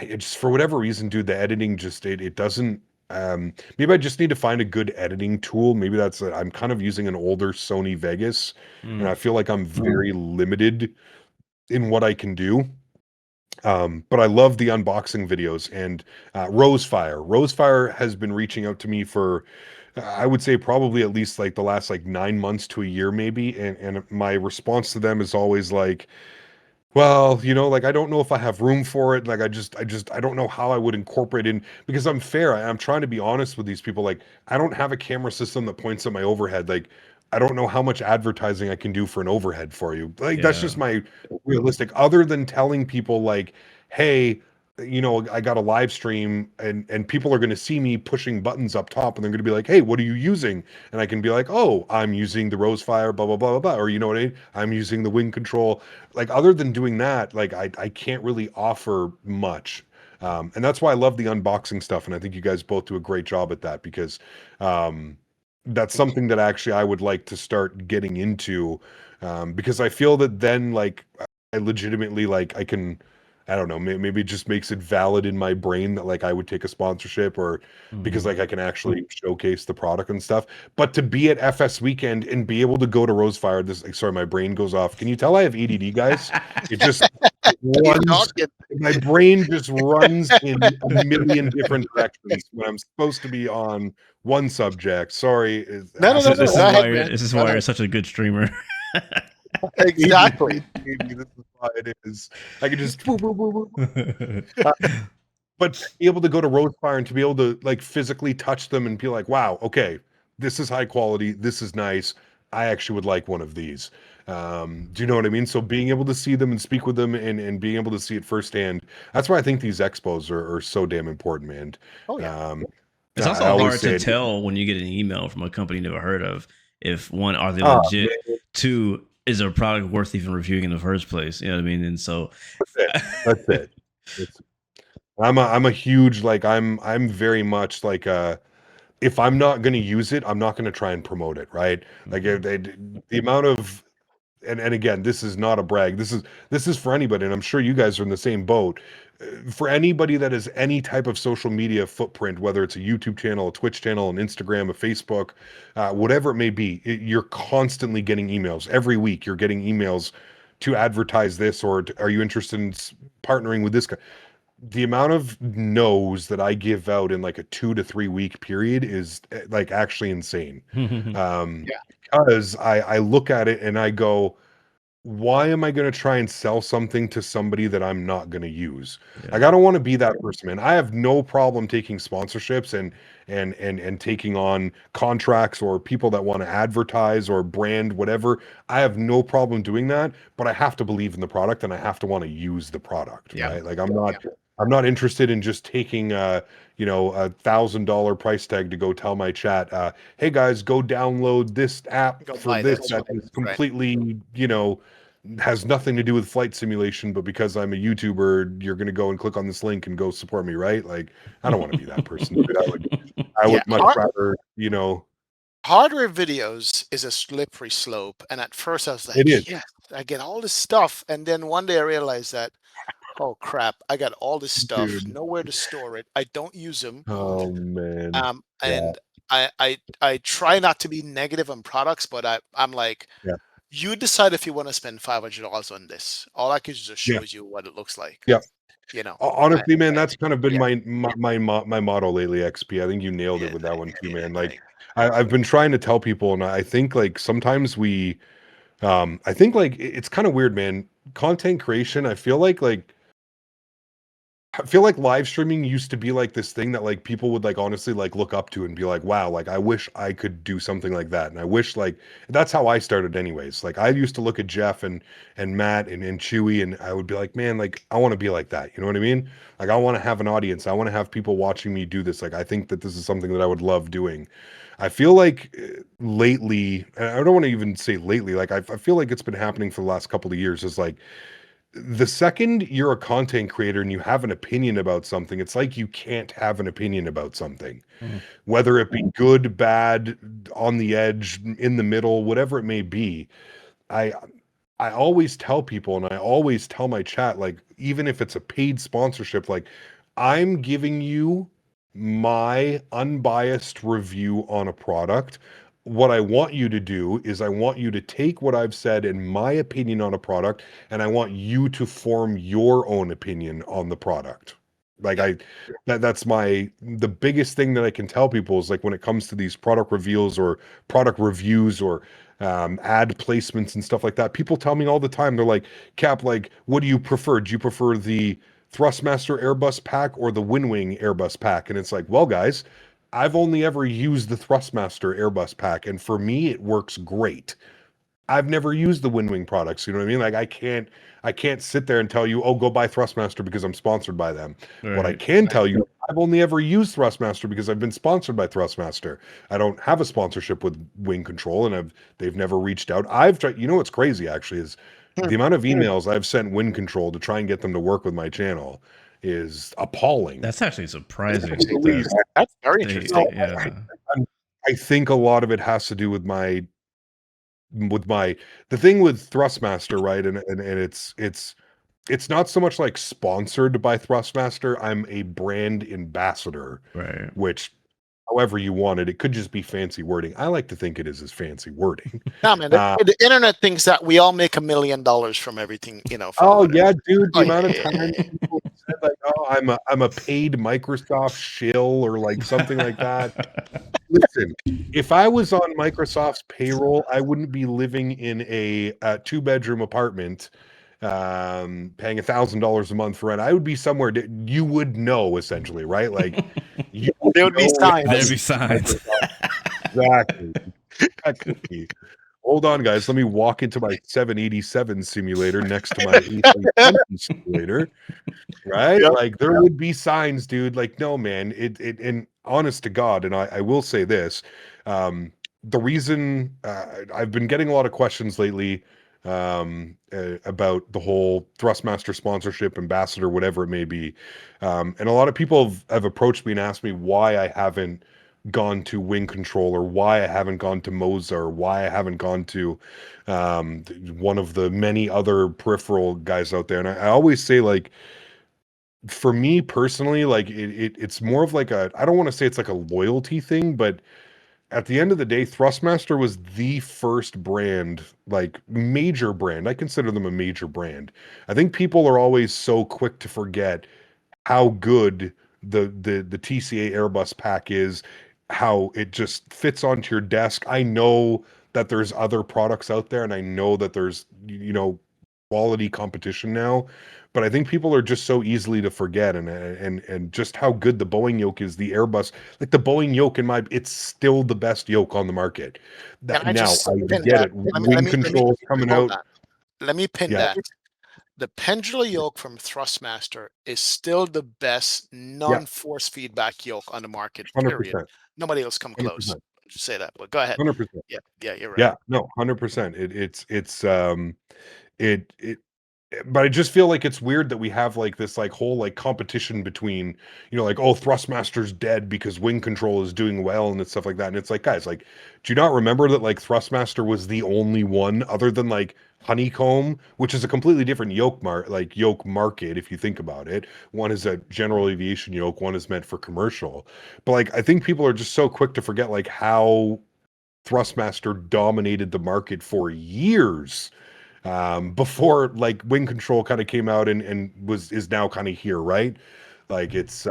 It just for whatever reason, dude, the editing just it doesn't. Maybe I just need to find a good editing tool. Maybe I'm kind of using an older Sony Vegas, and Hmm. I feel like I'm very limited in what I can do. But I love the unboxing videos, and Rosefire. Rosefire has been reaching out to me for, I would say probably at least like the last like 9 months to a year maybe, and my response to them is always like, well, you know, like I don't know if I have room for it. Like I don't know how I would incorporate in, because I'm fair. I'm trying to be honest with these people. Like I don't have a camera system that points at my overhead. Like I don't know how much advertising I can do for an overhead for you. Like that's Yeah. just my realistic. Other than telling people like, hey, you know, I got a live stream, and people are going to see me pushing buttons up top, and they're going to be like, hey, what are you using? And I can be like, oh, I'm using the Rosefire, blah blah blah blah blah, or you know what I mean? I'm using the Wing Control. Like other than doing that, like I can't really offer much. And that's why I love the unboxing stuff, and I think you guys both do a great job at that, because um, that's something that actually I would like to start getting into, because I feel that then like I legitimately like I can, I don't know, maybe it just makes it valid in my brain that like I would take a sponsorship, or because Hmm. like I can actually showcase the product and stuff. But to be at FS weekend and be able to go to Rosefire, this like, sorry, my brain goes off. Can you tell I have ADD, guys? It just Keep runs. talking. My brain just runs in a million different directions when I'm supposed to be on one subject. Sorry, No, no, This no, is no. this Go is ahead, why man. why Go you're ahead. such a good streamer. Exactly. maybe this is why it is. I can just boop, boop, boop, boop. But to be able to go to Rosefire and to be able to like physically touch them and be like, wow, okay, this is high quality, this is nice. I actually would like one of these. Do you know what I mean? So being able to see them and speak with them, and being able to see it firsthand, that's why I think these expos are so damn important, man. Oh yeah. Um, It's I also always hard to say it. tell when you get an email from a company you never heard of if one, are they Ah, legit? man, Two, is their product worth even reviewing in the first place? You know what I mean? And so, that's it. That's it. It's, I'm a huge like I'm very much like if I'm not going to use it, I'm not going to try and promote it, right? Like Mhm. the amount of, and again, this is not a brag. This is for anybody, and I'm sure you guys are in the same boat. For anybody that has any type of social media footprint, whether it's a YouTube channel, a Twitch channel, an Instagram, a Facebook, whatever it may be, you're constantly getting emails. Every week, you're getting emails to advertise this, or are you interested in partnering with this guy? The amount of no's that I give out in like a 2 to 3 week period is like actually insane. Yeah. Because I look at it and I go, why am I going to try and sell something to somebody that I'm not going to use? Yeah. Like, I don't want to be that person, man. I have no problem taking sponsorships and taking on contracts or people that want to advertise or brand whatever. I have no problem doing that, but I have to believe in the product and I have to want to use the product, Yeah. right? Like, I'm not interested in just taking you know, $1,000 price tag to go tell my chat, hey guys, go download this app Go for buy this this. that is Right. completely, you know, has nothing to do with flight simulation, but because I'm a YouTuber, you're gonna go and click on this link and go support me, right? Like, I don't want to be that person. Dude. I Yeah. would much rather, you know, Hardware videos is a slippery slope. And at first I was it is. like, yes, I get all this stuff. And then one day I realized that, oh crap, I got all this stuff, Dude. nowhere to store it. I don't use them. Oh man. Yeah. And I try not to be negative on products, but I'm like, Yeah. you decide if you want to spend $500 on this. All I can just Yeah. shows you what it looks like. Yeah. You know, Honestly, man, that's kind of been yeah. my motto lately, XP. I think you nailed it Yeah, with that one too, yeah, man. Like, I've been trying to tell people, and I think like sometimes I think like it's kind of weird, man. Content creation, I feel like live streaming used to be like this thing that like people would like honestly like look up to and be like, wow, like I wish I could do something like that. And I wish like that's how I started anyways. Like I used to look at Jeff and Matt and Chewy and I would be like, man, like I want to be like that. You know what I mean? Like I want to have an audience. I want to have people watching me do this. Like I think that this is something that I would love doing. I feel like lately, and I don't want to even say lately, like I feel like it's been happening for the last couple of years is like the second you're a content creator and you have an opinion about something, it's like you can't have an opinion about something, whether it be good, bad, on the edge, in the middle, whatever it may be. I I always tell people and I always tell my chat, like, even if it's a paid sponsorship, like, I'm giving you my unbiased review on a product. What I want you to do is I want you to take what I've said in my opinion on a product, and I want you to form your own opinion on the product. Like that's the biggest thing that I can tell people is like when it comes to these product reveals or product reviews or ad placements and stuff like that. People tell me all the time, they're like, Cap, like, what do you prefer? Do you prefer the Thrustmaster Airbus pack or the Winwing Airbus pack? And it's like, well, guys, I've only ever used the Thrustmaster Airbus pack, and for me, it works great. I've never used the Winwing products. You know what I mean? Like I can't sit there and tell you, oh, go buy Thrustmaster because I'm sponsored by them. What I Right. can tell you, I've only ever used Thrustmaster because I've been sponsored by Thrustmaster. I don't have a sponsorship with Wing Control, and they've never reached out. I've tried. You know what's crazy actually is the amount of emails I've sent Wing Control to try and get them to work with my channel is appalling. That's actually surprising. That's very They, interesting. yeah. I think a lot of it has to do with the thing with Thrustmaster, right? And it's not so much like sponsored by Thrustmaster. I'm a brand ambassador, Right. which however you want it, it could just be fancy wording. I like to think it is as fancy wording. Yeah, man. The internet thinks that we all make $1 million from everything, you know. Oh yeah, dude. The Oh, amount yeah, of yeah, times people said like, "Oh, I'm a paid Microsoft shill" or like something like that. Listen, if I was on Microsoft's payroll, I wouldn't be living in a 2-bedroom apartment, paying $1,000 a month for rent. I would be somewhere that you would know, essentially, right? Like you There would be know signs. There'd be signs. exactly. Exactly. Hold on, guys. Let me walk into my 787 simulator next to my A320 simulator. Right? Yep. Like there would be signs, dude. Like, no, man. It and honest to God, and I will say this. The reason I've been getting a lot of questions lately about the whole Thrustmaster sponsorship, ambassador, whatever it may be. And a lot of people have approached me and asked me why I haven't gone to Wing Control or why I haven't gone to Moza or why I haven't gone to one of the many other peripheral guys out there. And I always say, like, for me personally, like it's more of like I don't want to say it's like a loyalty thing, but at the end of the day, Thrustmaster was the first brand, like major brand. I consider them a major brand. I think people are always so quick to forget how good the TCA Airbus pack is, how it just fits onto your desk. I know that there's other products out there, and I know that there's quality competition now, but I think people are just so easily to forget, and just how good the Boeing yoke is. The Airbus, like the Boeing yoke, it's still the best yoke on the market. Can That I now just I pin get that? it. Wing control is coming Hold out. on. Let me pin Yeah, that. The Pendula yoke from Thrustmaster is still the best yeah, non-force feedback yoke on the market, hundred period. percent, Nobody else come hundred close. percent, Just say that, but go ahead. 100%. Yeah, yeah, you're right. Yeah, no, 100%. It but I just feel like it's weird that we have like this like whole like competition between, like, oh, Thrustmaster's dead because wing control is doing well and stuff like that. And it's like, guys, like, do you not remember that like Thrustmaster was the only one other than like Honeycomb, which is a completely different yoke market if you think about it. One is a general aviation yoke, one is meant for commercial. But like I think people are just so quick to forget like how Thrustmaster dominated the market for years, before like wing control kind of came out and is now kind of here, right? Like it's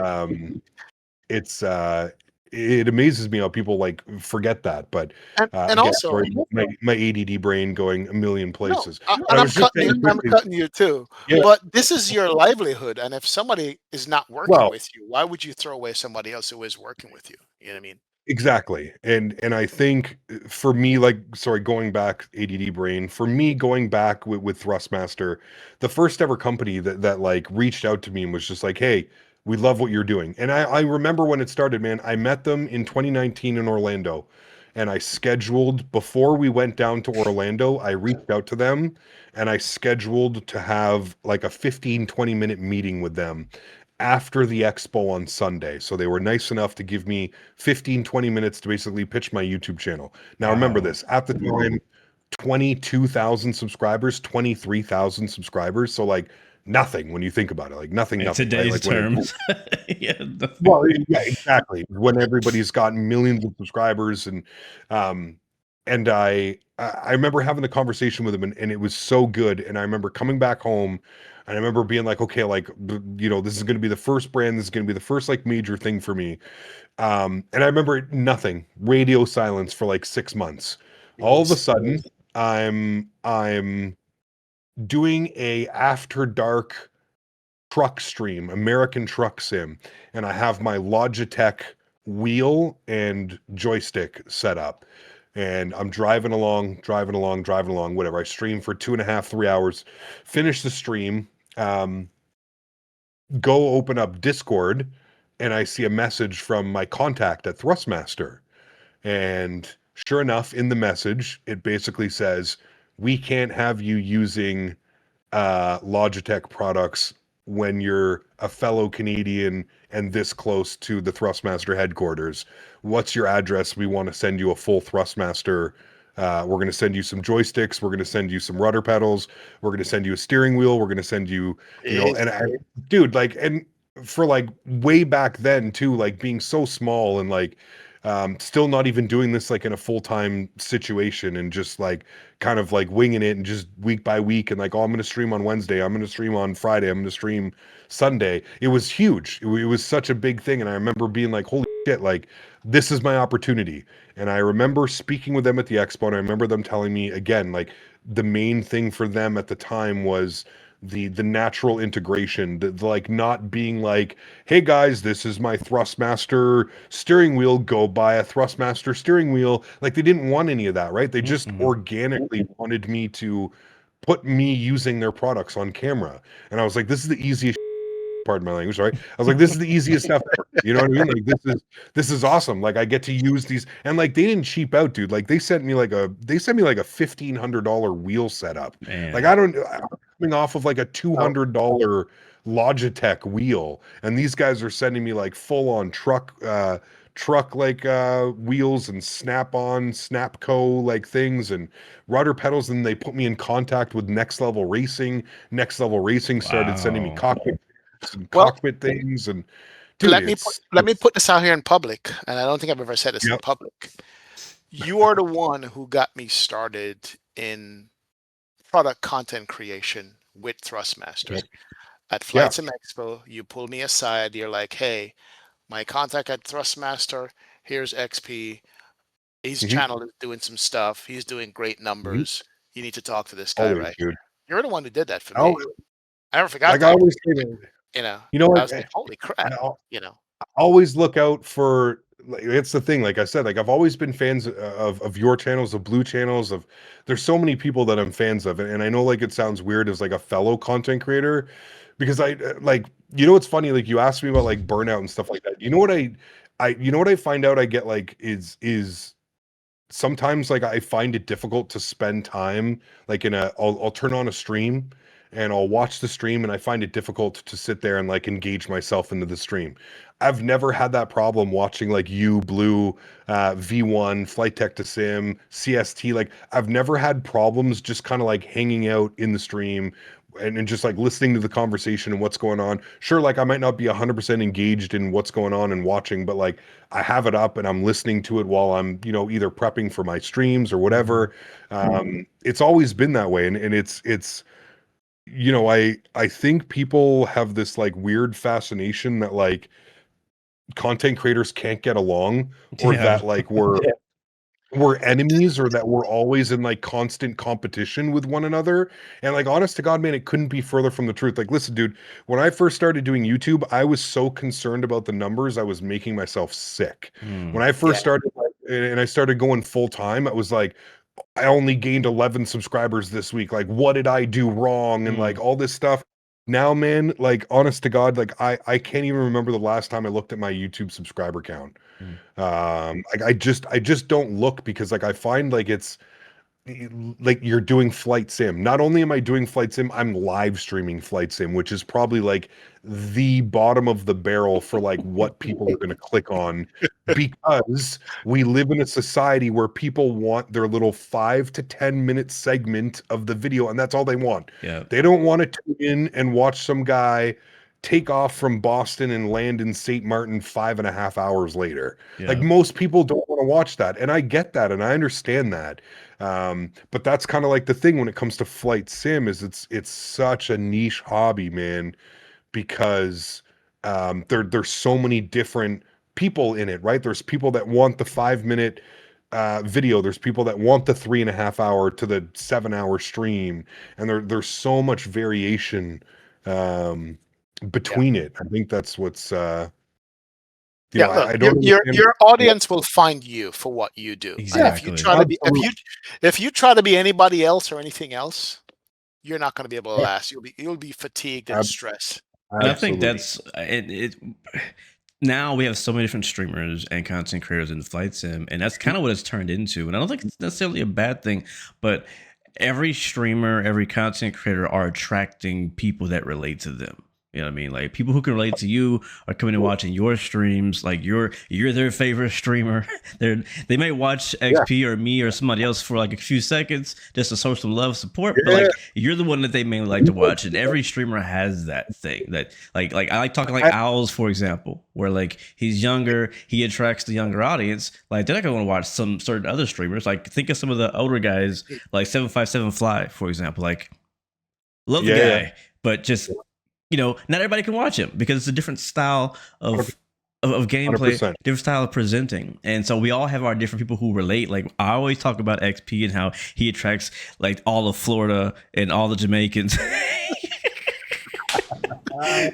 it amazes me how people like forget that. But And again, also, sorry, my ADD brain going a million no, places. and But I was just saying I'm quickly, cutting you too. yeah. But this is your livelihood, and if somebody is not working Well, with you, why would you throw away somebody else who is working with you? You know what I mean? exactly. And I think for me, like, sorry, going back, ADD brain, for me, going back with Thrustmaster, the first ever company that like reached out to me and was just like, hey, we love what you're doing. And I remember when it started, man. I met them in 2019 in Orlando, and I scheduled, before we went down to Orlando, I reached out to them and I scheduled to have like a 15-20 minute meeting with them after the expo on Sunday. So they were nice enough to give me 15-20 minutes to basically pitch my YouTube channel. Now remember Wow. this, at the time, 22,000 subscribers, 23,000 subscribers. So like nothing when you think about it, like nothing, In nothing, right? today's Like when it, terms. Yeah. well, yeah, exactly. When everybody's got millions of subscribers, um and I remember having the conversation with him, and it was so good. And I remember coming back home, and I remember being like, okay, like, this is going to be the first brand, this is going to be the first like major thing for me. And I remember nothing, radio silence for like 6 months. All of a sudden, I'm doing a after dark truck stream, American Truck Sim, and I have my Logitech wheel and joystick set up. And I'm driving along, whatever. I stream for 2.5, 3 hours, finish the stream, um, go open up Discord, and I see a message from my contact at Thrustmaster. And sure enough, in the message, it basically says, we can't have you using Logitech products when you're a fellow Canadian and this close to the Thrustmaster headquarters. What's your address? We want to send you a full Thrustmaster. We're going to send you some joysticks. We're going to send you some rudder pedals. We're going to send you a steering wheel. We're going to send you, and dude, like, and for like way back then too, like being so small and like, still not even doing this like in a full-time situation, and just like kind of like winging it and just week by week, and like, oh, I'm going to stream on Wednesday, I'm going to stream on Friday, I'm going to stream Sunday. It was huge. It was such a big thing. And I remember being like, holy shit, like this is my opportunity. And I remember speaking with them at the expo, and I remember them telling me again, like the main thing for them at the time was the natural integration, the like not being like, hey guys, this is my Thrustmaster steering wheel, go buy a Thrustmaster steering wheel. Like they didn't want any of that, right? They just organically wanted me to put me using their products on camera. And I was like, this is the easiest, pardon my language, right? I was like, this is the easiest stuff ever. You know what I mean? Like this is awesome. Like I get to use these, and like they didn't cheap out, dude. Like they sent me like a $1,500 wheel setup. Like Man. I'm coming off of like a $200 Logitech wheel, and these guys are sending me like full on truck like wheels and Snapco like things and rudder pedals. And they put me in contact with Next Level Racing. Next Level Racing started sending me Wow. Well, cockpit things. And dude, let me put this out here in public, and I don't think I've ever said this in yep, public. You are the one who got me started in product content creation with Thrustmaster. At Yeah. Flight Sim Expo, you pulled me aside. You're like, hey, my contact at Thrustmaster, here's XP. His Hmm. channel is doing some stuff. He's doing great Hmm. numbers. You need to talk to this guy Always, right dude. here. You're the one who did that for Oh, me. I never forgot like I that. always say, man, You know, you know I what? was like, holy crap. I You know, always look out for, like, it's the thing, like I said, like I've always been fans of your channels, of blue channels, of there's so many people that I'm fans of, and I know like it sounds weird as like a fellow content creator, because I like, you know, it's funny, like you asked me about like burnout and stuff like that. You know what you know what I find out I get, like, is sometimes like I find it difficult to spend time like I'll turn on a stream and I'll watch the stream, and I find it difficult to sit there and like engage myself into the stream. I've never had that problem watching like you, Blue, V1, Flight Tech to Sim, CST. Like I've never had problems just kind of like hanging out in the stream and just like listening to the conversation and what's going on. Sure, like I might not be 100% engaged in what's going on and watching, but like I have it up and I'm listening to it while I'm, you know, either prepping for my streams or whatever. It's always been that way. And it's, you know, I think people have this like weird fascination that like content creators can't get along, or Yeah. that like we're enemies, or that we're always in like constant competition with one another. And like, honest to God, man, it couldn't be further from the truth. Like, listen, dude, when I first started doing YouTube, I was so concerned about the numbers, I was making myself sick. When Mm. I yeah, first started, like, and I started going full time, I was like, I only gained 11 subscribers this week. Like, what did I do wrong? And like Mm. all this stuff. Now, man, like, honest to God, like I can't even remember the last time I looked at my YouTube subscriber count. Mm. Like I just don't look, because like I find like it's like you're doing flight sim. Not only am I doing flight sim, I'm live streaming flight sim, which is probably like the bottom of the barrel for like what people are going to click on, because we live in a society where people want their little 5 to 10 minute segment of the video, and that's all they want. Yeah. They don't want to tune in and watch some guy take off from Boston and land in St. Martin 5.5 hours later. Like Yeah. most people don't want to watch that. And I get that and I understand that. But that's kind of like the thing when it comes to flight sim, is it's such a niche hobby, man, because there's so many different people in it, right? There's people that want the 5 minute video, there's people that want the 3.5 hour to the 7 hour stream, and there's so much variation um yeah. between it. I think that's what's you Yeah, know, look, I don't understand. your audience will find you for what you do. And if you Exactly. try to be Absolutely. if you try to be anybody else or anything else, you're not going to be able to Yeah, last. You'll be fatigued and ab- stressed. And I think absolutely. that's it. Now we have so many different streamers and content creators in the flight sim, and that's kind of what it's turned into. And I don't think it's necessarily a bad thing, but every streamer, every content creator are attracting people that relate to them. You know what I mean? Like people who can relate to you are coming and watching your streams. Like you're their favorite streamer. They may watch Yeah, XP or me or somebody else for like a few seconds just to show some love, support. But yeah. like you're the one that they mainly like to watch. And every streamer has that thing that like I like talking like I, Owls, for example, where like he's younger, he attracts the younger audience. Like they're not gonna want to watch some certain other streamers. Like think of some of the older guys, like 757 Fly, for example. Like love the yeah, yeah. guy, but just not everybody can watch him because it's a different style of gameplay, 100%. different style of presenting. And so we all have our different people who relate. Like I always talk about XP and how he attracts like all of Florida and all the Jamaicans. You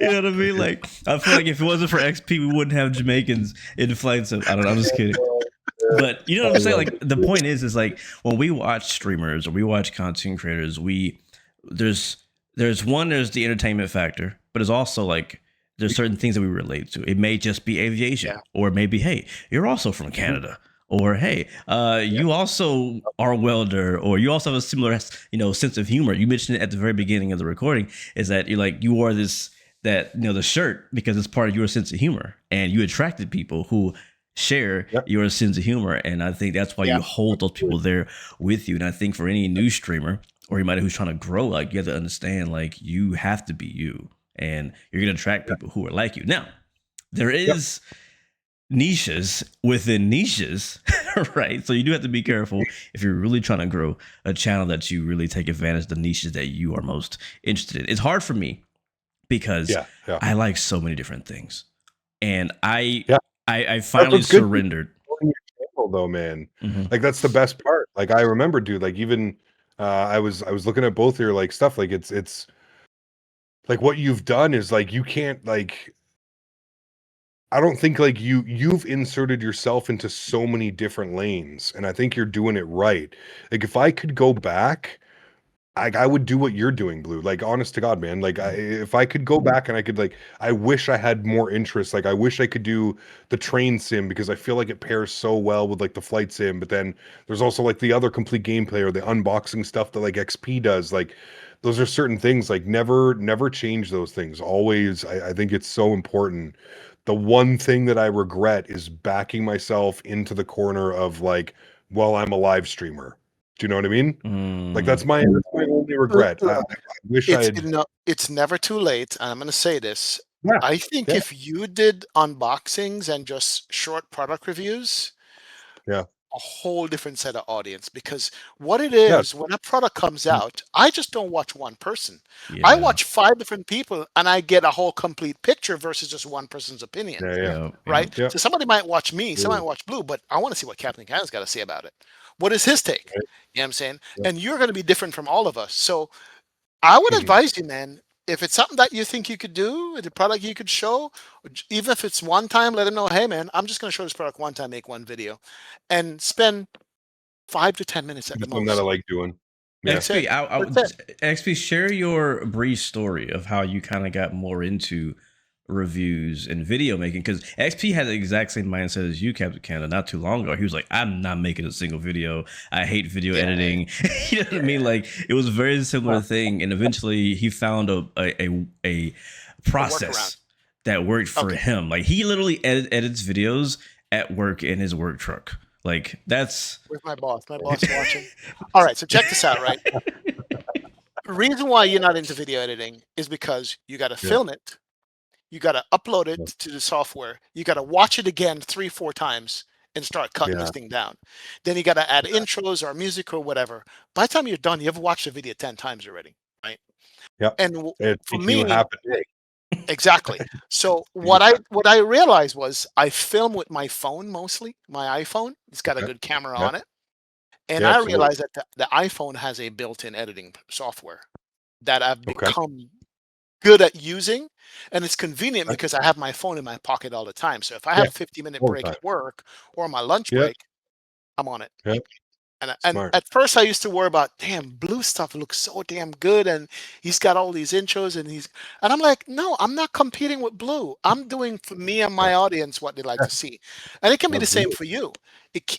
know what I mean? Like I feel like if it wasn't for XP, we wouldn't have Jamaicans in flights. I don't know. I'm just kidding. But you know what I'm saying? Like the point is like when we watch streamers or we watch content creators, there's there's the entertainment factor, but it's also like there's certain things that we relate to. It may just be aviation, Yeah. or maybe hey, you're also from Canada, or hey, you also are a welder, or you also have a similar sense of humor. You mentioned it at the very beginning of the recording, is that you wore this that the shirt because it's part of your sense of humor, and you attracted people who share Yep. your sense of humor. And I think that's why Yeah. you hold those people there with you. And I think for any new streamer or anybody who's trying to grow, like you have to understand, like you have to be you, and you're gonna attract people who are like you. Now, there Yep. is niches within niches, Right. So you do have to be careful if you're really trying to grow a channel that you really take advantage of the niches that you are most interested in. It's hard for me because Yeah, yeah, I like so many different things. And yeah. I That's finally what's good surrendered. growing your channel though, man. Mhm. Like that's the best part. Like I remember, dude, like even I was looking at both your like stuff. Like it's like what you've done is like you can't like I don't think like you've inserted yourself into so many different lanes, and I think you're doing it right. Like if I could go back, I would do what you're doing, Blue. Like honest to God, man. Like if I could go back and I could like, I wish I had more interest. Like I wish I could do the train sim because I feel like it pairs so well with like the flight sim. But then there's also like the other complete gameplay or the unboxing stuff that like XP does. Like those are certain things. Like never change those things. Always, I think it's so important. The one thing that I regret is backing myself into the corner of like, well, I'm a live streamer. Do you know what I mean? Like Mm. that's my only regret. I wish I It's had. no, it's never too late. And I'm going to say this. Yeah, I think yeah, if you did unboxings and just short product reviews, yeah, a whole different set of audience, because what it yeah, is when a product comes out, I just don't watch one person. I Yeah. watch five different people and I get a whole complete picture versus just one person's opinion, yeah, yeah, Yeah. Yeah. right? yeah. So somebody might watch me, somebody Yeah, might watch Blue, but I want to see what Captain Canada's got to say about it. What is his take? right, You know what I'm saying? yeah. And you're going to be different from all of us. So I would Mhm. advise you, man, if it's something that you think you could do, the product you could show, even if it's one time, let them know, hey, man, I'm just going to show this product one time, make one video, and spend 5 to 10 minutes at the Just something that I most. like doing. Yeah. That's it. XP, That's it. XP, share your brief story of how you kind of got more into reviews and video making, because XP had the exact same mindset as you, Captain Canada, not too long ago. He was like, I'm not making a single video. I hate video Yeah. editing. You know what I mean? Like it was a very similar thing. And eventually he found a A process workaround. that worked for Okay. him. Like he literally edits videos at work in his work truck. Like that's Where's my boss? My boss is watching. All right. So check this out, right? The reason why you're not into video editing is because you got to Yeah. film it. You got to upload Yeah. it to the software. You got to watch it again 3, 4 times and start cutting Yeah. this thing down. Then you got to add intros or music or whatever. By the time you're done, you've watched the video 10 times already, right? Yep. And It's for taking you me, half a day. exactly. So Yeah. what I realized was I film with my phone mostly, my iPhone. It's got a Okay. good camera Yeah. on it. And Yeah, I absolutely. realized that the iPhone has a built-in editing software that I've Okay. become good at using, and it's convenient Okay. because I have my phone in my pocket all the time. So if I Yeah. have a 50-minute All the break time. at work or my lunch Yeah. break, I'm on it. Yeah. And Smart. at first I used to worry about, damn, Blue stuff looks so damn good, and he's got all these intros, and I'm like, no, I'm not competing with Blue. I'm doing for me and Yeah. my audience what they like Yeah. to see, and it can be the same Absolutely. for you.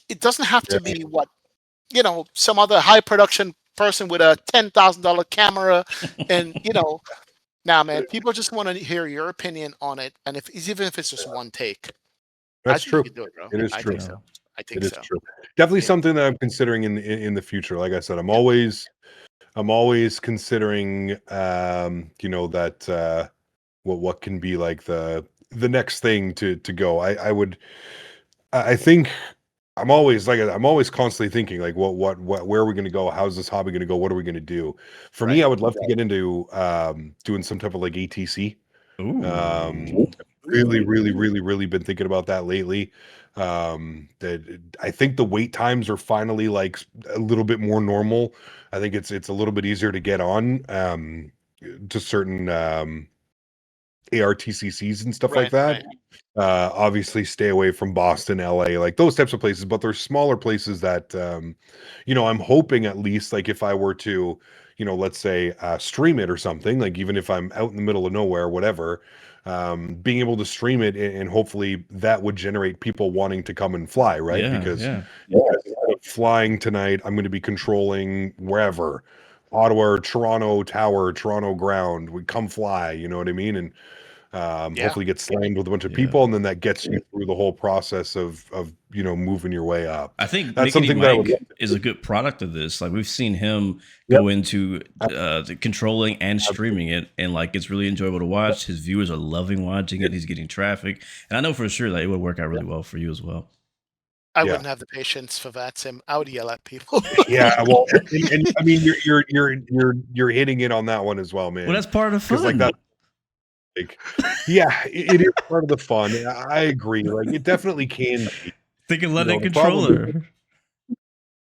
It doesn't have Yeah. to be what some other high production person with a $10,000 camera, and nah, man, people just want to hear your opinion on it, and even if it's just one take, I That's think you true. can do it, bro. It is I true. think yeah. so. I It think is so. true. Definitely Yeah. something that I'm considering in the future. Like I said, Yeah. I'm always considering that what can be like the next thing to go. I think I'm always constantly thinking like what where are we going to go? How's this hobby going to go? What are we going to do? For me, Right. I would love to get into doing some type of like ATC. Ooh. Really been thinking about that lately. That I think the wait times are finally like a little bit more normal. I think it's a little bit easier to get on to certain ARTCCs and stuff like Right. that. Right. Obviously stay away from Boston, LA, like those types of places, but there's smaller places that I'm hoping at least like if I were to, let's say stream it or something, like even if I'm out in the middle of nowhere, whatever, being able to stream it and hopefully that would generate people wanting to come and fly, right? Yeah. Because Yeah. flying tonight, I'm going to be controlling wherever. Ottawa, Toronto Tower, Toronto ground, we come fly, you know what I mean? And Yeah. hopefully get slammed with a bunch of Yeah. people, and then that gets you through the whole process of moving your way up. I think That's Mickety something that I would love Mike to is do. a good product of this. Like we've seen him Yep, go into the controlling and absolutely. streaming it, and like it's really enjoyable to watch. His viewers are loving watching Yeah, it. He's getting traffic, and I know for sure that it would work out really well for you as well. I Yeah. wouldn't have the patience for VATSIM. I would yell at people. Yeah, well, and I mean, you're hitting it on that one as well, man. Well, that's part of the Because like fun. that, like, yeah, it is part of the fun. I agree. Like, it definitely can be. Think of letting the problem controller.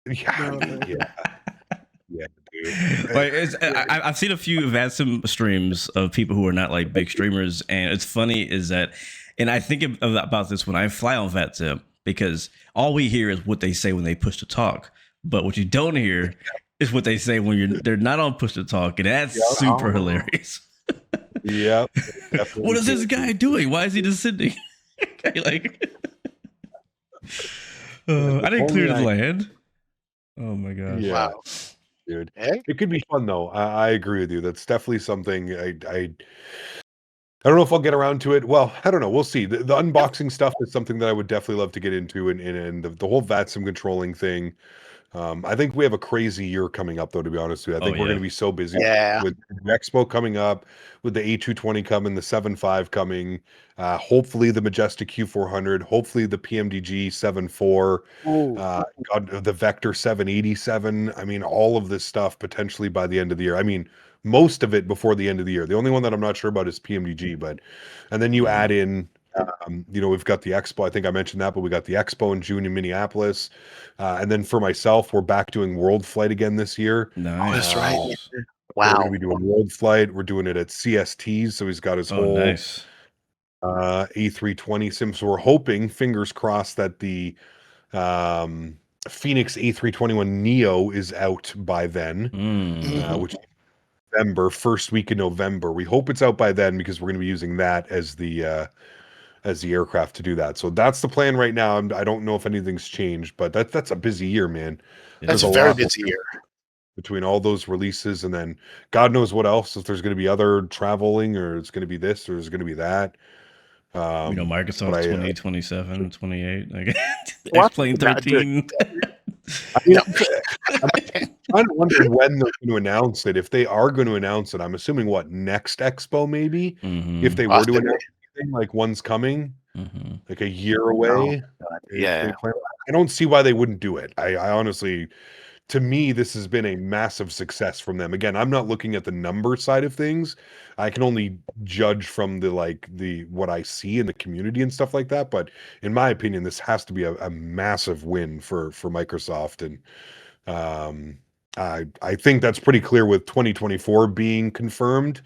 Yeah, I mean, yeah, dude. Like I've seen a few VATSIM streams of people who are not like big streamers, and it's funny is that, and I think about this when I fly on VATSIM, because all we hear is what they say when they push to talk, but what you don't hear is what they say when they're not on push to talk, and that's super hilarious. Yeah. What is this guy doing? Why is he just sitting? Like, I didn't clear the land. Oh my gosh. Yeah. Wow. Dude, Hey? it could be fun though. I agree with you. That's definitely something I don't know if I'll get around to it. Well, I don't know. We'll see. The unboxing stuff is something that I would definitely love to get into, and the whole VATSIM controlling thing. I think we have a crazy year coming up, though, to be honest with you. I think we're going to be so busy with the Expo coming up, with the A220 coming, the 7.5 coming, hopefully the Majestic Q400, hopefully the PMDG 7.4, the Vector 787. I mean, all of this stuff potentially by the end of the year. I mean, most of it before the end of the year. The only one that I'm not sure about is PMDG, and then you add in, we've got the Expo. I think I mentioned that, but we got the Expo in June in Minneapolis. And then for myself, we're back doing World Flight again this year. Nice. Oh, that's right. We're Wow. going to be doing World Flight. We're doing it at CSTs. So he's got his whole nice. A320 sim. So we're hoping, fingers crossed, that the Phoenix A321 Neo is out by then, which is November, first week in November. We hope it's out by then because we're going to be using that as the aircraft to do that. So that's the plan right now. I don't know if anything's changed, but that's a busy year, man. That's a very busy year. Between all those releases, and then God knows what else, if there's going to be other traveling, or it's going to be this, or there's going to be that. Microsoft 2027, 28. Like, X-Plane 13. I mean, I'm kind of wondering when they're going to announce it. If they are going to announce it, I'm assuming next Expo maybe. If they were to announce anything, like one's coming, like a year away. I don't see why they wouldn't do it. I honestly, to me, this has been a massive success from them. Again, I'm not looking at the number side of things. I can only judge from the what I see in the community and stuff like that. But in my opinion, this has to be a massive win for Microsoft. And I think that's pretty clear with 2024 being confirmed.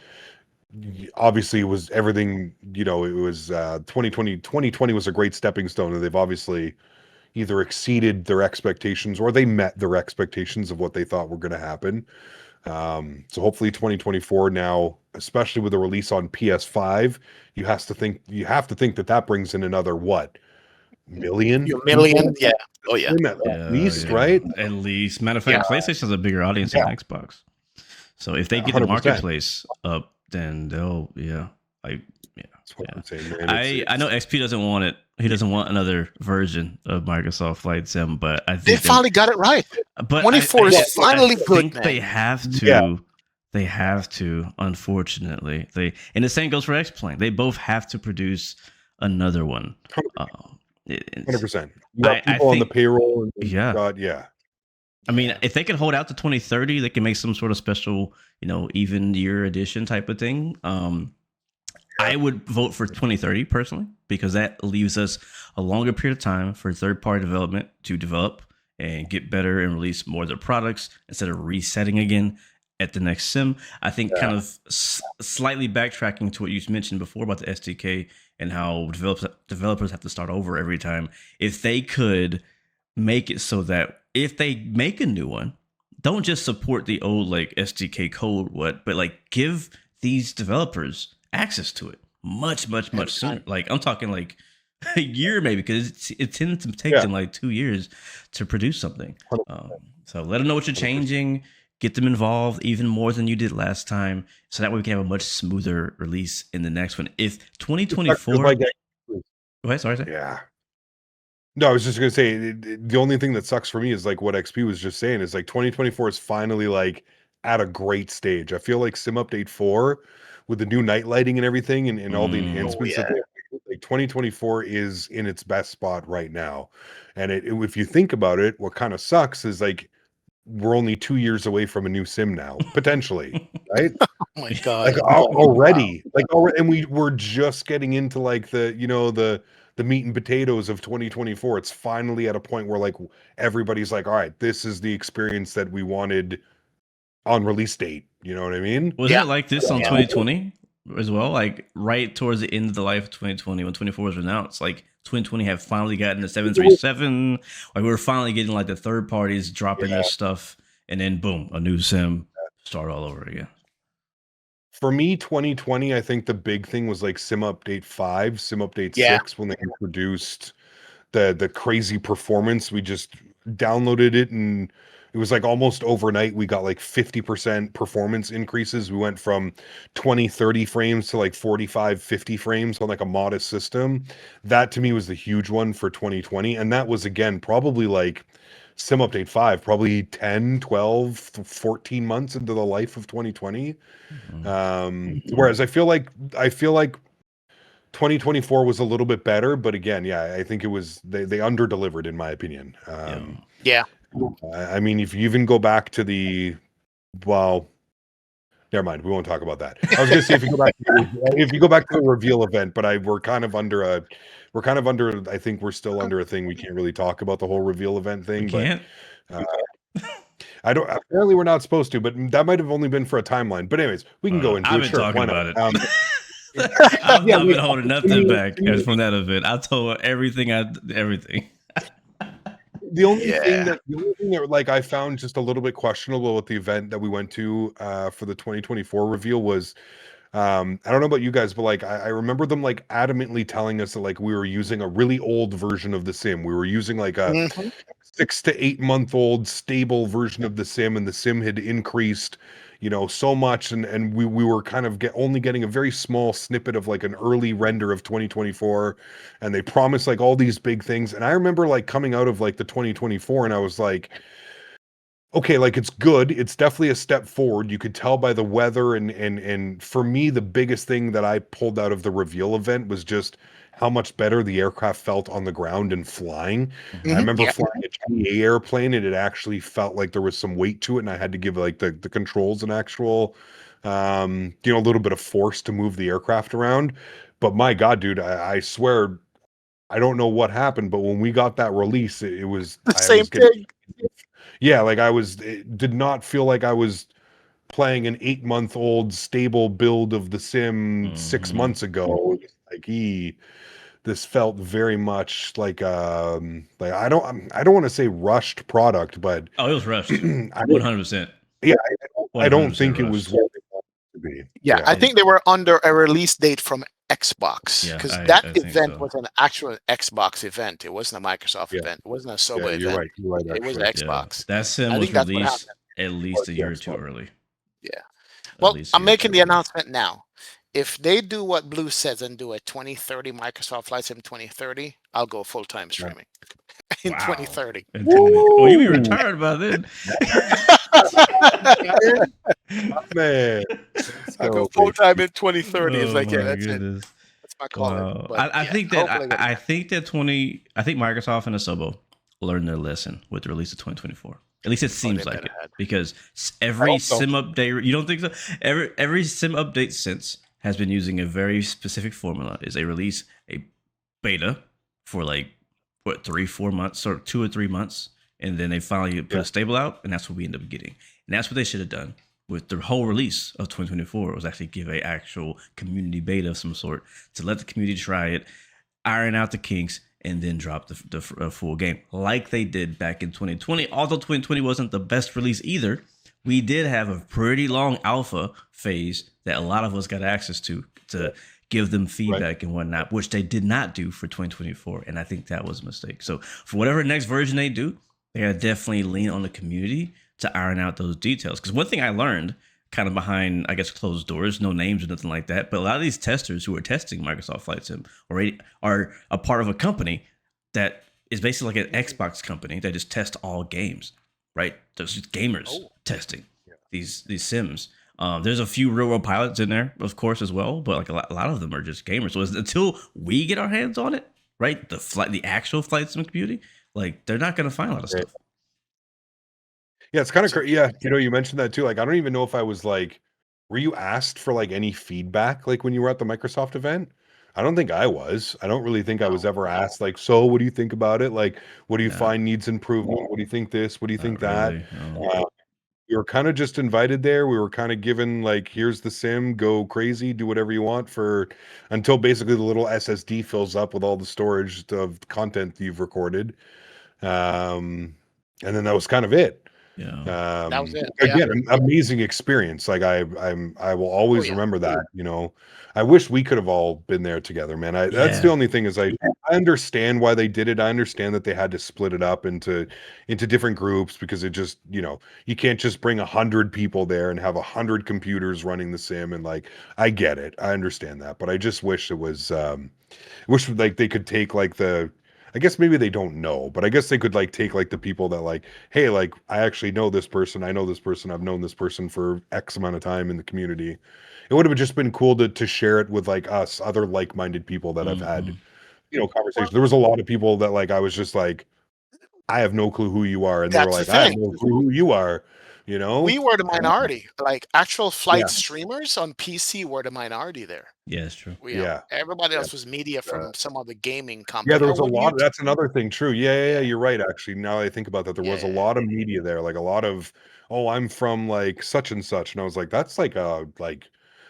Obviously, it was everything, it was 2020 was a great stepping stone, and they've obviously either exceeded their expectations or they met their expectations of what they thought were going to happen. So hopefully 2024 now, especially with the release on PS5, you have to think that brings in another million? Yeah. Oh yeah. At least, right? At least. Matter of fact, PlayStation has a bigger audience than Xbox. So if they get 100%. The marketplace up, then they'll That's what I'm saying, man. I know XP doesn't want it. He doesn't want another version of Microsoft Flight Sim, but I think they finally got it right. But 24 is finally good. I think they have to. Yeah. They have to. Unfortunately, and the same goes for X-Plane. They both have to produce another one. 100%. You got people on the payroll. I mean, if they can hold out to 2030, they can make some sort of special, even year edition type of thing. I would vote for 2030 personally, because that leaves us a longer period of time for third-party development to develop and get better and release more of their products instead of resetting again at the next sim. I think kind of slightly backtracking to what you mentioned before about the SDK and how developers have to start over every time. If they could make it so that if they make a new one, don't just support the old SDK code, but give these developers access to it much sooner. I'm talking a year maybe, because it tends to take them 2 years to produce something. So let them know what you're changing, get them involved even more than you did last time, so that way we can have a much smoother release in the next one. If 2024 sorry. Yeah. No, I was just going to say, the only thing that sucks for me is what XP was just saying is 2024 is finally at a great stage. I feel like Sim Update 4 with the new night lighting and everything and all the enhancements that Like 2024 is in its best spot right now. And if you think about it, what kind of sucks is like we're only 2 years away from a new sim now, potentially, right? Oh my God. Like already, like already, and we're just getting into like the meat and potatoes of 2024. It's finally at a point where like everybody's like, all right, this is the experience that we wanted on release date. You know what I mean? Wasn't Yeah. it like this on Yeah. 2020 as well? Like right towards the end of the life of 2020 when 24 was announced, like 2020 had finally gotten the 737. Like we were finally getting like the third parties dropping their stuff, and then boom, a new sim start all over again. For me, 2020, I think the big thing was like Sim Update 5, Sim Update Yeah. 6 when they introduced the crazy performance. We just downloaded it and it was like almost overnight we got like 50% performance increases. We went from 20, 30 frames to like 45, 50 frames on like a modest system. That to me was the huge one for 2020. And that was again probably like Sim Update 5, probably 10, 12, 14 months into the life of 2020. Whereas I feel like 2024 was a little bit better, but again, yeah, I think it was they under delivered in my opinion. Yeah. I mean, if you even go back to well, never mind, we won't talk about that. I was gonna say if you go back to the reveal event, but we're kind of under I think we're still under a thing we can't really talk about the whole reveal event thing, We but can't. I don't apparently we're not supposed to, but that might have only been for a timeline. But anyways, we can go into I've it. been Sure, talking why not? about it. I've Yeah, not been holding nothing back we- from that event. I told everything. The only Yeah. thing that like I found just a little bit questionable with the event that we went to for the 2024 reveal was I don't know about you guys, but like I remember them like adamantly telling us that like we were using a really old version of the sim. We were using like a Mhm. 6 to 8 month old stable version of the sim, and the sim had increased, so much, and we were kind of only getting a very small snippet of like an early render of 2024, and they promised like all these big things. And I remember like coming out of like the 2024, and I was like, okay, like it's good. It's definitely a step forward. You could tell by the weather, and for me, the biggest thing that I pulled out of the reveal event was just how much better the aircraft felt on the ground and flying. I remember Yeah. flying a GA airplane, and it actually felt like there was some weight to it, and I had to give like the controls an actual, a little bit of force to move the aircraft around. But my God, dude, I swear, I don't know what happened, but when we got that release, it was The I same was getting. thing. Yeah, like it did not feel like I was playing an 8-month-old stable build of the sim 6 months ago. Like this felt very much like I don't want to say rushed product, but Oh, it was rushed. I 100%. yeah, I don't 100% think it was rushed. what it wanted to be. Yeah, I think they were under a release date from Xbox Yeah, because I that think event so. was an actual Xbox event. It wasn't a Microsoft Yeah. event. It wasn't a Yeah, Soba you're event. right. You're right. It was Actually, Xbox. That sim I was think that's what released happened. at least a year or Yes, two well. early. Yeah. At Well, least a I'm year or making two the early. announcement now. If they do what Blue says and do a 2030 Microsoft Flight Sim 2030, I'll go full-time streaming in Wow. 2030. And 20 Oh, you be Woo! retired by then. Man, let's I go go, full-time baby. in 2030. It's Oh like, yeah, my that's it. goodness. That's my calling. Wow. But I yeah, think that hopefully I think that I think Microsoft and Asobo learned their lesson with the release of 2024. At least it seems they like better it had. because every hope so. sim update. You don't think so? Every sim update since has been using a very specific formula. Is they release a beta for like what 3-4 months or 2 or 3 months, and then they finally put Yeah. a stable out, and that's what we end up getting. And that's what they should have done with the whole release of 2024 was actually give a actual community beta of some sort to let the community try it, iron out the kinks, and then drop the full game like they did back in 2020. Although 2020 wasn't the best release either, we did have a pretty long alpha phase that a lot of us got access to give them feedback and whatnot, which they did not do for 2024. And I think that was a mistake. So for whatever next version they do, they gotta definitely lean on the community to iron out those details. Because one thing I learned kind of behind, I guess, closed doors, no names or nothing like that, but a lot of these testers who are testing Microsoft Flight Sim already are a part of a company that is basically like an Xbox company that just tests all games, right? There's just gamers testing these sims There's a few real world pilots in there, of course, as well, but like a lot of them are just gamers. So until we get our hands on it, right? The actual flight sim community, like they're not going to find a lot of stuff. Yeah, it's kind of crazy. Yeah, you mentioned that too. Like, I don't even know if I was like, were you asked for like any feedback like when you were at the Microsoft event? I don't think I was. I don't really think I was ever asked like, so what do you think about it? Like, what do you find needs improvement? What do you think this? What do you think that? Really, no. We were kind of just invited there. We were kind of given like, here's the sim, go crazy, do whatever you want for until basically the little SSD fills up with all the storage of content you've recorded. And then that was kind of it. Yeah. That was it. Again, an amazing experience. Like I will always remember that. I wish we could have all been there together, man. That's the only thing is I understand why they did it. I understand that they had to split it up into different groups because it just, you can't just bring 100 people there and have 100 computers running the sim. And like, I get it. I understand that, but I just wish it was, wish like they could take like I guess maybe they don't know, but I guess they could like take like the people that like, hey, like I actually know this person. I know this person. I've known this person for X amount of time in the community. It would have just been cool to share it with like us, other like-minded people that I've had, conversations. There was a lot of people that like I was just like, I have no clue who you are, and they were like, I have no clue who you are. We were the minority. Like actual flight streamers on PC were the minority there. Yeah, it's true. Everybody else was media from some other gaming company. Yeah, there was a lot. That's another thing. True. Yeah. You're right. Actually, now that I think about that, there was a lot of media there. Like a lot of, oh, I'm from like such and such, and I was like, that's like I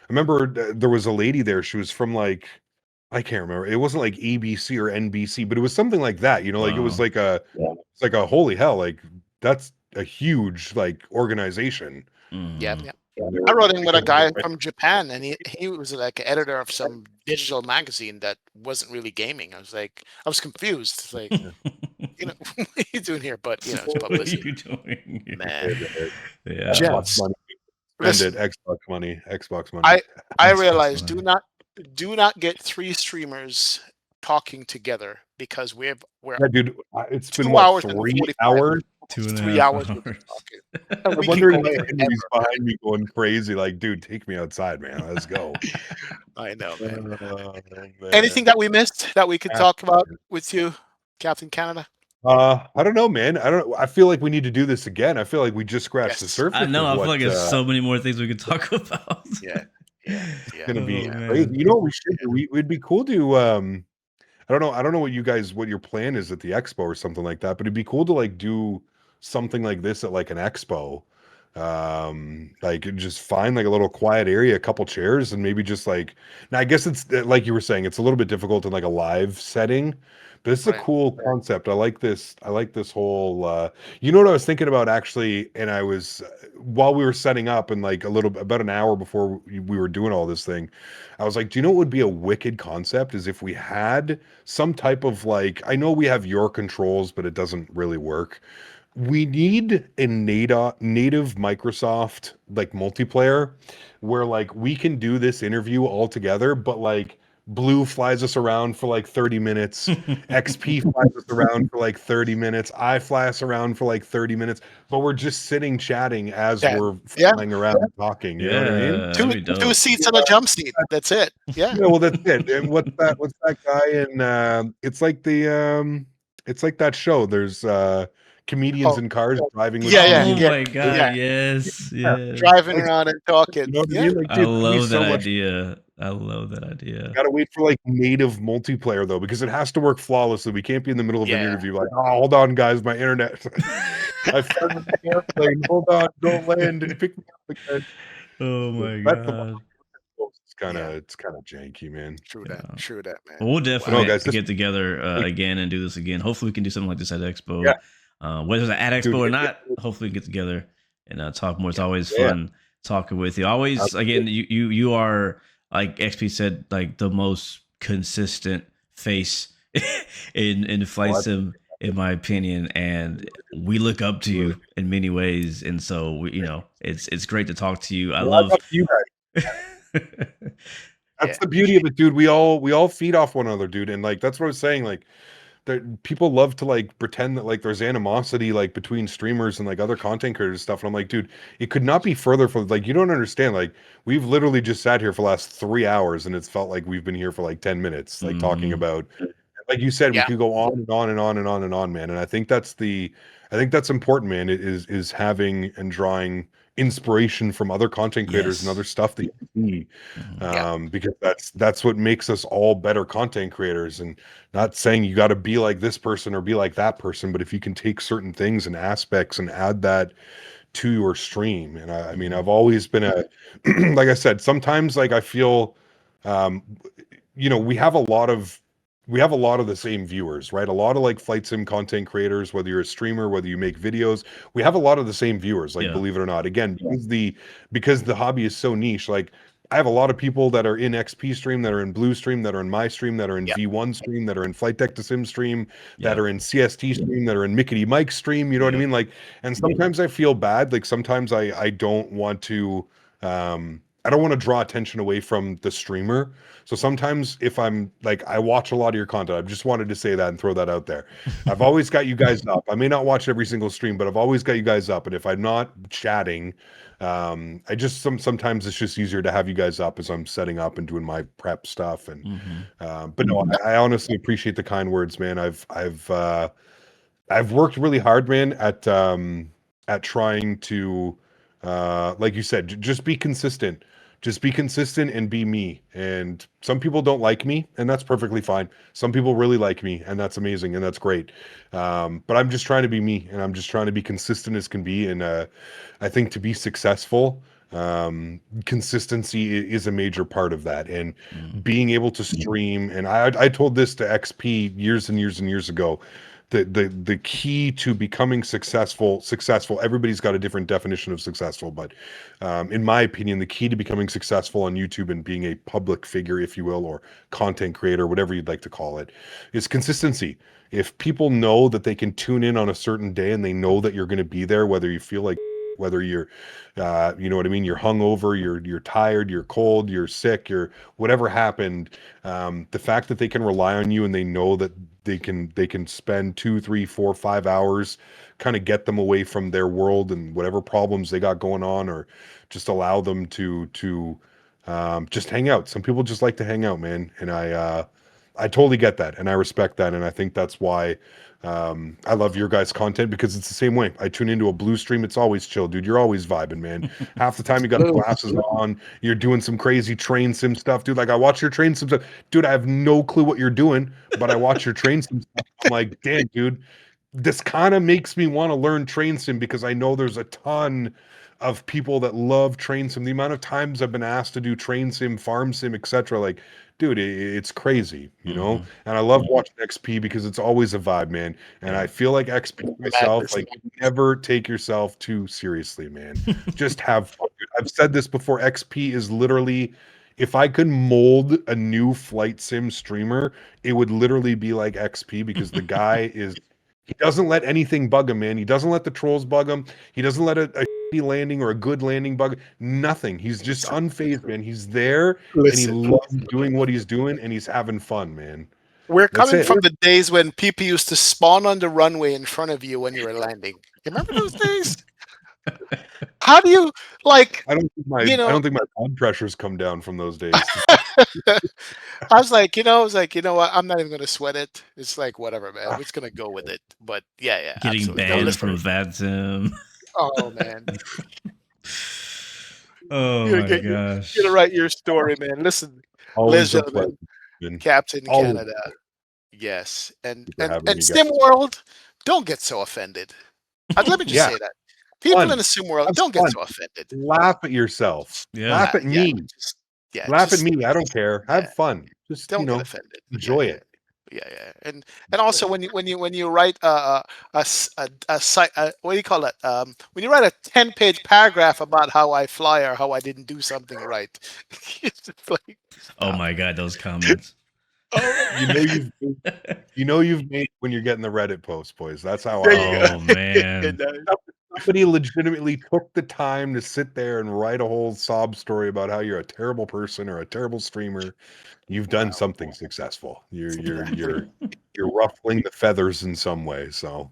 remember there was a lady there. She was from like, I can't remember. It wasn't like ABC or NBC, but it was something like that. Like it was like it's like a holy hell. Like that's a huge like organization. Yeah. I wrote in with a guy from Japan, and he was like an editor of some digital magazine that wasn't really gaming. I was confused. It's like, what are you doing here? But it's publicity. What are you doing? Man, yeah. Xbox money. Spend it. Xbox money. I realized do not get 3 streamers talking together because we're dude. It's been 2 hours 3 hours. 2.5 hours. I'm wondering why Henry's behind me going crazy. Like, dude, take me outside, man. Let's go. I know, man. Anything that we missed that we could talk about with you, Captain Canada? I don't know, man. I feel like we need to do this again. I feel like we just scratched the surface. I know. I feel like there's so many more things we could talk about. It's gonna be crazy. You know what we should do? We'd be cool to I don't know what your plan is at the expo or something like that, but it'd be cool to like do something like this at like an expo. Like just find like a little quiet area, a couple chairs, and maybe just like, now I guess it's like you were saying, it's a little bit difficult in like a live setting, but this is a cool concept. I like this whole you know what I was thinking about actually, and I was while we were setting up and like about an hour before we were doing all this thing, I was like, do you know what would be a wicked concept is if we had some type of like, I know we have your controls, but it doesn't really work. We need a native Microsoft like multiplayer where like we can do this interview all together, but like Blue flies us around for like 30 minutes, XP flies us around for like 30 minutes, I fly us around for like 30 minutes, but we're just sitting chatting as we're flying around and talking. You know what I mean? Two seats and a jump seat. That's it. Yeah. Well, that's it. And what's that guy in it's like that show. There's comedians in cars driving with my god, yes. Driving around and talking. You know what I mean? Like, dude, I love that idea. I love that idea. Gotta wait for like native multiplayer though, because it has to work flawlessly. We can't be in the middle of an interview like, oh, hold on, guys, my internet. I found the airplane. Hold on, don't land and pick me up again. Oh my god. It's kind of janky, man. True that, man. Well, we'll definitely get together again and do this again. Hopefully we can do something like this at Expo. Whether it's at Expo or not, hopefully we get together and talk more. It's always fun talking with you. Always, again, you are, like XP said, like the most consistent face in flight sim, in my opinion, and we look up to you in many ways. And so it's great to talk to you. I love you guys. That's the beauty of it, dude. We all feed off one another, dude. And like that's what I was saying. Like people love to like pretend that like there's animosity like between streamers and like other content creators and stuff. And I'm like, dude, it could not be further from like you don't understand. Like we've literally just sat here for the last 3 hours and it's felt like we've been here for like 10 minutes, like talking about like you said, we Yeah. could go on and on and on and on and on, man. And I think that's important, man. It is having and drawing inspiration from other content creators and Yes. other stuff that you see, Yeah. because that's what makes us all better content creators. And not saying you got to be like this person or be like that person, but if you can take certain things and aspects and add that to your stream. And I mean, I've always been a, like I said, sometimes like I feel, um, we have a lot of the same viewers, right? A lot of like flight sim content creators, whether you're a streamer, whether you make videos, we have a lot of the same viewers, like Yeah. believe it or not. Again, because the hobby is so niche, like I have a lot of people that are in XP stream, that are in Blue stream, that are in my stream, that are in Yeah. V1 stream, that are in Flight Deck to Sim stream, that Yeah. are in CST stream, that are in Mickety Mike stream, you know what I Yeah. mean? Like, and sometimes I feel bad, like sometimes I don't want to I don't want to draw attention away from the streamer. So sometimes if I'm like, I watch a lot of your content. I just wanted to say that and throw that out there. I've always got you guys up. I may not watch every single stream, but I've always got you guys up. And if I'm not chatting, I just sometimes it's just easier to have you guys up as I'm setting up and doing my prep stuff. And but no, I honestly appreciate the kind words, man. I've worked really hard, man, at trying to like you said, just be consistent. Just be consistent and be me. And some people don't like me, and that's perfectly fine. Some people really like me, and that's amazing, and that's great. But I'm just trying to be me, and I'm just trying to be consistent as can be. And I think to be successful, consistency is a major part of that. And being able to stream, and I told this to XP years and years and years ago. The key to becoming successful, everybody's got a different definition of successful, but in my opinion, the key to becoming successful on YouTube and being a public figure, if you will, or content creator, whatever you'd like to call it, is consistency. If people know that they can tune in on a certain day and they know that you're going to be there, whether you feel like, whether you're you know what I mean, you're hungover, you're tired, you're cold, you're sick, you're whatever happened, the fact that they can rely on you and they know that they can spend 2, 3, 4, 5 hours, kind of get them away from their world and whatever problems they got going on, or just allow them to just hang out. Some people just like to hang out, man, and I totally get that, and I respect that, and I think that's why I love your guys' content, because it's the same way. I tune into a Blue stream, it's always chill, dude. You're always vibing, man. Half the time you got glasses on, you're doing some crazy train sim stuff, dude. Like I watch your train sim stuff, dude. I have no clue what you're doing, but I watch your train sim stuff. I'm like, damn, dude, this kind of makes me want to learn train sim, because I know there's a ton of people that love train sim. The amount of times I've been asked to do train sim, farm sim, etc. Like, dude, it's crazy, you know? And I love watching XP because it's always a vibe, man. And I feel like XP myself, like, never take yourself too seriously, man. Just have fun. I've said this before. XP is literally, if I could mold a new flight sim streamer, it would literally be like XP, because the guy he doesn't let anything bug him, man. He doesn't let the trolls bug him. He doesn't let a shitty landing or a good landing bug. Nothing. He's just unfazed, man. He's there and he loves doing what he's doing, and he's having fun, man. We're That's coming it. from the days when people used to spawn on the runway in front of you when you were landing. You remember those days? How do you like? I don't think You know, my blood pressure's come down from those days. I was like, you know what? I'm not even gonna sweat it. It's like whatever, man. We're just gonna go with it. But yeah, Getting absolutely. No, banned listen. from VADSIM. Oh man, Oh you're my gonna, gosh. you're gonna write your story, man. Listen, Always ladies a and gentlemen, pleasure. Captain Always Canada. Yes, and for and having and me, Sim guys. World, don't get so offended. Let me just Yeah, say that. People fun. in the Sim World, Have don't get fun. so offended. Laugh at yourself. Yeah. Laugh at Yeah, me. just yeah, Laugh at just me. I don't care. yeah. Have fun. Just, Don't get offended. enjoy Yeah. it. Yeah. And also when you write what do you call it? When you write a 10-page paragraph about how I fly or how I didn't do something right, it's just like, Oh stop. my god, those comments. You know you've made when you're getting the Reddit post, boys. That's how There I you roll. Oh man. And, Somebody legitimately took the time to sit there and write a whole sob story about how you're a terrible person or a terrible streamer. You've done something successful. You're you're ruffling the feathers in some way. So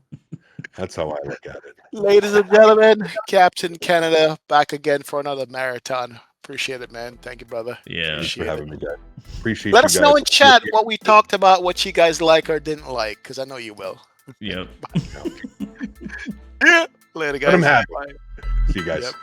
that's how I look at it. Ladies and gentlemen, Captain Canada back again for another marathon. Appreciate it, man. Thank you, brother. Yeah. Thanks for Appreciate it. having me, guys. Appreciate Let you us guys. know in chat what we talked about, what you guys like or didn't like, because I know you will. Yep. Later, guys. Let 'em have it. Bye. See you guys. Yep.